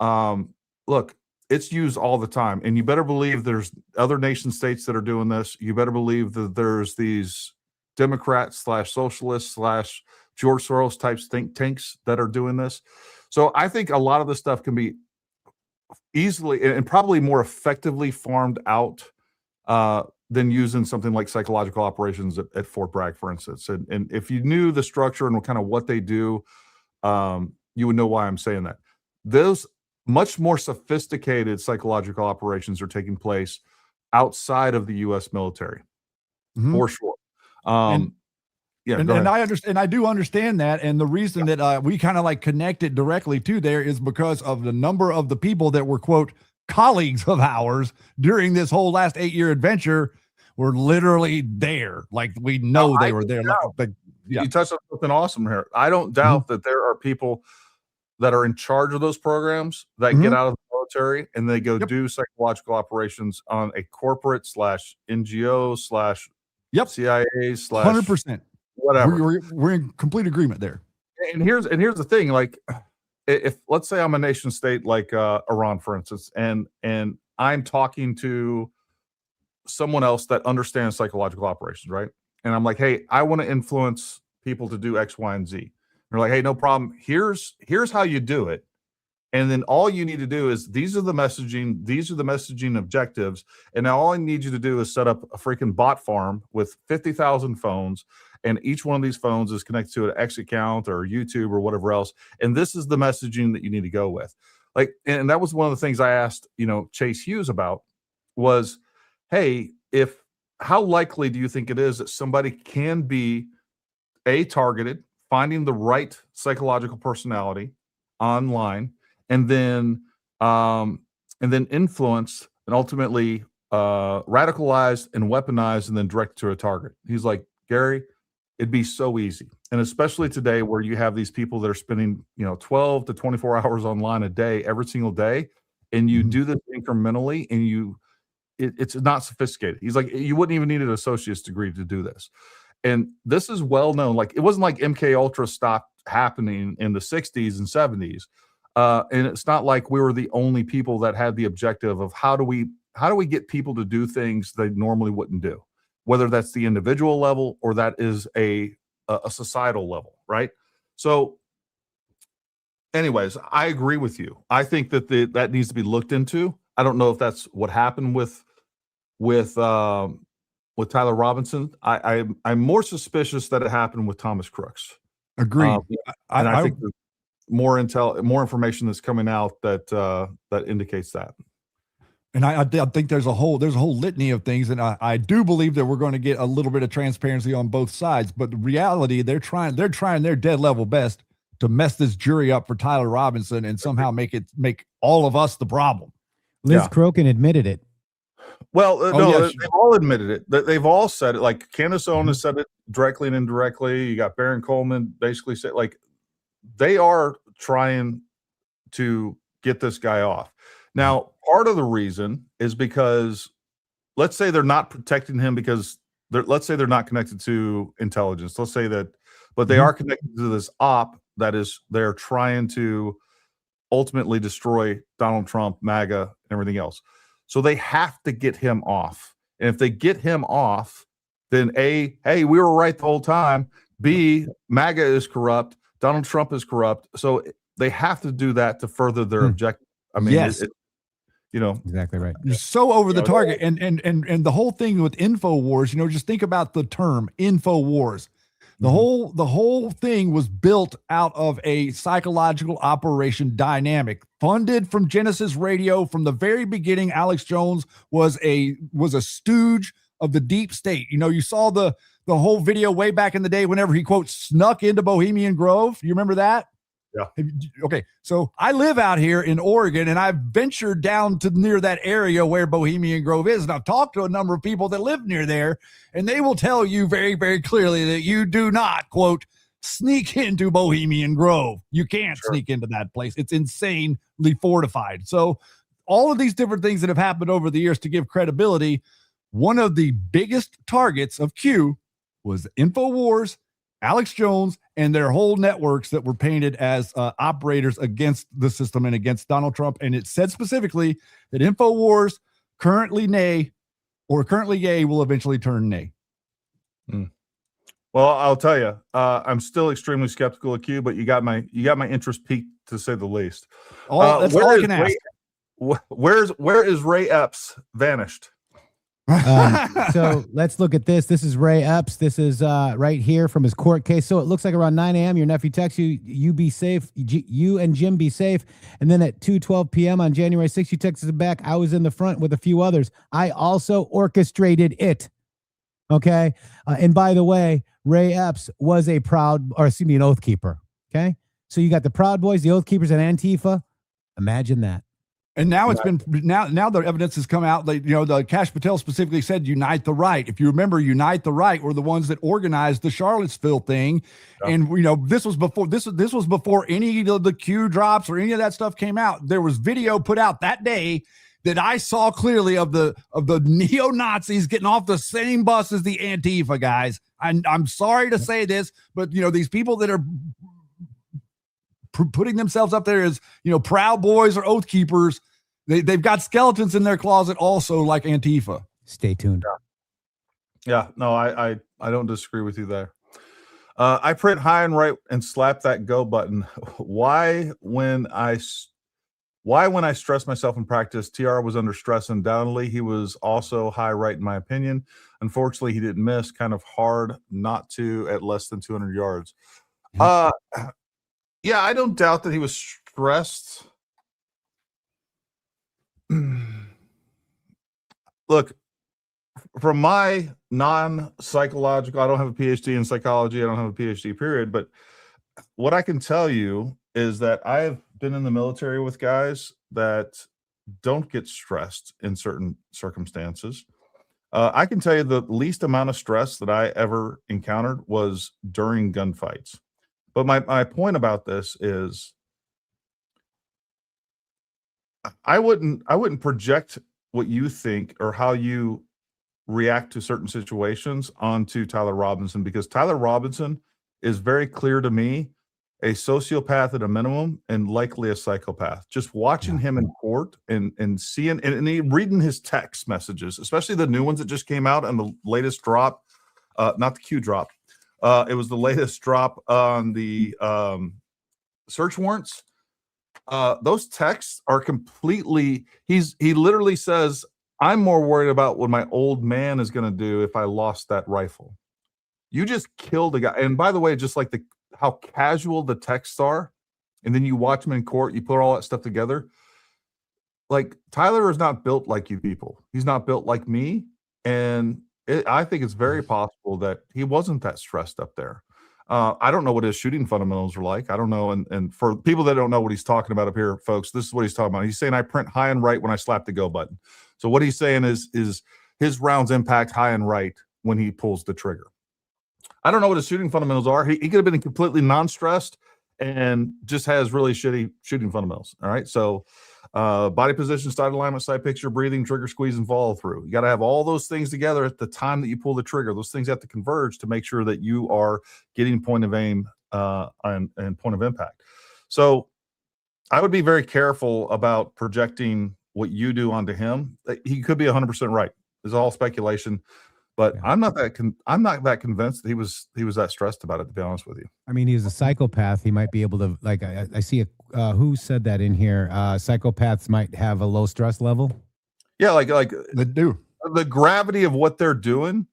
Look, it's used all the time. And you better believe there's other nation states that are doing this. You better believe that there's these Democrats / socialists / George Soros types think tanks that are doing this. So I think a lot of this stuff can be easily and probably more effectively farmed out than using something like psychological operations at Fort Bragg, for instance. And if you knew the structure and kind of what they do, you would know why I'm saying that. Those much more sophisticated psychological operations are taking place outside of the U.S. military, for sure. And I understand. I do understand that. And the reason that we kind of like connected directly to there is because of the number of the people that were, quote, colleagues of ours during this whole last 8-year adventure were literally there. Like we know they were there. You touched on something awesome here. I don't doubt that there are people that are in charge of those programs that get out of the military and they go do psychological operations on a corporate / NGO / CIA / 100%. Whatever. We're in complete agreement there. And here's the thing, like if let's say I'm a nation state like Iran, for instance, and I'm talking to someone else that understands psychological operations, right? And I'm like, hey, I want to influence people to do X, Y, and Z. They're like, hey, no problem. Here's how you do it. And then all you need to do is these are the messaging objectives. And now all I need you to do is set up a freaking bot farm with 50,000 phones. And each one of these phones is connected to an X account or YouTube or whatever else. And this is the messaging that you need to go with. Like, and that was one of the things I asked, Chase Hughes about was, hey, how likely do you think it is that somebody can be targeted, finding the right psychological personality online, and then influenced and ultimately radicalized and weaponized and then directed to a target? He's like, Gary, it'd be so easy. And especially today where you have these people that are spending, 12 to 24 hours online a day, every single day. and you do this incrementally, and it's not sophisticated. He's like, you wouldn't even need an associate's degree to do this. And this is well known. Like, it wasn't like MK Ultra stopped happening in the 60s and 70s. And it's not like we were the only people that had the objective of how do we get people to do things they normally wouldn't do, whether that's the individual level or that is a societal level, right? So anyways, I agree with you. I think that that needs to be looked into. I don't know if that's what happened with Tyler Robinson. I'm more suspicious that it happened with Thomas Crooks. Agreed. And I think there's more information that's coming out that indicates that. And I think there's a whole litany of things, and I do believe that we're going to get a little bit of transparency on both sides. But the reality, they're trying their dead level best to mess this jury up for Tyler Robinson and somehow make all of us the problem. Liz Crokin admitted it. Well, they've all admitted it. They've all said it. Like Candace Owens said it directly and indirectly. You got Baron Coleman basically said, like, they are trying to get this guy off. Now, part of the reason is because, let's say they're not protecting him because let's say they're not connected to intelligence. Let's say that, but they are connected to this op that is, they're trying to ultimately destroy Donald Trump, MAGA, and everything else. So they have to get him off. And if they get him off, then A, hey, we were right the whole time. B, MAGA is corrupt. Donald Trump is corrupt. So they have to do that to further their objective. I mean, yes. Exactly right. You're so over the target. And the whole thing with InfoWars, just think about the term InfoWars. The whole thing was built out of a psychological operation dynamic, funded from Genesis Radio from the very beginning. Alex Jones was a stooge of the deep state. You saw the whole video way back in the day whenever he, quote, snuck into Bohemian Grove. You remember that? Yeah. Okay. So I live out here in Oregon, and I've ventured down to near that area where Bohemian Grove is. And I've talked to a number of people that live near there, and they will tell you very, very clearly that you do not, quote, sneak into Bohemian Grove. You can't sneak into that place. It's insanely fortified. So all of these different things that have happened over the years to give credibility, one of the biggest targets of Q was InfoWars, Alex Jones, and their whole networks that were painted as operators against the system and against Donald Trump. And it said specifically that InfoWars, currently nay or currently yay, will eventually turn nay. Well, I'll tell you, I'm still extremely skeptical of Q, but you got my interest peaked, to say the least. That's all I can ask. Where is Ray Epps vanished? So let's look at this. This is Ray Epps. This is right here from his court case. So it looks like around 9 a.m. your nephew texts you be safe. You and Jim be safe. And then at 2:12 p.m. on January 6th, you texted him back. I was in the front with a few others. I also orchestrated it. Okay. And by the way, Ray Epps was an Oath Keeper. Okay. So you got the Proud Boys, the Oath Keepers, and Antifa. Imagine that. And now it's been now the evidence has come out. Like, the Kash Patel specifically said, "Unite the Right." If you remember, Unite the Right were the ones that organized the Charlottesville thing, and this was before any of the Q drops or any of that stuff came out. There was video put out that day that I saw clearly of the neo-Nazis getting off the same bus as the Antifa guys. I'm sorry to say this, but these people that are putting themselves up there as Proud Boys or Oath Keepers, they've got skeletons in their closet also, like Antifa. Stay tuned. No, I don't disagree with you there. I print high and right and slap that go button. Why when I stress myself in practice, TR was under stress undoubtedly. He was also high right in my opinion. Unfortunately, he didn't miss. Kind of hard not to at less than 200 yards. Yeah, I don't doubt that he was stressed. Look, from my non-psychological, I don't have a PhD in psychology. I don't have a PhD, period. But what I can tell you is that I've been in the military with guys that don't get stressed in certain circumstances. I can tell you the least amount of stress that I ever encountered was during gunfights. But my point about this is I wouldn't project what you think or how you react to certain situations onto Tyler Robinson, because Tyler Robinson is very clear to me a sociopath at a minimum and likely a psychopath. Just watching him in court and seeing and reading his text messages, especially the new ones that just came out and the latest drop, not the Q drop. It was the latest drop on the search warrants. Those texts are completely, he literally says, I'm more worried about what my old man is going to do if I lost that rifle. You just killed a guy. And by the way, just like how casual the texts are, and then you watch him in court, you put all that stuff together. Like, Tyler is not built like you people. He's not built like me. And I think it's very possible that he wasn't that stressed up there. I don't know what his shooting fundamentals are like. I don't know. And for people that don't know what he's talking about up here, folks, this is what he's talking about. He's saying I print high and right when I slap the go button. So what he's saying is his rounds impact high and right when he pulls the trigger. I don't know what his shooting fundamentals are. He could have been completely non-stressed and just has really shitty shooting fundamentals. All right. So body position, side alignment, side picture, breathing, trigger squeeze, and follow through. You got to have all those things together at the time that you pull the trigger. Those things have to converge to make sure that you are getting point of aim and point of impact. So I would be very careful about projecting what you do onto him. He could be 100% right. It's all speculation. But yeah. I'm not that convinced that he was that stressed about it, to be honest with you. I mean, he's a psychopath. He might be able to, like, I see who said that in here? Psychopaths might have a low stress level. Yeah, like they do. The gravity of what they're doing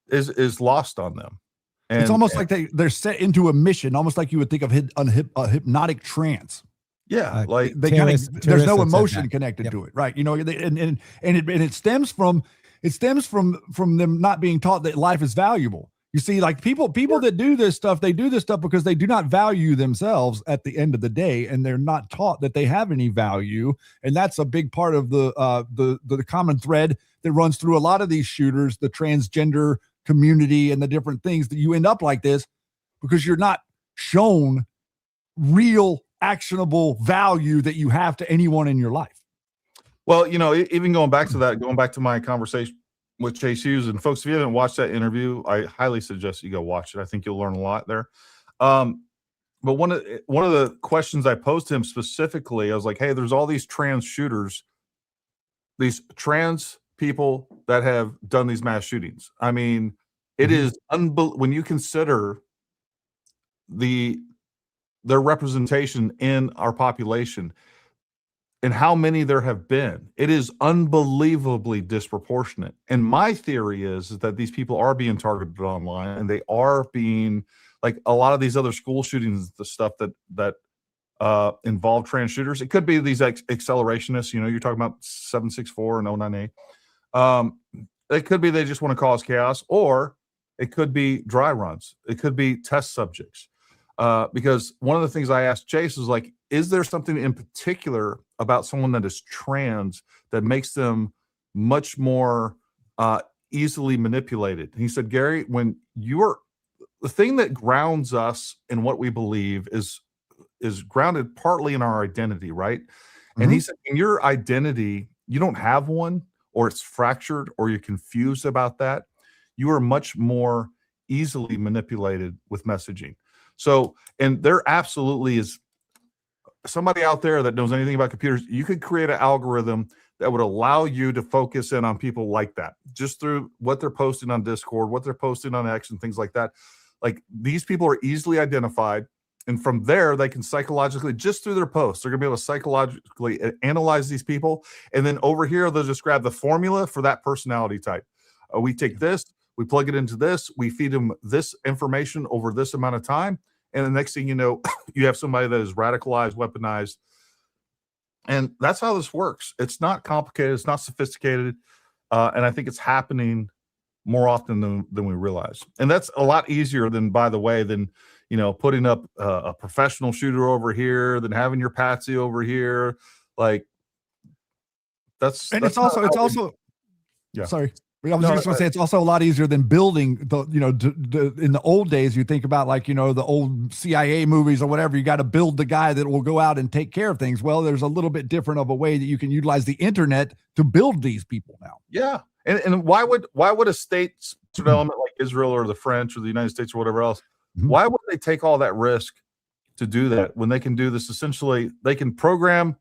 is lost on them. And it's almost like they're set into a mission, almost like you would think of a hypnotic trance. Yeah, like they there's no emotion connected to it, right? You know, and it stems from. It stems from them not being taught that life is valuable. You see, like people that do this stuff, they do this stuff because they do not value themselves at the end of the day, and they're not taught that they have any value. And that's a big part of the common thread that runs through a lot of these shooters, the transgender community and the different things, that you end up like this because you're not shown real actionable value that you have to anyone in your life. Well, you know, even going back to my conversation with Chase Hughes, and folks, if you haven't watched that interview, I highly suggest you go watch it. I think you'll learn a lot there. But one of the questions I posed to him specifically, I was like, hey, there's all these trans shooters, these trans people that have done these mass shootings. I mean, it is when you consider their representation in our population and how many there have been, it is unbelievably disproportionate. And my theory is that these people are being targeted online, and they are being, like a lot of these other school shootings, the stuff that involve trans shooters. It could be these accelerationists. You know, you're talking about 764 and 098. It could be they just want to cause chaos, or it could be dry runs. It could be test subjects. Because one of the things I asked Chase is, like, is there something in particular about someone that is trans that makes them much more easily manipulated? And he said, Gary, when the thing that grounds us in what we believe is grounded partly in our identity, right? And he said, in your identity, you don't have one, or it's fractured, or you're confused about that. You are much more easily manipulated with messaging. So, and there absolutely is somebody out there that knows anything about computers. You could create an algorithm that would allow you to focus in on people like that, just through what they're posting on Discord, what they're posting on X, and things like that. Like, these people are easily identified, and from there they can psychologically, just through their posts, they're gonna be able to psychologically analyze these people. And then over here, they'll just grab the formula for that personality type. We take this, we plug it into this, we feed them this information over this amount of time, and the next thing you know, you have somebody that is radicalized, weaponized. And that's how this works. It's not complicated. It's not sophisticated. And I think it's happening more often than we realize. And that's a lot easier than, by the way, than, you know, putting up a professional shooter over here, than having your patsy over here. Like, it's also, yeah. Sorry. I was just going to say it's also a lot easier than building the, in the old days, you think about like, the old CIA movies or whatever, you got to build the guy that will go out and take care of things. Well, there's a little bit different of a way that you can utilize the internet to build these people now. Yeah. And why would a state development like Israel or the French or the United States or whatever else, why would they take all that risk to do that when they can do this? Essentially, they can program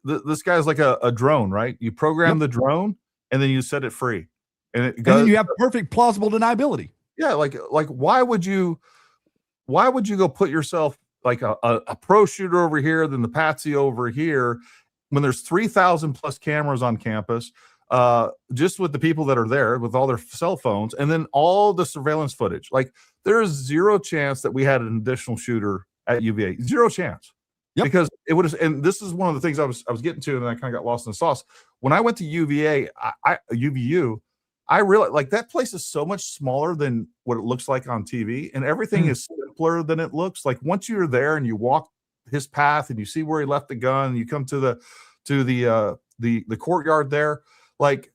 this guy's like a drone, right? You program the drone and then you set it free. And then you have perfect plausible deniability. Yeah, like why would you go put yourself like a pro shooter over here, then the patsy over here, when there's 3,000 plus cameras on campus, just with the people that are there with all their cell phones, and then all the surveillance footage. Like there is zero chance that we had an additional shooter at UVA. Zero chance. Yep. Because it would have, and this is one of the things I was getting to, and I kind of got lost in the sauce. When I went to UVA, UVU. I realized like that place is so much smaller than what it looks like on TV, and everything is simpler than it looks. Like once you're there and you walk his path and you see where he left the gun, and you come to the courtyard there, like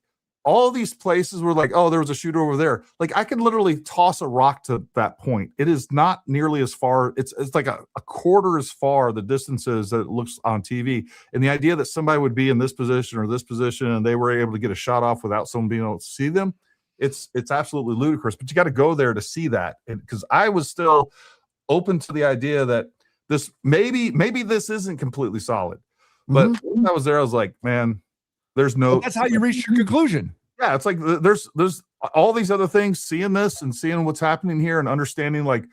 all these places were like, oh, there was a shooter over there. Like I could literally toss a rock to that point. It is not nearly as far. It's like a quarter as far the distances that it looks on TV. And the idea that somebody would be in this position or this position and they were able to get a shot off without someone being able to see them, it's absolutely ludicrous. But you got to go there to see that. And because I was still open to the idea that this maybe this isn't completely solid. But when I was there, I was like, man, there's no. Well, that's how you reach your conclusion. Yeah, it's like there's all these other things, seeing this and seeing what's happening here and understanding like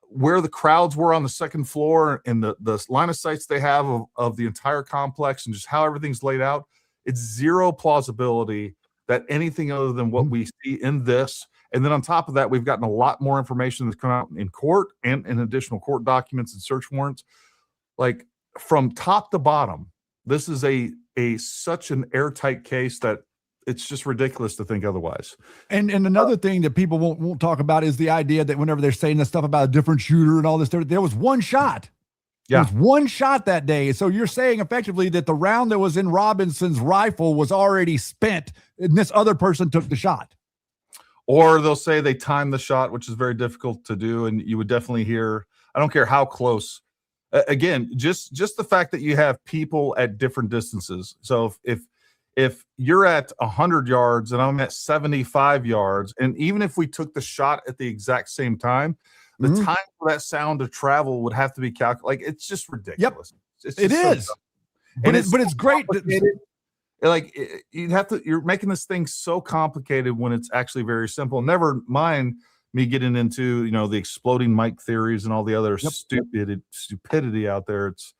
where the crowds were on the second floor and the line of sights they have of the entire complex and just how everything's laid out. It's zero plausibility that anything other than what we see in this. And then on top of that, we've gotten a lot more information that's come out in court and in additional court documents and search warrants. Like from top to bottom, this is such an airtight case that it's just ridiculous to think otherwise. And another thing that people won't talk about is the idea that whenever they're saying this stuff about a different shooter and all this stuff, there was one shot. Yeah. There was one shot that day. So you're saying effectively that the round that was in Robinson's rifle was already spent and this other person took the shot. Or they'll say they timed the shot, which is very difficult to do. And you would definitely hear, I don't care how close. Again, just the fact that you have people at different distances. So if you're at 100 yards and I'm at 75 yards, and even if we took the shot at the exact same time, the time for that sound to travel would have to be calculated. Like it's just ridiculous. Yep. It is. But it's great. Like you're making this thing so complicated when it's actually very simple. Never mind me getting into, the exploding mic theories and all the other stupidity out there. It's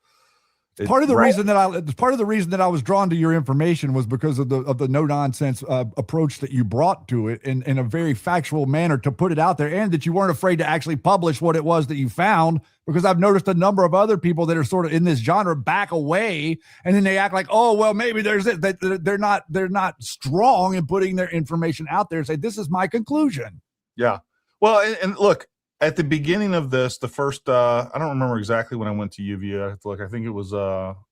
part of the reason that I was drawn to your information was because of the no nonsense approach that you brought to it in a very factual manner to put it out there, and that you weren't afraid to actually publish what it was that you found. Because I've noticed a number of other people that are sort of in this genre back away, and then they act like, oh well, maybe there's it. They're not strong in putting their information out there and say this is my conclusion. Yeah. Well, and look. At the beginning of this, the first, I don't remember exactly when I went to UVA. I have to look. I think it was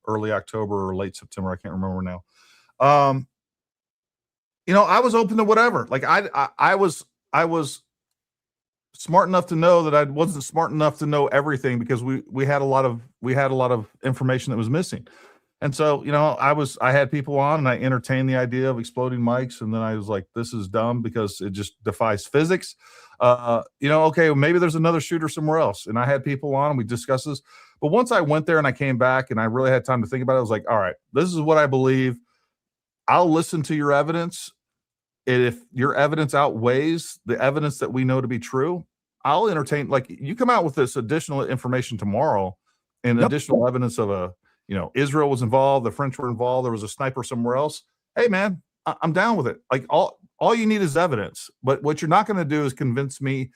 early October or late September. I can't remember now. I was open to whatever. Like I was smart enough to know that I wasn't smart enough to know everything, because we had a lot of information that was missing. And so, I had people on and I entertained the idea of exploding mics. And then I was like, this is dumb because it just defies physics. Okay, well, maybe there's another shooter somewhere else. And I had people on and we discussed this. But once I went there and I came back and I really had time to think about it, I was like, all right, this is what I believe. I'll listen to your evidence. And if your evidence outweighs the evidence that we know to be true, I'll entertain. Like, you come out with this additional information tomorrow and additional evidence of Israel was involved, the French were involved, there was a sniper somewhere else. Hey, man, I'm down with it. Like, all you need is evidence. But what you're not going to do is convince me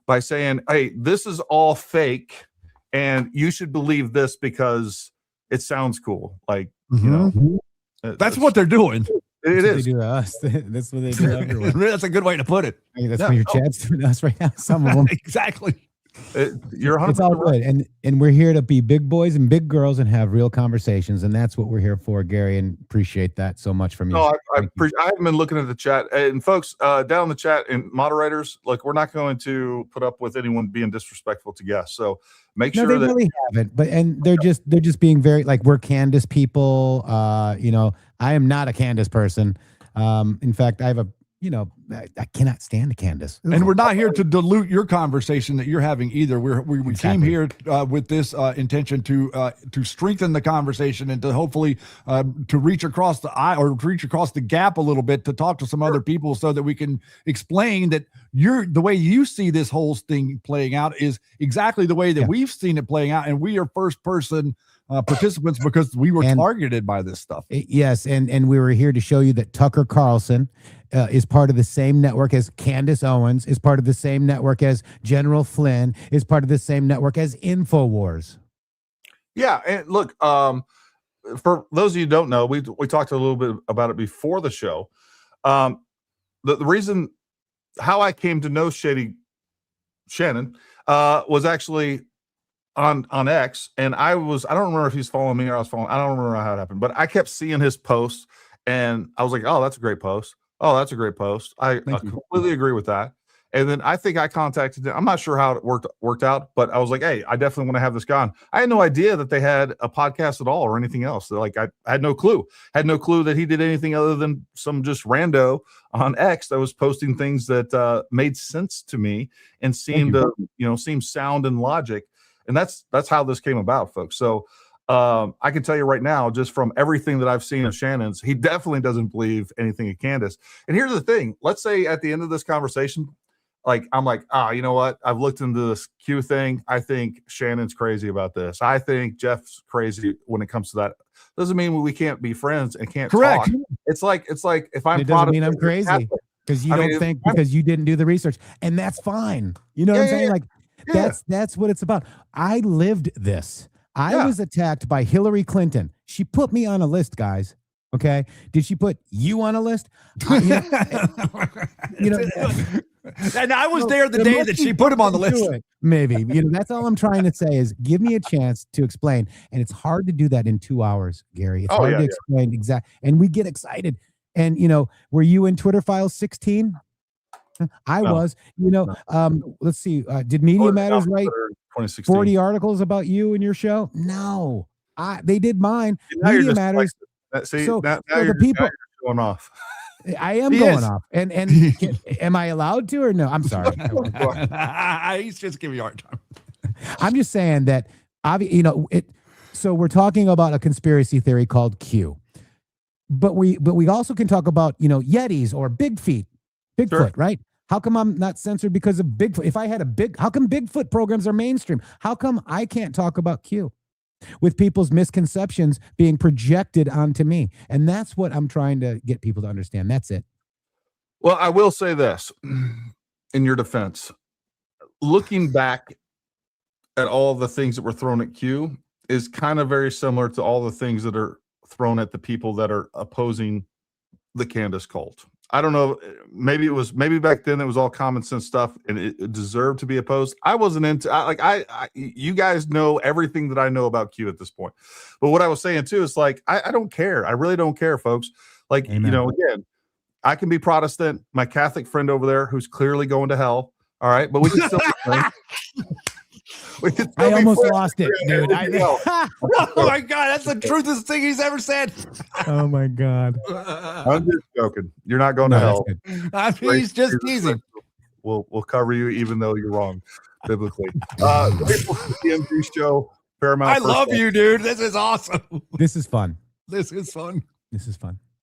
by saying, hey, this is all fake and you should believe this because it sounds cool. Like, that's what they're doing. It is. They do to us. That's what they do to everyone. That's a good way to put it. That's what your chat's doing to us right now. Some of them. Exactly. You're 100% It's all right. good, and we're here to be big boys and big girls and have real conversations, and that's what we're here for, Gary. And appreciate that so much from you. No, I Thank you. haven't been looking at the chat, and folks down in the chat and moderators, look, we're not going to put up with anyone being disrespectful to guests. So make No, sure they that really haven't. But and they're just being very like, we're Candace people. You know, I am not a Candace person. In fact, I have a, you know, I cannot stand Candace. And we're not here to dilute your conversation that you're having either. We came Exactly. here with this intention to strengthen the conversation and to hopefully to reach across the gap a little bit, to talk to some other people so that we can explain that the way you see this whole thing playing out is exactly the way that we've seen it playing out, and we are first person participants because we were targeted by this stuff. Yes, and we were here to show you that Tucker Carlson is part of the same network as Candace Owens, is part of the same network as General Flynn, is part of the same network as InfoWars. Yeah, and look, for those of you who don't know, we talked a little bit about it before the show. The reason how I came to know Shannon was actually on X, and I don't remember if he's following me or I was following. I don't remember how it happened, but I kept seeing his posts, and I was like, "Oh, that's a great post. Oh, that's a great post." I completely agree with that. And then I think I contacted him. I'm not sure how it worked out, but I was like, "Hey, I definitely want to have this guy on." I had no idea that they had a podcast at all or anything else. Like I had no clue. Had no clue that he did anything other than some just rando on X that was posting things that made seance to me and seemed sound and logic. And that's how this came about, folks. So I can tell you right now, just from everything that I've seen of Shannon's, he definitely doesn't believe anything of Candace. And here's the thing. Let's say at the end of this conversation, I'm like, you know what? I've looked into this Q thing. I think Shannon's crazy about this. I think Jeff's crazy when it comes to that. Doesn't mean we can't be friends and can't talk. It's like if I'm It doesn't mean I'm crazy because you don't think because you didn't do the research, and that's fine. You know what I'm saying? Like that's what it's about. I lived this. I was attacked by Hillary Clinton. She put me on a list, guys. Okay. Did she put you on a list? You know, and I was there the day that she put him on the list. Maybe. You know, that's all I'm trying to say is give me a chance to explain. And it's hard to do that in 2 hours, Gary. It's hard to explain exactly. And we get excited. And, you know, were you in Twitter Files 16? I was, you know, let's see. Did Media Matters write 40 articles about you and your show? No, they did mine. Media Matters. Now the people going off. I am going off. And am I allowed to or no? I'm sorry. He's just giving you a hard time. I'm just saying that, you know, so we're talking about a conspiracy theory called Q. But we also can talk about, you know, Yetis or Bigfoot, right? How come I'm not censored because of Bigfoot? If I had how come Bigfoot programs are mainstream? How come I can't talk about Q with people's misconceptions being projected onto me? And that's what I'm trying to get people to understand. That's it. Well, I will say this in your defense, looking back at all the things that were thrown at Q is kind of very similar to all the things that are thrown at the people that are opposing the Candace cult. I don't know. Maybe back then it was all common sense stuff and it deserved to be opposed. I wasn't into you guys know everything that I know about Q at this point. But what I was saying too is like, I don't care. I really don't care, folks. Like, Amen. You know, again, I can be Protestant. My Catholic friend over there who's clearly going to hell. All right. But we can still be friends. I almost lost it, dude. Oh my God, that's the truest thing he's ever said. Oh my God. I'm just joking. You're not going to hell. I mean, he's just teasing. We'll cover you even though you're wrong biblically. Grateful for the MG show. Paramount. I love you, dude. This is awesome. This is fun. This is fun.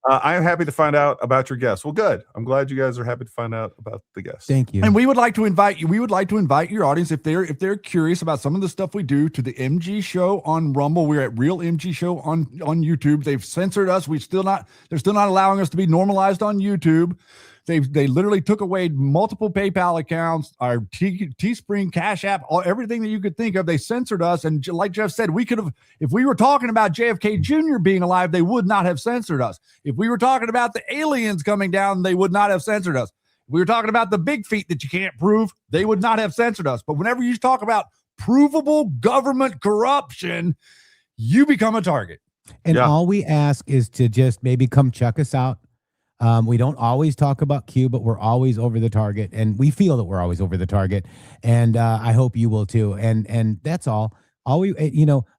I am happy to find out about your guests. Well, good. I'm glad you guys are happy to find out about the guests. Thank you. And we would like to invite you. We would like to invite your audience if they're curious about some of the stuff we do to the MG Show on Rumble. We're at Real MG Show on YouTube. They've censored us. They're still not allowing us to be normalized on YouTube. They literally took away multiple PayPal accounts, our Teespring, Cash App, everything that you could think of. They censored us. And like Jeff said, we could have, if we were talking about JFK Jr. being alive, they would not have censored us. If we were talking about the aliens coming down, they would not have censored us. we were talking about the big feat that you can't prove, they would not have censored us. But whenever you talk about provable government corruption, you become a target. And all we ask is to just maybe come check us out. We don't always talk about Q, but we're always over the target, and we feel that we're always over the target. And I hope you will too. And that's all. All we,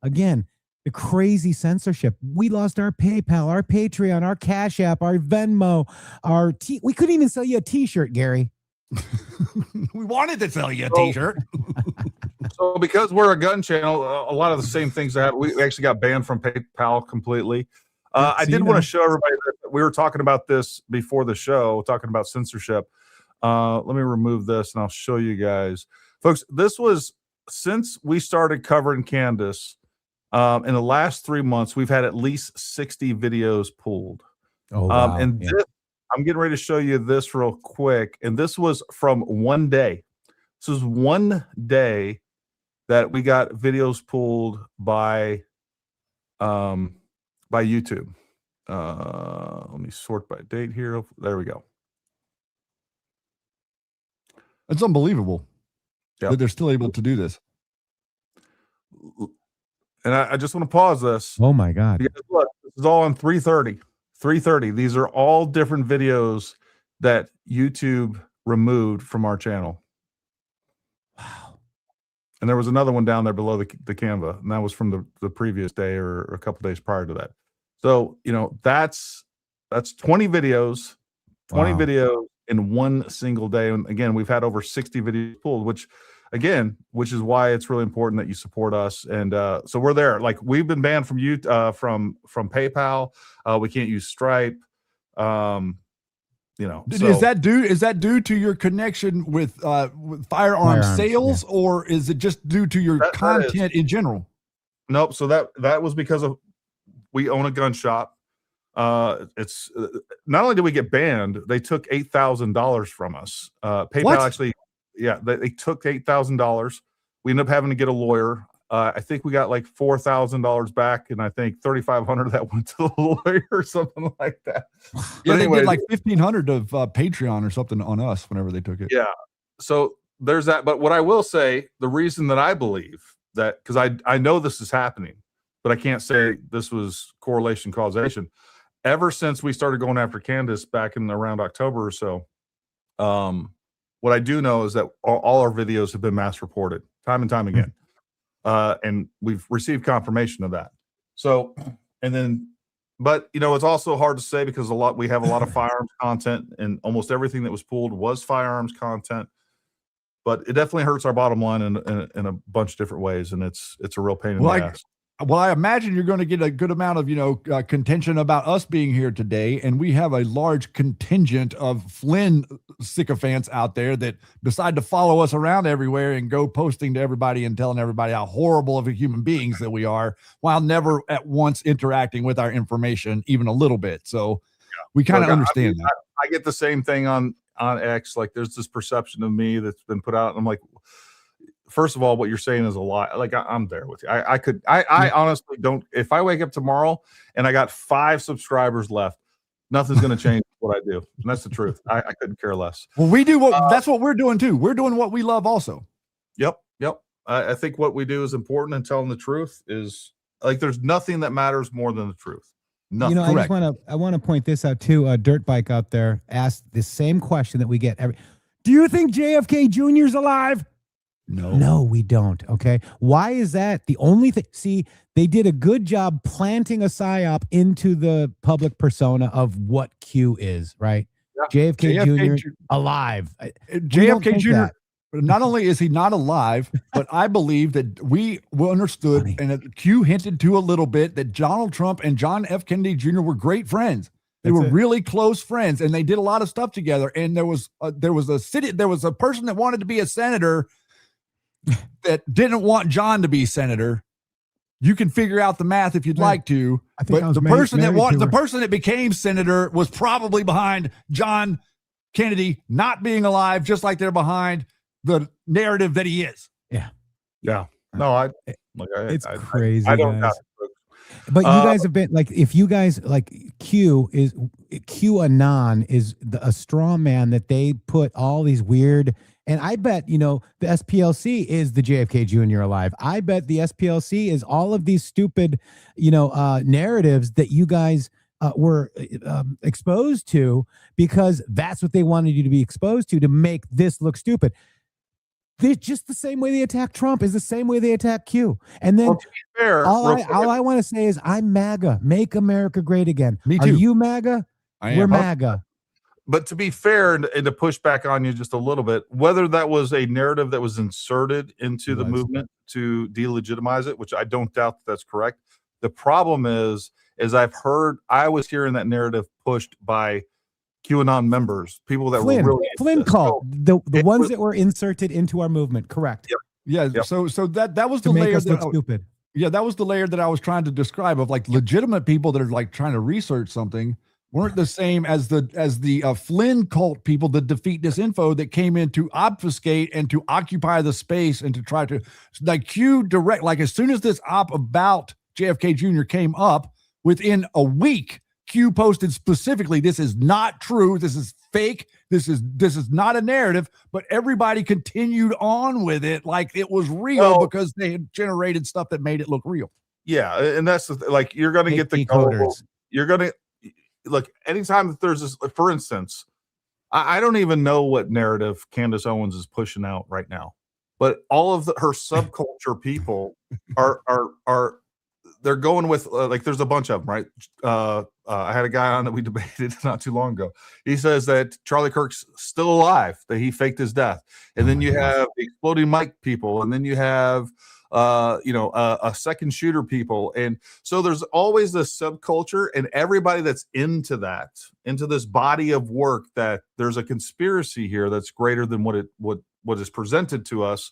again, the crazy censorship. We lost our PayPal, our Patreon, our Cash App, our Venmo, we couldn't even sell you a T-shirt, Gary. We wanted to sell you a T-shirt. So because we're a gun channel, a lot of the same things that happen. We actually got banned from PayPal completely. I did want to show everybody that we were talking about this before the show, talking about censorship. Let me remove this and I'll show you guys. Folks, this was since we started covering Candace. In the last 3 months, we've had at least 60 videos pulled. Oh, wow. This, I'm getting ready to show you this real quick. And this was from one day. This was one day that we got videos pulled by YouTube. Let me sort by date here. There we go. It's unbelievable that they're still able to do this. And I just want to pause this. Oh my God. Because look, this is all on 330. 330. These are all different videos that YouTube removed from our channel. Wow. And there was another one down there below the Canva, and that was from the previous day or a couple days prior to that. So, that's 20 videos, 20 videos in one single day. And again, we've had over 60 videos pulled, which is why it's really important that you support us. And so we're there. Like, we've been banned from from PayPal. We can't use Stripe. Is that due to your connection with firearms sales, or is it just due to your content in general? Nope. So that was because of, we own a gun shop. It's not only did we get banned, they took $8,000 from us. PayPal actually, they took $8,000. We ended up having to get a lawyer. I think we got like $4,000 back, and I think $3,500 that went to the lawyer or something like that. Yeah, they did like $1,500 of Patreon or something on us whenever they took it. Yeah. So there's that. But what I will say, the reason that I believe that, because I know this is happening, but I can't say this was correlation causation. Ever since we started going after Candace back in around October or so, what I do know is that all our videos have been mass reported time and time again. And we've received confirmation of that. So, but it's also hard to say because we have a lot of firearms content, and almost everything that was pulled was firearms content. But it definitely hurts our bottom line in a bunch of different ways, and it's a real pain in the ass. Well, I imagine you're going to get a good amount of, contention about us being here today. And we have a large contingent of Flynn sycophants out there that decide to follow us around everywhere and go posting to everybody and telling everybody how horrible of a human beings that we are, while never at once interacting with our information even a little bit. So we kind of understand that. I get the same thing on X. Like, there's this perception of me that's been put out. And I'm like, first of all, what you're saying is a lie. Like, I'm there with you. I honestly don't. If I wake up tomorrow and I got 5 subscribers left, nothing's going to change what I do. And that's the truth. I couldn't care less. Well, that's what we're doing too. We're doing what we love also. Yep. I think what we do is important, and telling the truth is, like, there's nothing that matters more than the truth. Nothing. I want to point this out too. Dirt Bike out there asked the same question that we get do you think JFK Jr. is alive? No, we don't. Okay. Why is that? The only thing, see, they did a good job planting a psyop into the public persona of what Q is, right? Yeah. JFK Jr. alive. JFK Jr. Not only is he not alive, but I believe that we understood, and Q hinted to a little bit, that Donald Trump and John F. Kennedy Jr. were great friends. They were really close friends, and they did a lot of stuff together. And there was a person that wanted to be a senator that didn't want John to be senator. You can figure out the math if you'd like to. But the person that became senator was probably behind John Kennedy not being alive, just like they're behind the narrative that he is. Yeah. No, it's crazy. I don't know. But you guys have been like, if you guys like QAnon is a straw man that they put all these weird, and I bet, the SPLC is the JFK Jr. alive. I bet the SPLC is all of these stupid, narratives that you guys were exposed to, because that's what they wanted you to be exposed to make this look stupid. They're just the same way they attack Trump is the same way they attack Q. And then all I want to say is I'm MAGA. Make America great again. Me too. Are you MAGA? We're MAGA. But to be fair and to push back on you just a little bit, whether that was a narrative that was inserted into the movement to delegitimize it, which I don't doubt that's correct. The problem is I was hearing that narrative pushed by QAnon members, people that were really Flynn cult, the ones that were inserted into our movement. Correct. Yep. Yeah. So that was the to make layer us look that stupid. Yeah, that was the layer that I was trying to describe, of like legitimate people that are like trying to research something weren't the same as the Flynn cult people that defeat disinfo that came in to obfuscate and to occupy the space and to try to like Q direct. Like as soon as this op about JFK Jr. came up, within a week, Q posted specifically, this is not true. This is fake. This is not a narrative, but everybody continued on with it like it was real because they had generated stuff that made it look real. Yeah. And that's like, you're going to get the coders. You're going to look anytime that there's this, for instance, I don't even know what narrative Candace Owens is pushing out right now, but all of her subculture people are they're going with like there's a bunch of them, right? I had a guy on that we debated not too long ago. He says that Charlie Kirk's still alive, that he faked his death, and then you have the exploding mic people, and then you have a second shooter people, and so there's always this subculture, and everybody that's into this body of work that there's a conspiracy here that's greater than what is presented to us.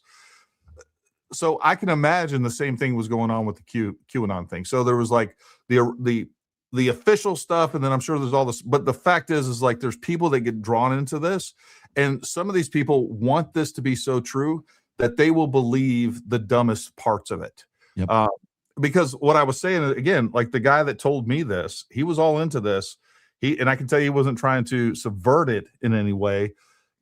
So I can imagine the same thing was going on with the QAnon thing. So there was like the official stuff, and then I'm sure there's all this. But the fact is like there's people that get drawn into this, and some of these people want this to be so true that they will believe the dumbest parts of it. Yep. Because what I was saying again, like the guy that told me this, he was all into this. And I can tell you he wasn't trying to subvert it in any way.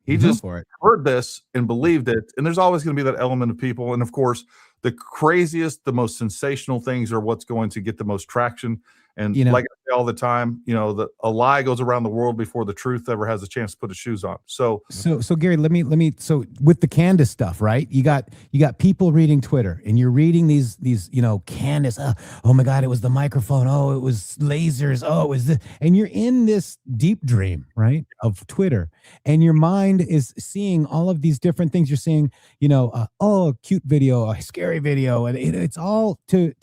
He just heard this and believed it. And there's always going to be that element of people. And of course, the craziest, the most sensational things are what's going to get the most traction. And like I say all the time, a lie goes around the world before the truth ever has a chance to put his shoes on. So Gary, let me. So with the Candace stuff, right? You got people reading Twitter, and you're reading these, Candace. Oh my God, it was the microphone. Oh, it was lasers. Oh, it was this, and you're in this deep dream, right, of Twitter, and your mind is seeing all of these different things. You're seeing, a cute video, a scary video, and it's all to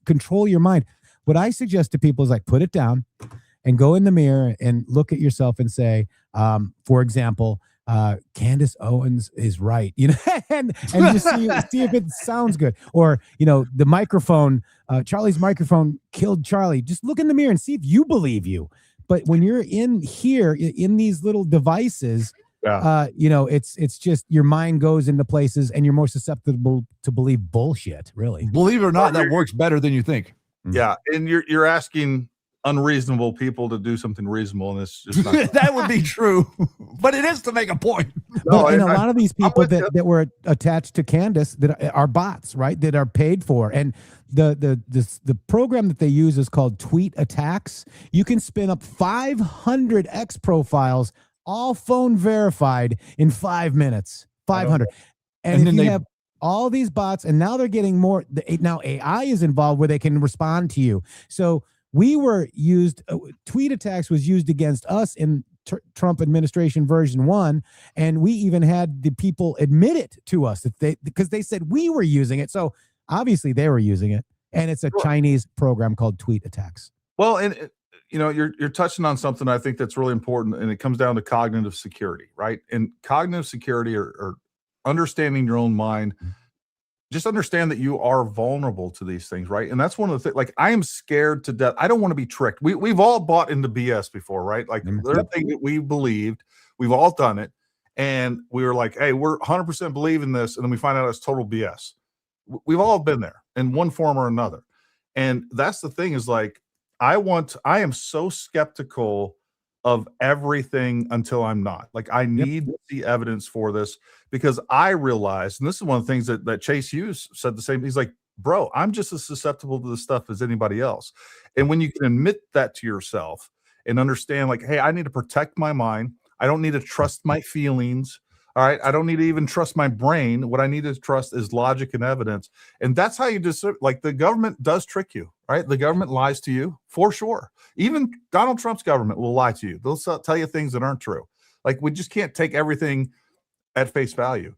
control your mind. What I suggest to people is like put it down and go in the mirror and look at yourself and say, for example, Candace Owens is right, and just see if it sounds good. Or, the microphone, Charlie's microphone killed Charlie. Just look in the mirror and see if you believe you. But when you're in here, in these little devices, it's just your mind goes into places and you're more susceptible to believe bullshit, really. Believe it or not, that works better than you think. Yeah, and you're asking unreasonable people to do something reasonable, and it's just not that would be true, but it is to make a point. But a lot of these people that were attached to Candace that are bots, right? That are paid for, and the program that they use is called Tweet Attacks. You can spin up 500 X profiles, all phone verified, in 5 minutes. 500, and if you have all these bots, and now they're getting more. Now AI is involved where they can respond to you. So we were used. Tweet Attacks was used against us in Trump administration version 1, and we even had the people admit it to us because they said we were using it. So obviously they were using it, and it's a Chinese program called Tweet Attacks. Well, and you're touching on something I think that's really important, and it comes down to cognitive security, right? And cognitive security or understanding your own mind. Just understand that you are vulnerable to these things, right? And that's one of the things. Like, I am scared to death. I don't want to be tricked. We've all bought into BS before, right? Like, there's a thing that we believed. We've all done it, and we were like, "Hey, we're 100% believing this," and then we find out it's total BS. We've all been there in one form or another. And that's the thing is like, I am so skeptical of everything until I'm not. Like, I need the evidence for this, because I realize, and this is one of the things that Chase Hughes said the same. He's like, bro, I'm just as susceptible to this stuff as anybody else. And when you can admit that to yourself and understand, like, hey, I need to protect my mind. I don't need to trust my feelings. All right. I don't need to even trust my brain. What I need to trust is logic and evidence. And that's how you just, like, the government does trick you, right? The government lies to you for sure. Even Donald Trump's government will lie to you. They'll tell you things that aren't true. Like, we just can't take everything at face value.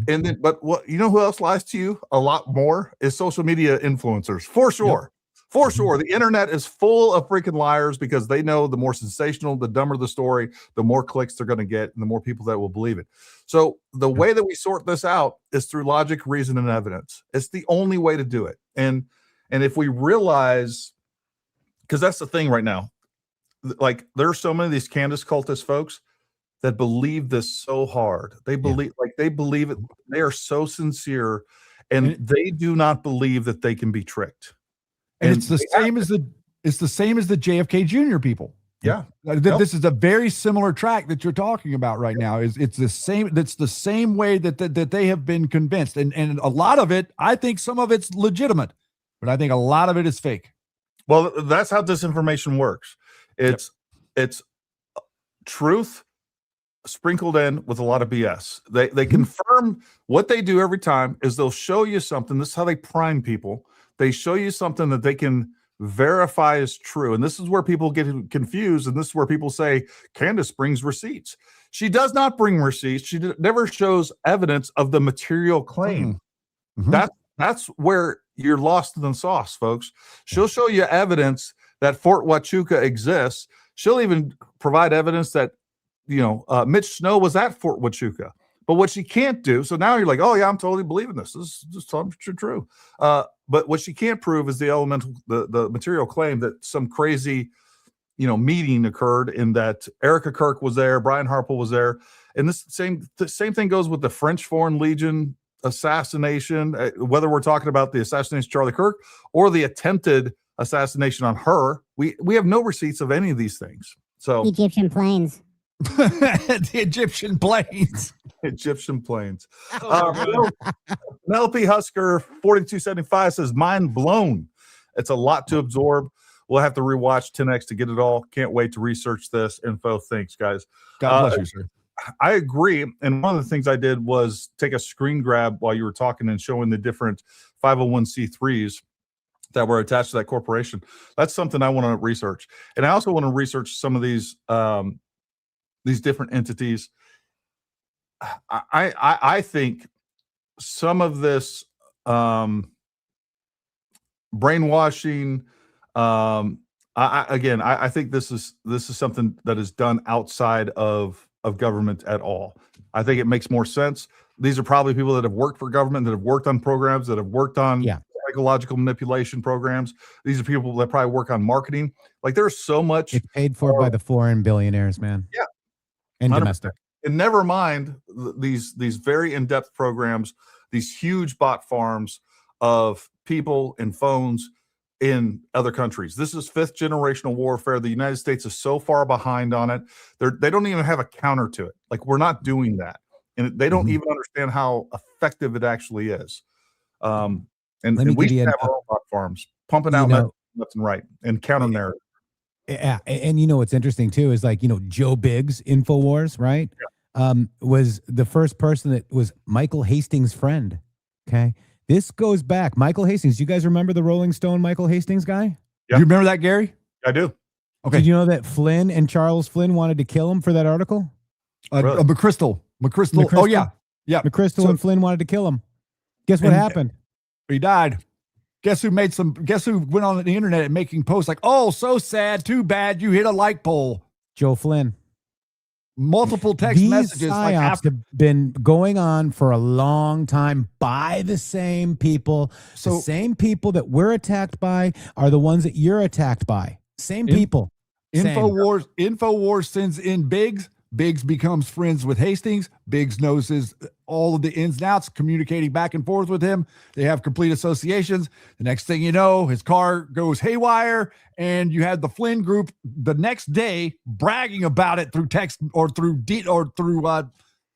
And then, but what, you know who else lies to you a lot more is social media influencers, for sure. For sure. The internet is full of freaking liars, because they know the more sensational, the dumber the story, the more clicks they're going to get and the more people that will believe it. So the way that we sort this out is through logic, reason, and evidence. It's the only way to do it. And if we realize, because that's the thing right now, like, there are so many of these Candace cultist folks that believe this so hard. They believe, like, they believe it. They are so sincere, and they do not believe that they can be tricked. And it's the same as the JFK Jr. people. Yeah. This is a very similar track that you're talking about right now. It's the same. That's the same way that they have been convinced. And a lot of it, I think some of it's legitimate, but I think a lot of it is fake. Well, that's how disinformation works. It's truth sprinkled in with a lot of BS. They confirm what they do every time is they'll show you something. This is how they prime people. They show you something that they can verify as true. And this is where people get confused. And this is where people say, Candace brings receipts. She does not bring receipts. She never shows evidence of the material claim. That's where you're lost in the sauce, folks. She'll show you evidence that Fort Huachuca exists. She'll even provide evidence that, Mitch Snow was at Fort Huachuca. But what she can't do, so now you're like, oh yeah, I'm totally believing this. This is just true. But what she can't prove is the material claim that some crazy, meeting occurred, in that Erica Kirk was there, Brian Harple was there, and the same thing goes with the French Foreign Legion assassination. Whether we're talking about the assassination of Charlie Kirk or the attempted assassination on her, we have no receipts of any of these things. So Egyptian planes. The Egyptian planes. Egyptian planes. Mel P. Husker 4275 says, mind blown. It's a lot to absorb. We'll have to rewatch 10X to get it all. Can't wait to research this info. Thanks, guys. God bless you, sir. I agree. And one of the things I did was take a screen grab while you were talking and showing the different 501c3s that were attached to that corporation. That's something I want to research. And I also want to research some of these different entities. I think some of this brainwashing. I think this is something that is done outside of government at all. I think it makes more sense. These are probably people that have worked for government, that have worked on programs, that have worked on psychological manipulation programs. These are people that probably work on marketing. Like, there's so much. It's paid for by the foreign billionaires, man. Yeah. And 100%. domestic. And never mind these very in-depth programs, these huge bot farms of people and phones in other countries. This is fifth generational warfare. The United States is so far behind on it. They don't even have a counter to it. Like, we're not doing that. And they don't even understand how effective it actually is. And we should have our own bot farms pumping out left and right and counter narrative. Yeah, and what's interesting too is, like, Joe Biggs, InfoWars, right? Yeah. Was the first person that was Michael Hastings' friend. Okay, this goes back. Michael Hastings. You guys remember the Rolling Stone Michael Hastings guy? Yeah. You remember that, Gary? I do. Okay. Did you know that Flynn and Charles Flynn wanted to kill him for that article? Really? McChrystal. Oh yeah, McChrystal and Flynn wanted to kill him. Guess what happened? He died. Guess who went on the internet and making posts like, oh, so sad, too bad you hit a light pole? Joe Flynn. Multiple text messages. Psyops have been going on for a long time by the same people. So the same people that we're attacked by are the ones that you're attacked by. Same people. InfoWars sends in Biggs. Biggs becomes friends with Hastings. Biggs knows all of the ins and outs, communicating back and forth with him. They have complete associations. The next thing you know, his car goes haywire, and you had the Flynn group the next day bragging about it through text or through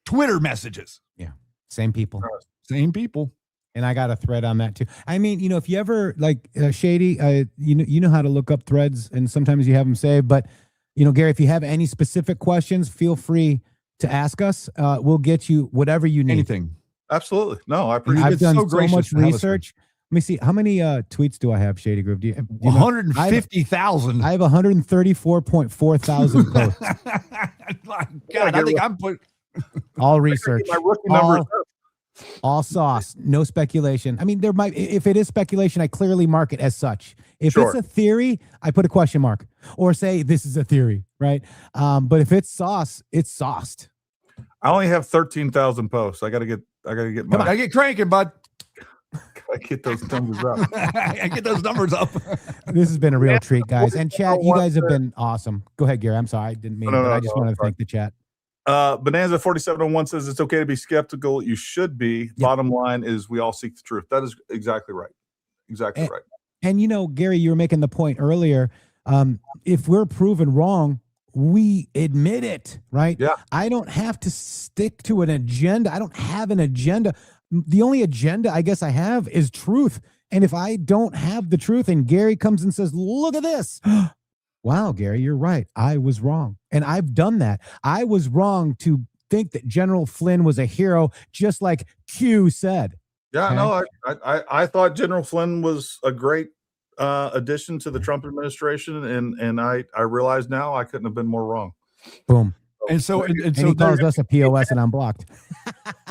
Twitter messages. Yeah, same people. Same people. And I got a thread on that too. I mean, if you ever like Shady, you know how to look up threads, and sometimes you have them saved. But Gary, if you have any specific questions, feel free to ask us. We'll get you whatever you need. Anything. Absolutely. No, I appreciate I've it. done so so gracious much to have us research. Let me see. How many tweets do I have, Shady Groove? Do you know? 150,000. I have 134.4 thousand posts. God, I think I'm put All research. My rookie numbers. All sauce, no speculation. I mean, if it is speculation, I clearly mark it as such. If Sure. it's a theory, I put a question mark or say this is a theory, right? But if it's sauce, it's sauced. I only have 13,000 posts. I gotta get I get cranking, bud. I get those numbers up. I get those numbers up. This has been a real treat, guys. And chat, you guys have been awesome. Go ahead, Gary. I'm sorry, I didn't mean, I just wanted to thank the chat. Bonanza 4701 says it's okay to be skeptical. You should be. Yep. Bottom line is we all seek the truth. That is exactly right. Exactly right. And Gary, you were making the point earlier. If we're proven wrong, we admit it, right? Yeah. I don't have to stick to an agenda. I don't have an agenda. The only agenda I guess I have is truth. And if I don't have the truth and Gary comes and says, look at this. Wow, Gary, you're right. I was wrong. And I've done that. I was wrong to think that General Flynn was a hero, just like Q said. Yeah, Okay. no, I thought General Flynn was a great addition to the Trump administration, and I realize now I couldn't have been more wrong. Boom. And so And he calls us a POS and I'm blocked.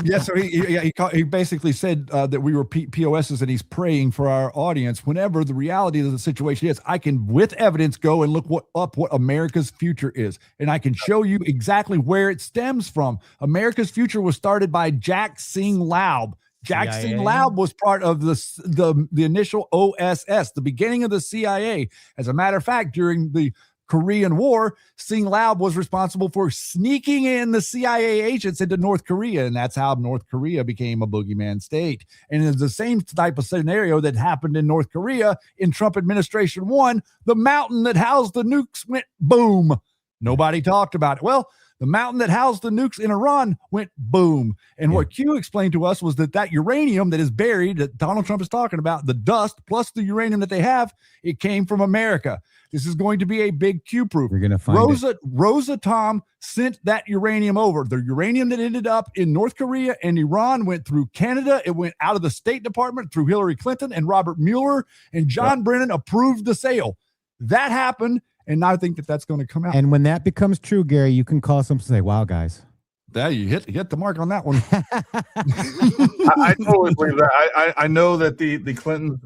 Yeah, so he basically said that we were POSs, and he's praying for our audience. Whenever the reality of the situation is, I can, with evidence, go and look up what America's future is, and I can show you exactly where it stems from. America's future was started by Jack Singh Laub. Jack Singh Laub was part of the initial OSS, the beginning of the CIA. As a matter of fact, during the Korean War, Singh Laub was responsible for sneaking in the CIA agents into North Korea, and that's how North Korea became a boogeyman state. And it's the same type of scenario that happened in North Korea in Trump administration 1. The mountain that housed the nukes went boom. Nobody talked about it. Well, the mountain that housed the nukes in Iran went boom. And what Q explained to us was that uranium that is buried, that Donald Trump is talking about, the dust plus the uranium that they have, it came from America. This is going to be a big Q proof. We're going to find Rosatom sent that uranium over. The uranium that ended up in North Korea and Iran went through Canada. It went out of the State Department through Hillary Clinton and Robert Mueller, and John Brennan approved the sale. That happened. And I think that's going to come out. And when that becomes true, Gary, you can call someone and say, wow, guys. There, you hit the mark on that one. I totally believe that. I know that the Clintons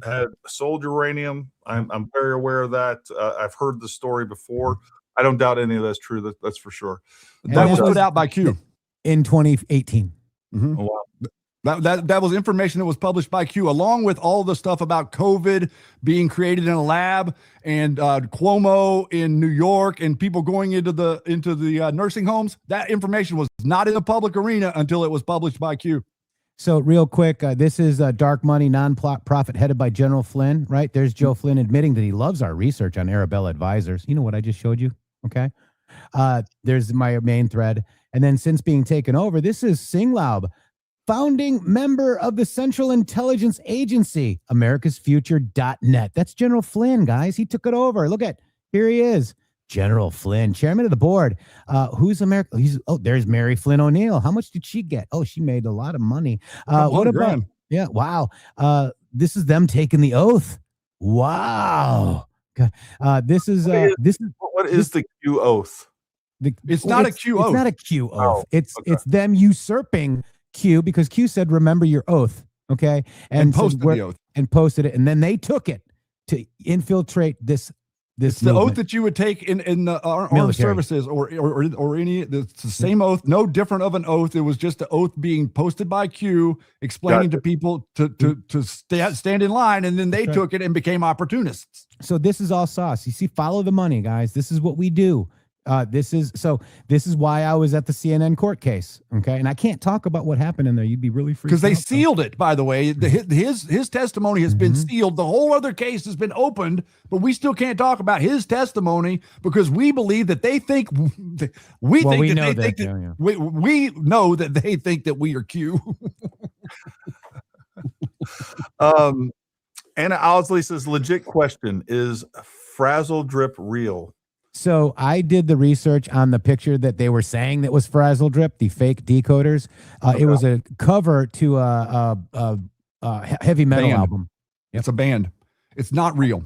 had sold uranium. I'm very aware of that. I've heard the story before. I don't doubt any of that's true. That's for sure. That was put out by Q in 2018. Mm-hmm. Oh, wow. That was information that was published by Q, along with all the stuff about COVID being created in a lab, and Cuomo in New York, and people going into the nursing homes. That information was not in the public arena until it was published by Q. So real quick, this is Dark Money non-profit headed by General Flynn, right? There's Joe Flynn admitting that he loves our research on Arabella Advisors. You know what I just showed you? Okay. There's my main thread. And then since being taken over, this is Singh Laub, founding member of the Central Intelligence Agency, americasfuture.net. That's General Flynn, guys. He took it over. Look at, here he is, General Flynn, chairman of the board. Who's America? There's Mary Flynn O'Neill. How much did she get? Oh, she made a lot of money. What about, yeah, wow. This is them taking the oath. Wow. This is what is the Q oath? It's not a Q oath. It's not a Q oath. Oh, it's them usurping Q, because Q said, remember your oath. Okay. And posted the oath. And posted it. And then they took it to infiltrate this it's the oath that you would take in the armed services or any. It's the same oath, no different of an oath. It was just the oath being posted by Q, explaining to people to stand in line, and then they took it and became opportunists. So this is all sauce. You see, follow the money, guys. This is what we do. This is why I was at the CNN court case. Okay. And I can't talk about what happened in there. You'd be really freaked out. Because they sealed it, by the way. His testimony has been sealed. The whole other case has been opened, but we still can't talk about his testimony because we believe that they think we know that they think that we are Q. Anna Owsley says, legit question, is Frazzle Drip real? So I did the research on the picture that they were saying that was Frazzle Drip, the fake decoders. It was a cover to a heavy metal album. Yep. It's a band. It's not real.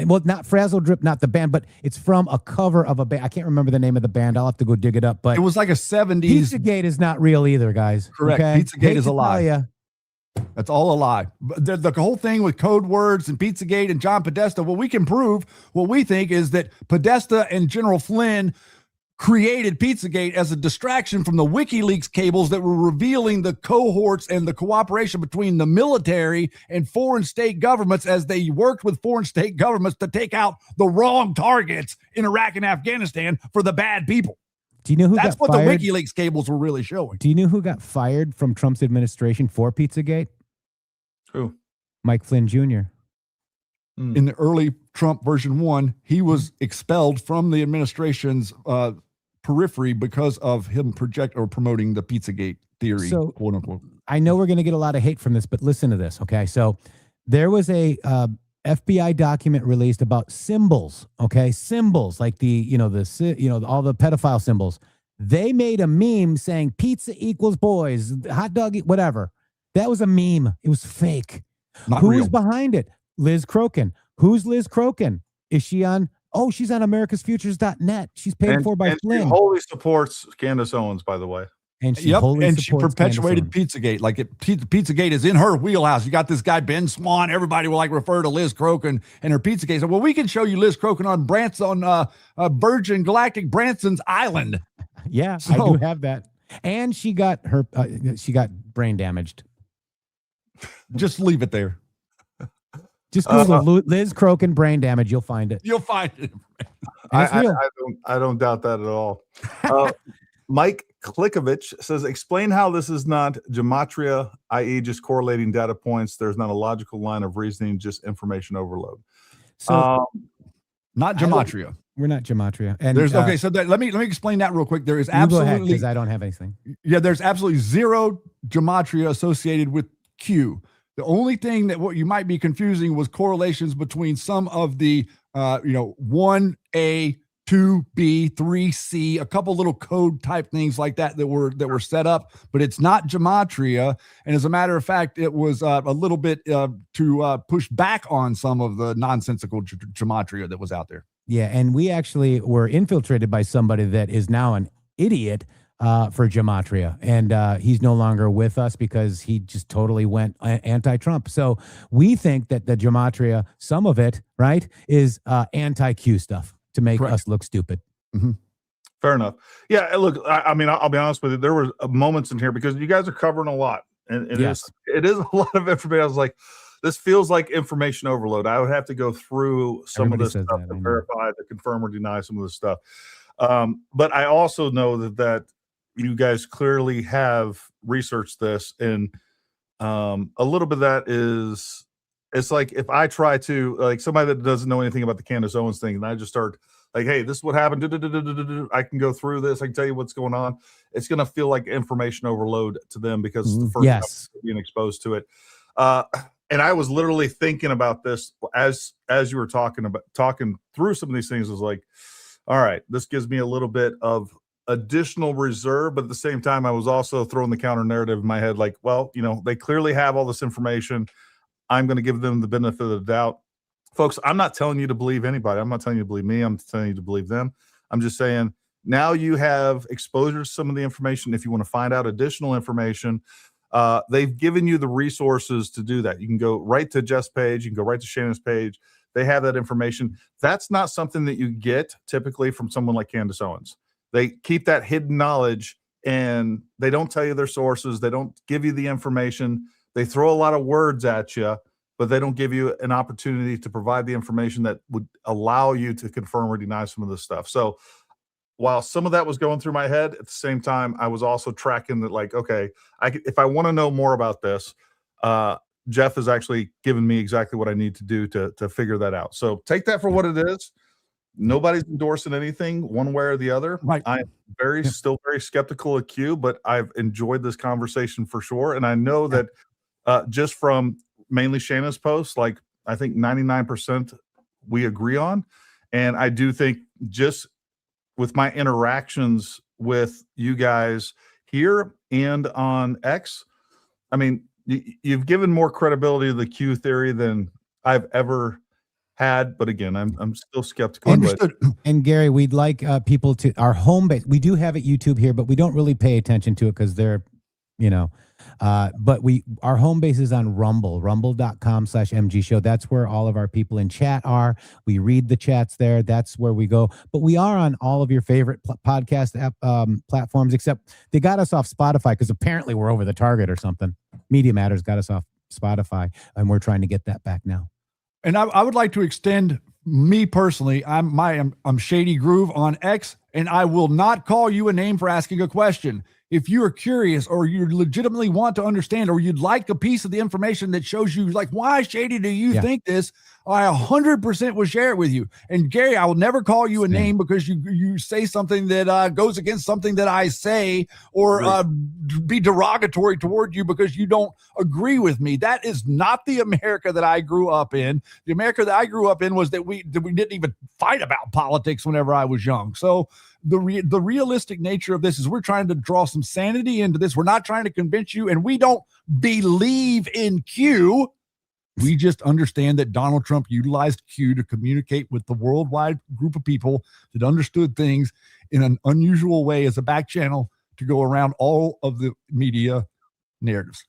Well, not Frazzle Drip, not the band, but it's from a cover of a band. I can't remember the name of the band. I'll have to go dig it up. But it was like a 70s. Pizzagate is not real either, guys. Correct. Okay? Pizzagate is a lie. That's all a lie. The whole thing with code words and Pizzagate and John Podesta, what we can prove, what we think is that Podesta and General Flynn created Pizzagate as a distraction from the WikiLeaks cables that were revealing the cohorts and the cooperation between the military and foreign state governments as they worked with foreign state governments to take out the wrong targets in Iraq and Afghanistan for the bad people. Do you know who That's got what fired? the WikiLeaks cables were really showing. Do you know who got fired from Trump's administration for Pizzagate? Who? Mike Flynn Jr. In the early Trump version 1, he was expelled from the administration's periphery because of him promoting the Pizzagate theory, So, quote unquote. I know we're going to get a lot of hate from this, but listen to this, okay? So there was a FBI document released about symbols, okay? Symbols like all the pedophile symbols. They made a meme saying pizza equals boys, hot dog, whatever. That was a meme. It was fake. Who was behind it? Liz Crokin. Who's Liz Crokin? Is she on? Oh, she's on AmericasFutures.net. She's paid for by Flynn. She wholly supports Candace Owens, by the way. And she perpetuated Pizzagate. Like Pizzagate is in her wheelhouse. You got this guy, Ben Swan. Everybody will refer to Liz Crokin and her Pizzagate. So, well, we can show you Liz Crokin on Virgin Galactic Branson's Island. Yeah, I do have that. And she got brain damaged. Just leave it there. Just Google Liz Crokin brain damage. You'll find it. You'll find it. I don't doubt that at all. Mike Klikovich says, explain how this is not gematria, i.e. just correlating data points. There's not a logical line of reasoning, just information overload. So not gematria. We're not gematria. And there's so let me explain that real quick. There is absolutely, because I don't have anything. Yeah, there's absolutely zero gematria associated with Q. The only thing that what you might be confusing was correlations between some of the 1A, 2B, 3C, a couple little code type things like that were set up, but it's not gematria. And as a matter of fact, it was a little bit to push back on some of the nonsensical gematria that was out there. Yeah, and we actually were infiltrated by somebody that is now an idiot for gematria, and he's no longer with us because he just totally went anti-Trump. So we think that the gematria, some of it, right, is anti-Q stuff to make us look stupid. Mm-hmm. Fair enough. Yeah, look, I mean, I'll be honest with you. There were moments in here because you guys are covering a lot, and it is a lot of information. I was like, this feels like information overload. I would have to go through some of this stuff to verify, to confirm or deny some of this stuff. But I also know that you guys clearly have researched this, and a little bit of that is, it's like if I try to, like, somebody that doesn't know anything about the Candace Owens thing, and I just start like, hey, this is what happened. I can go through this. I can tell you what's going on. It's going to feel like information overload to them because it's the first time being exposed to it. And I was literally thinking about this as you were talking through some of these things. I was like, all right, this gives me a little bit of additional reserve, but at the same time, I was also throwing the counter narrative in my head, like, well, they clearly have all this information. I'm going to give them the benefit of the doubt. Folks, I'm not telling you to believe anybody. I'm not telling you to believe me. I'm telling you to believe them. I'm just saying, now you have exposure to some of the information. If you want to find out additional information, they've given you the resources to do that. You can go right to Jeff's page. You can go right to Shannon's page. They have that information. That's not something that you get typically from someone like Candace Owens. They keep that hidden knowledge, and they don't tell you their sources. They don't give you the information. They throw a lot of words at you, but they don't give you an opportunity to provide the information that would allow you to confirm or deny some of this stuff. So while some of that was going through my head, at the same time, I was also tracking that, like, okay, if I want to know more about this, Jeff has actually given me exactly what I need to do to figure that out. So take that for what it is. Nobody's endorsing anything one way or the other. Right. I'm still very skeptical of Q, but I've enjoyed this conversation for sure. And I know that just from mainly Shannon's posts, like I think 99% we agree on. And I do think just with my interactions with you guys here and on X, I mean, you've given more credibility to the Q theory than I've ever had, but again, I'm still skeptical. Understood. And Gary, we'd like people to our home base. We do have it YouTube here, but we don't really pay attention to it because they're, but our home base is on rumble.com/MG show. That's where all of our people in chat are. We read the chats there. That's where we go. But we are on all of your favorite podcast app, platforms, except they got us off Spotify because apparently we're over the target or something. Media Matters got us off Spotify, and we're trying to get that back now. And I would like to extend me personally. I'm Shady Groove on X, and I will not call you a name for asking a question. If you are curious or you legitimately want to understand, or you'd like a piece of the information that shows you, like, why, Shady, do you think this? I 100% will share it with you. And Gary, I will never call you a name because you say something that goes against something that I say, or be derogatory toward you because you don't agree with me. That is not the America that I grew up in. The America that I grew up in was that we didn't even fight about politics whenever I was young. So the realistic nature of this is we're trying to draw some sanity into this. We're not trying to convince you, and we don't believe in Q. We just understand that Donald Trump utilized Q to communicate with the worldwide group of people that understood things in an unusual way as a back channel to go around all of the media narratives.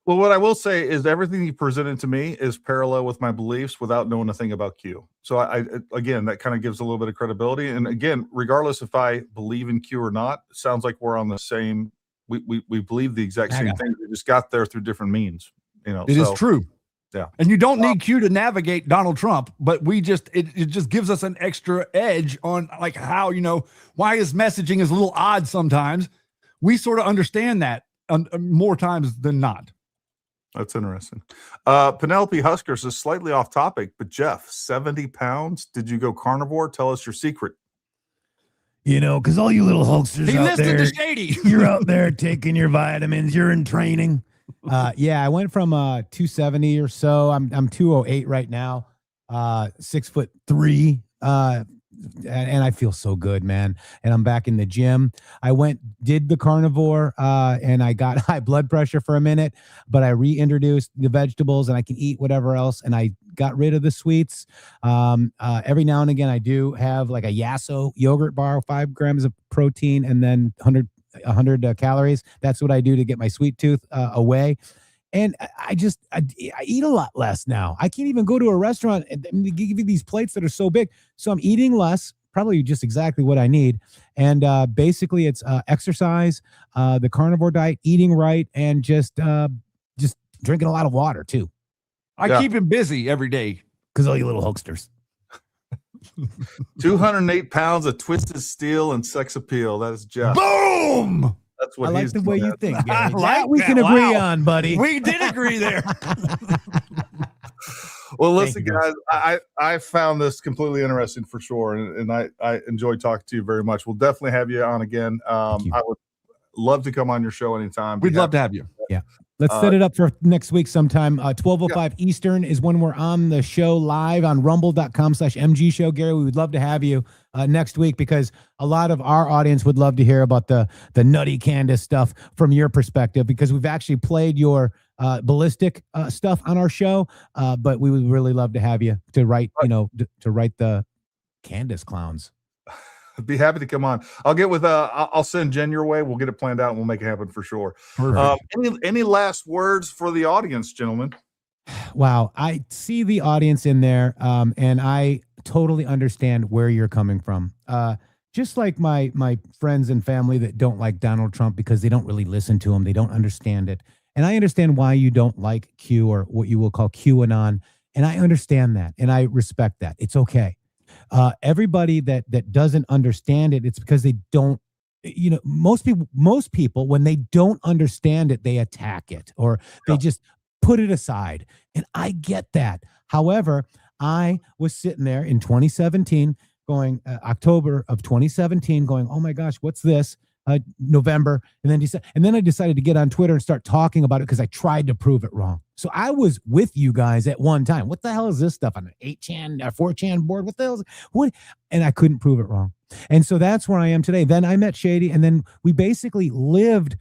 Well, what I will say is everything you presented to me is parallel with my beliefs without knowing a thing about Q. So again, that kind of gives a little bit of credibility. And again, regardless if I believe in Q or not, it sounds like we're on the same, we believe the exact same thing. We just got there through different means, It is true. Yeah. And you don't need Q to navigate Donald Trump, but it just gives us an extra edge on like how, why his messaging is a little odd sometimes. We sort of understand that more times than not. That's interesting. Penelope Huskers is slightly off topic, but Jeff, 70 pounds. Did you go carnivore? Tell us your secret. Because all you little hulksters He out listened there, to Shady. You're out there taking your vitamins. You're in training. I went from 270 or so. I'm 208 right now. 6'3". And I feel so good, man. And I'm back in the gym. I did the carnivore, and I got high blood pressure for a minute, but I reintroduced the vegetables and I can eat whatever else. And I got rid of the sweets. Every now and again, I do have like a Yasso yogurt bar, 5 grams of protein, and then 100 calories. That's what I do to get my sweet tooth away. And I eat a lot less now. I can't even go to a restaurant and they give you these plates that are so big. So I'm eating less, probably just exactly what I need. And basically it's exercise, the carnivore diet, eating right, and just drinking a lot of water too. I keep him busy every day. Because all you little hulksters. 208 pounds of twisted steel and sex appeal. That is Jeff. Boom! That's what I like he's the way you doing. think, Gary. Like we that. can agree Wow. on, buddy. We did agree there. Well, listen, Thank you, guys, I found this completely interesting for sure. And I enjoyed talking to you very much. We'll definitely have you on again. I would love to come on your show anytime. We'd love to have you. Yeah. Let's set it up for next week sometime. 12:05 Eastern is when we're on the show live on rumble.com/MG show. Gary, we would love to have you next week because a lot of our audience would love to hear about the nutty Candace stuff from your perspective, because we've actually played your ballistic stuff on our show. But we would really love to have you to write, to write the Candace clowns. I'd be happy to come on. I'll get with I'll send Jen your way. We'll get it planned out and we'll make it happen for sure. Any last words for the audience, gentlemen? Wow, I see the audience in there, and I totally understand where you're coming from. Just like my friends and family that don't like Donald Trump because they don't really listen to him, they don't understand it, and I understand why you don't like Q, or what you will call QAnon, and I understand that, and I respect that. It's okay. Everybody that doesn't understand it, it's because they don't. Most people, when they don't understand it, they attack it or they just put it aside. And I get that. However, I was sitting there in 2017 going October of 2017 going, oh my gosh, what's this? November. And then I decided to get on Twitter and start talking about it because I tried to prove it wrong. So I was with you guys at one time. What the hell is this stuff on an 8chan, 4chan board? What the hell is what? And I couldn't prove it wrong. And so that's where I am today. Then I met Shady, and then we basically lived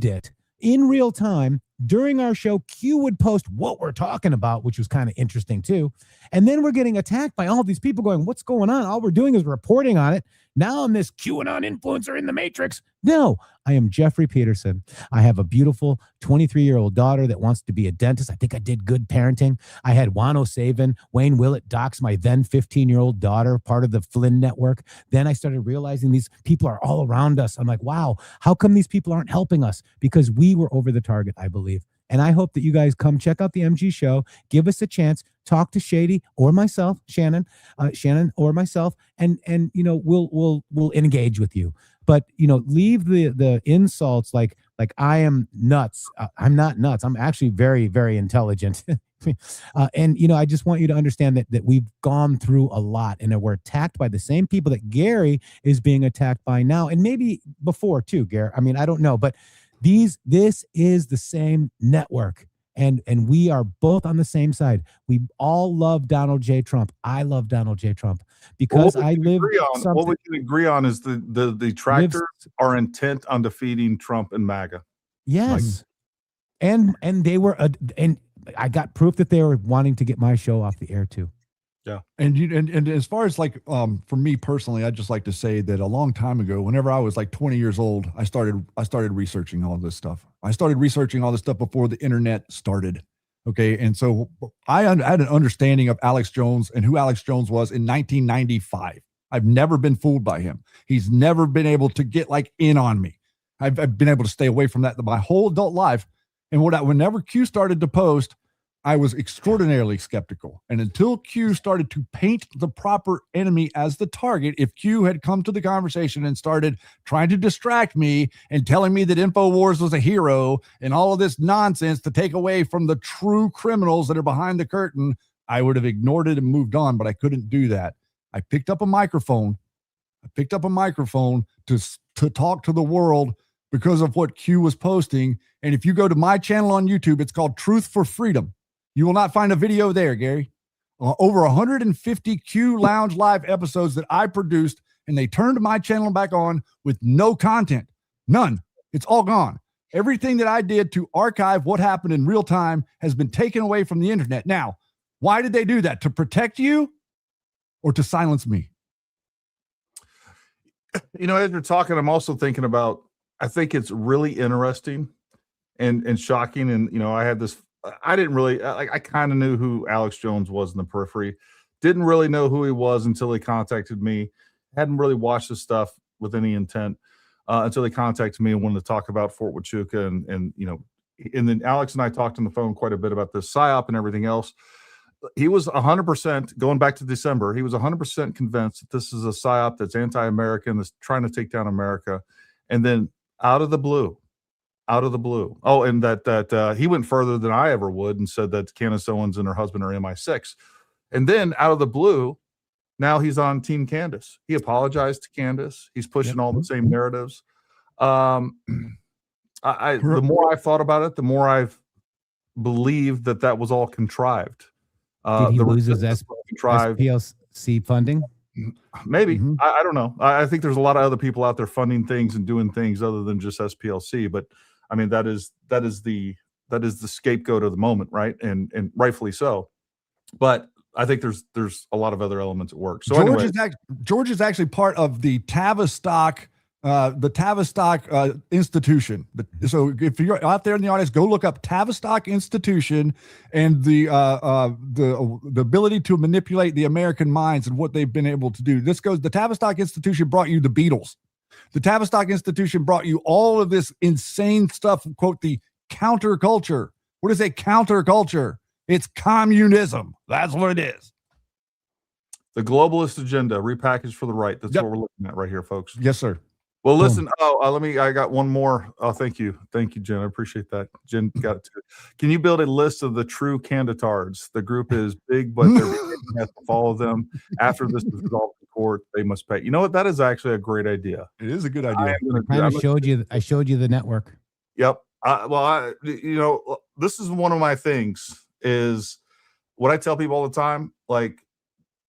it in real time. During our show, Q would post what we're talking about, which was kind of interesting too. And then we're getting attacked by all these people going, what's going on? All we're doing is reporting on it. Now I'm this QAnon influencer in the Matrix. No, I am Jeffrey Pedersen. I have a beautiful 23-year-old daughter that wants to be a dentist. I think I did good parenting. I had Juan O'Savin, Wayne Willett dox my then 15-year-old daughter, part of the Flynn network. Then I started realizing these people are all around us. I'm like, wow, how come these people aren't helping us? Because we were over the target, I believe. And I hope that you guys come check out the MG show, give us a chance, talk to Shady or myself, Shannon or myself, and we'll engage with you. But leave the insults like I am nuts. I'm not nuts. I'm actually very, very intelligent. And I just want you to understand that we've gone through a lot, and that we're attacked by the same people that Gary is being attacked by now, and maybe before too, Gary. I mean, I don't know, but this is the same network, and we are both on the same side. We all love Donald J. Trump. I love Donald J. Trump because I live. What we can agree on is the detractors are intent on defeating Trump and MAGA. Yes, and they were, and I got proof that they were wanting to get my show off the air too. Yeah. And as far as for me personally, I'd just like to say that a long time ago, whenever I was like 20 years old, I started researching all this stuff. I started researching all this stuff before the internet started. Okay. And so I had an understanding of Alex Jones and who Alex Jones was in 1995. I've never been fooled by him. He's never been able to get in on me. I've been able to stay away from that my whole adult life. And whenever Q started to post, I was extraordinarily skeptical. And until Q started to paint the proper enemy as the target, if Q had come to the conversation and started trying to distract me and telling me that InfoWars was a hero and all of this nonsense to take away from the true criminals that are behind the curtain, I would have ignored it and moved on, but I couldn't do that. I picked up a microphone. To talk to the world because of what Q was posting. And if you go to my channel on YouTube, it's called Truth for Freedom. You will not find a video there, Gary. Over 150 Q Lounge Live episodes that I produced, and they turned my channel back on with no content. None. It's all gone. Everything that I did to archive what happened in real time has been taken away from the internet. Now, why did they do that? To protect you or to silence me? As you're talking, I'm also thinking about, I think it's really interesting and shocking. And, I had this, I didn't really, I kind of knew who Alex Jones was in the periphery. Didn't really know who he was until he contacted me. Hadn't really watched his stuff with any intent until he contacted me and wanted to talk about Fort Huachuca. And then Alex and I talked on the phone quite a bit about this PSYOP and everything else. He was 100%, going back to December, he was 100% convinced that this is a PSYOP that's anti-American, that's trying to take down America. And then out of the blue. Oh, and that he went further than I ever would and said that Candace Owens and her husband are MI6. And then out of the blue, now he's on Team Candace. He apologized to Candace. He's pushing all the same narratives. The more I thought about it, the more I've believed that was all contrived. Did he lose his SPLC funding? Maybe. I don't know. I think there's a lot of other people out there funding things and doing things other than just SPLC. But I mean, that is the scapegoat of the moment, right? And rightfully so. But I think there's a lot of other elements at work. So George is actually part of the Tavistock institution. So if you're out there in the audience, go look up Tavistock Institution and the ability to manipulate the American minds and what they've been able to do. The Tavistock Institution brought you the Beatles. The Tavistock Institution brought you all of this insane stuff, quote, the counterculture. What is a counterculture? It's communism. That's what it is. The globalist agenda repackaged for the right. That's Yep. what we're looking at right here, folks. Yes, sir. Well, listen. I got one more. Oh, thank you, Jen. I appreciate that. Jen got it too. Can you build a list of the true candidates? The group is big, but their behavior has to follow them. After this is resolved in court, they must pay. You know what? That is actually a great idea. It is a good idea. I showed you the network. Yep. This is one of my things. Is what I tell people all the time. Like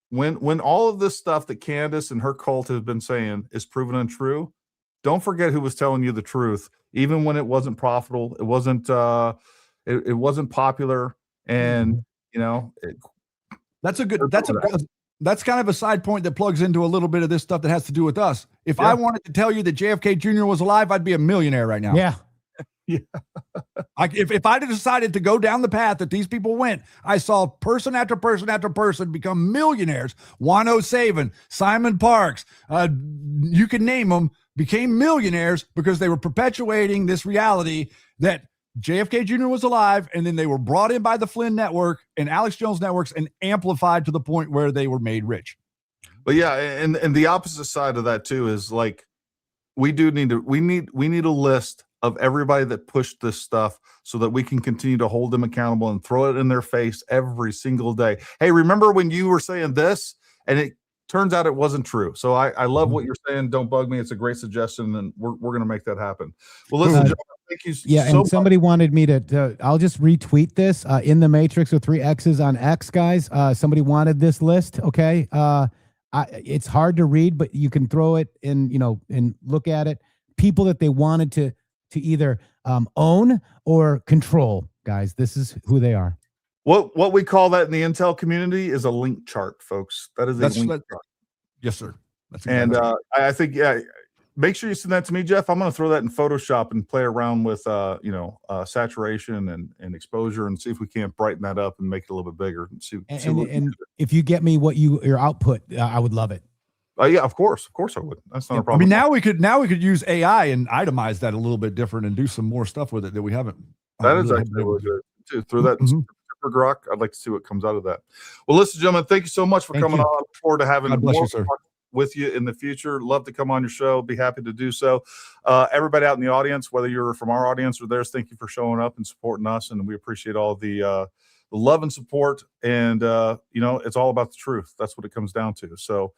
when all of this stuff that Candace and her cult have been saying is proven untrue. Don't forget who was telling you the truth, even when it wasn't profitable. It wasn't. It wasn't popular, and that's kind of a side point that plugs into a little bit of this stuff that has to do with us. If I wanted to tell you that JFK Jr. was alive, I'd be a millionaire right now. Yeah. Yeah. If I'd have decided to go down the path that these people went, I saw person after person after person become millionaires. Juan O'Savin, Simon Parks, you can name them, became millionaires because they were perpetuating this reality that JFK Jr. was alive, and then they were brought in by the Flynn Network and Alex Jones networks and amplified to the point where they were made rich. But yeah, and the opposite side of that too is like we need a list of everybody that pushed this stuff so that we can continue to hold them accountable and throw it in their face every single day. Hey, remember when you were saying this and it turns out it wasn't true. So I love what you're saying. Don't bug me. It's a great suggestion, and we're going to make that happen. Well, listen, John, thank you so much. Somebody wanted me to I'll just retweet this in the Matrix with 3 X's on X, guys. Somebody wanted this list. Okay. It's hard to read, but you can throw it in, and look at it. People that they wanted to either own or control, guys. This is who they are. What we call that in the Intel community is a link chart, folks. That is a link chart. Yes, sir. I think, make sure you send that to me, Jeff. I'm going to throw that in Photoshop and play around with, saturation and exposure and see if we can't brighten that up and make it a little bit bigger. And if you get me your output, I would love it. Yeah, of course I would. That's not a problem. I mean, now we could use AI and itemize that a little bit different and do some more stuff with it that we haven't. That is actually really good too. Through that super grok, I'd like to see what comes out of that. Well, listen, gentlemen, thank you so much for coming on. I look forward to having more with you in the future. Love to come on your show. Be happy to do so. Everybody out in the audience, whether you're from our audience or theirs, thank you for showing up and supporting us, and we appreciate all the love and support. And it's all about the truth. That's what it comes down to. So.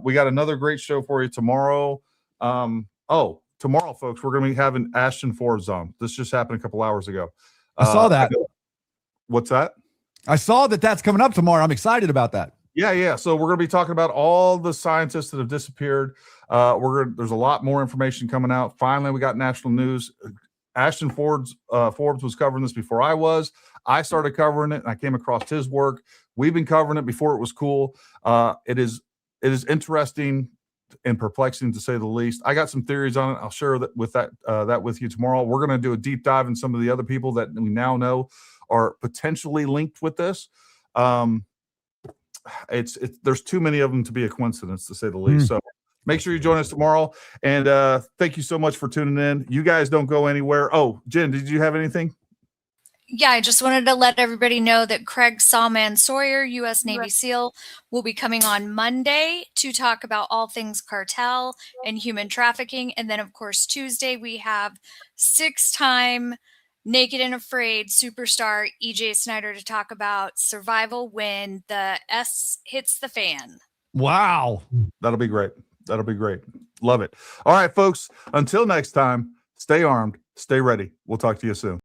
We got another great show for you tomorrow. Tomorrow, folks, we're going to be having Ashton Forbes on. This just happened a couple hours ago. I saw that. What's that? I saw that's coming up tomorrow. I'm excited about that. Yeah. So we're going to be talking about all the scientists that have disappeared. There's a lot more information coming out. Finally, we got national news. Ashton Forbes was covering this before I was. I started covering it, and I came across his work. We've been covering it before it was cool. It is interesting and perplexing, to say the least. I got some theories on it. I'll share that with you tomorrow. We're going to do a deep dive in some of the other people that we now know are potentially linked with this. There's too many of them to be a coincidence, to say the least. So make sure you join us tomorrow. And thank you so much for tuning in. You guys don't go anywhere. Oh, Jen, did you have anything? Yeah, I just wanted to let everybody know that Craig Sawman Sawyer, U.S. Navy SEAL, will be coming on Monday to talk about all things cartel and human trafficking. And then, of course, Tuesday, we have 6-time Naked and Afraid superstar EJ Snyder to talk about survival when the S hits the fan. Wow. That'll be great. Love it. All right, folks, until next time, stay armed, stay ready. We'll talk to you soon.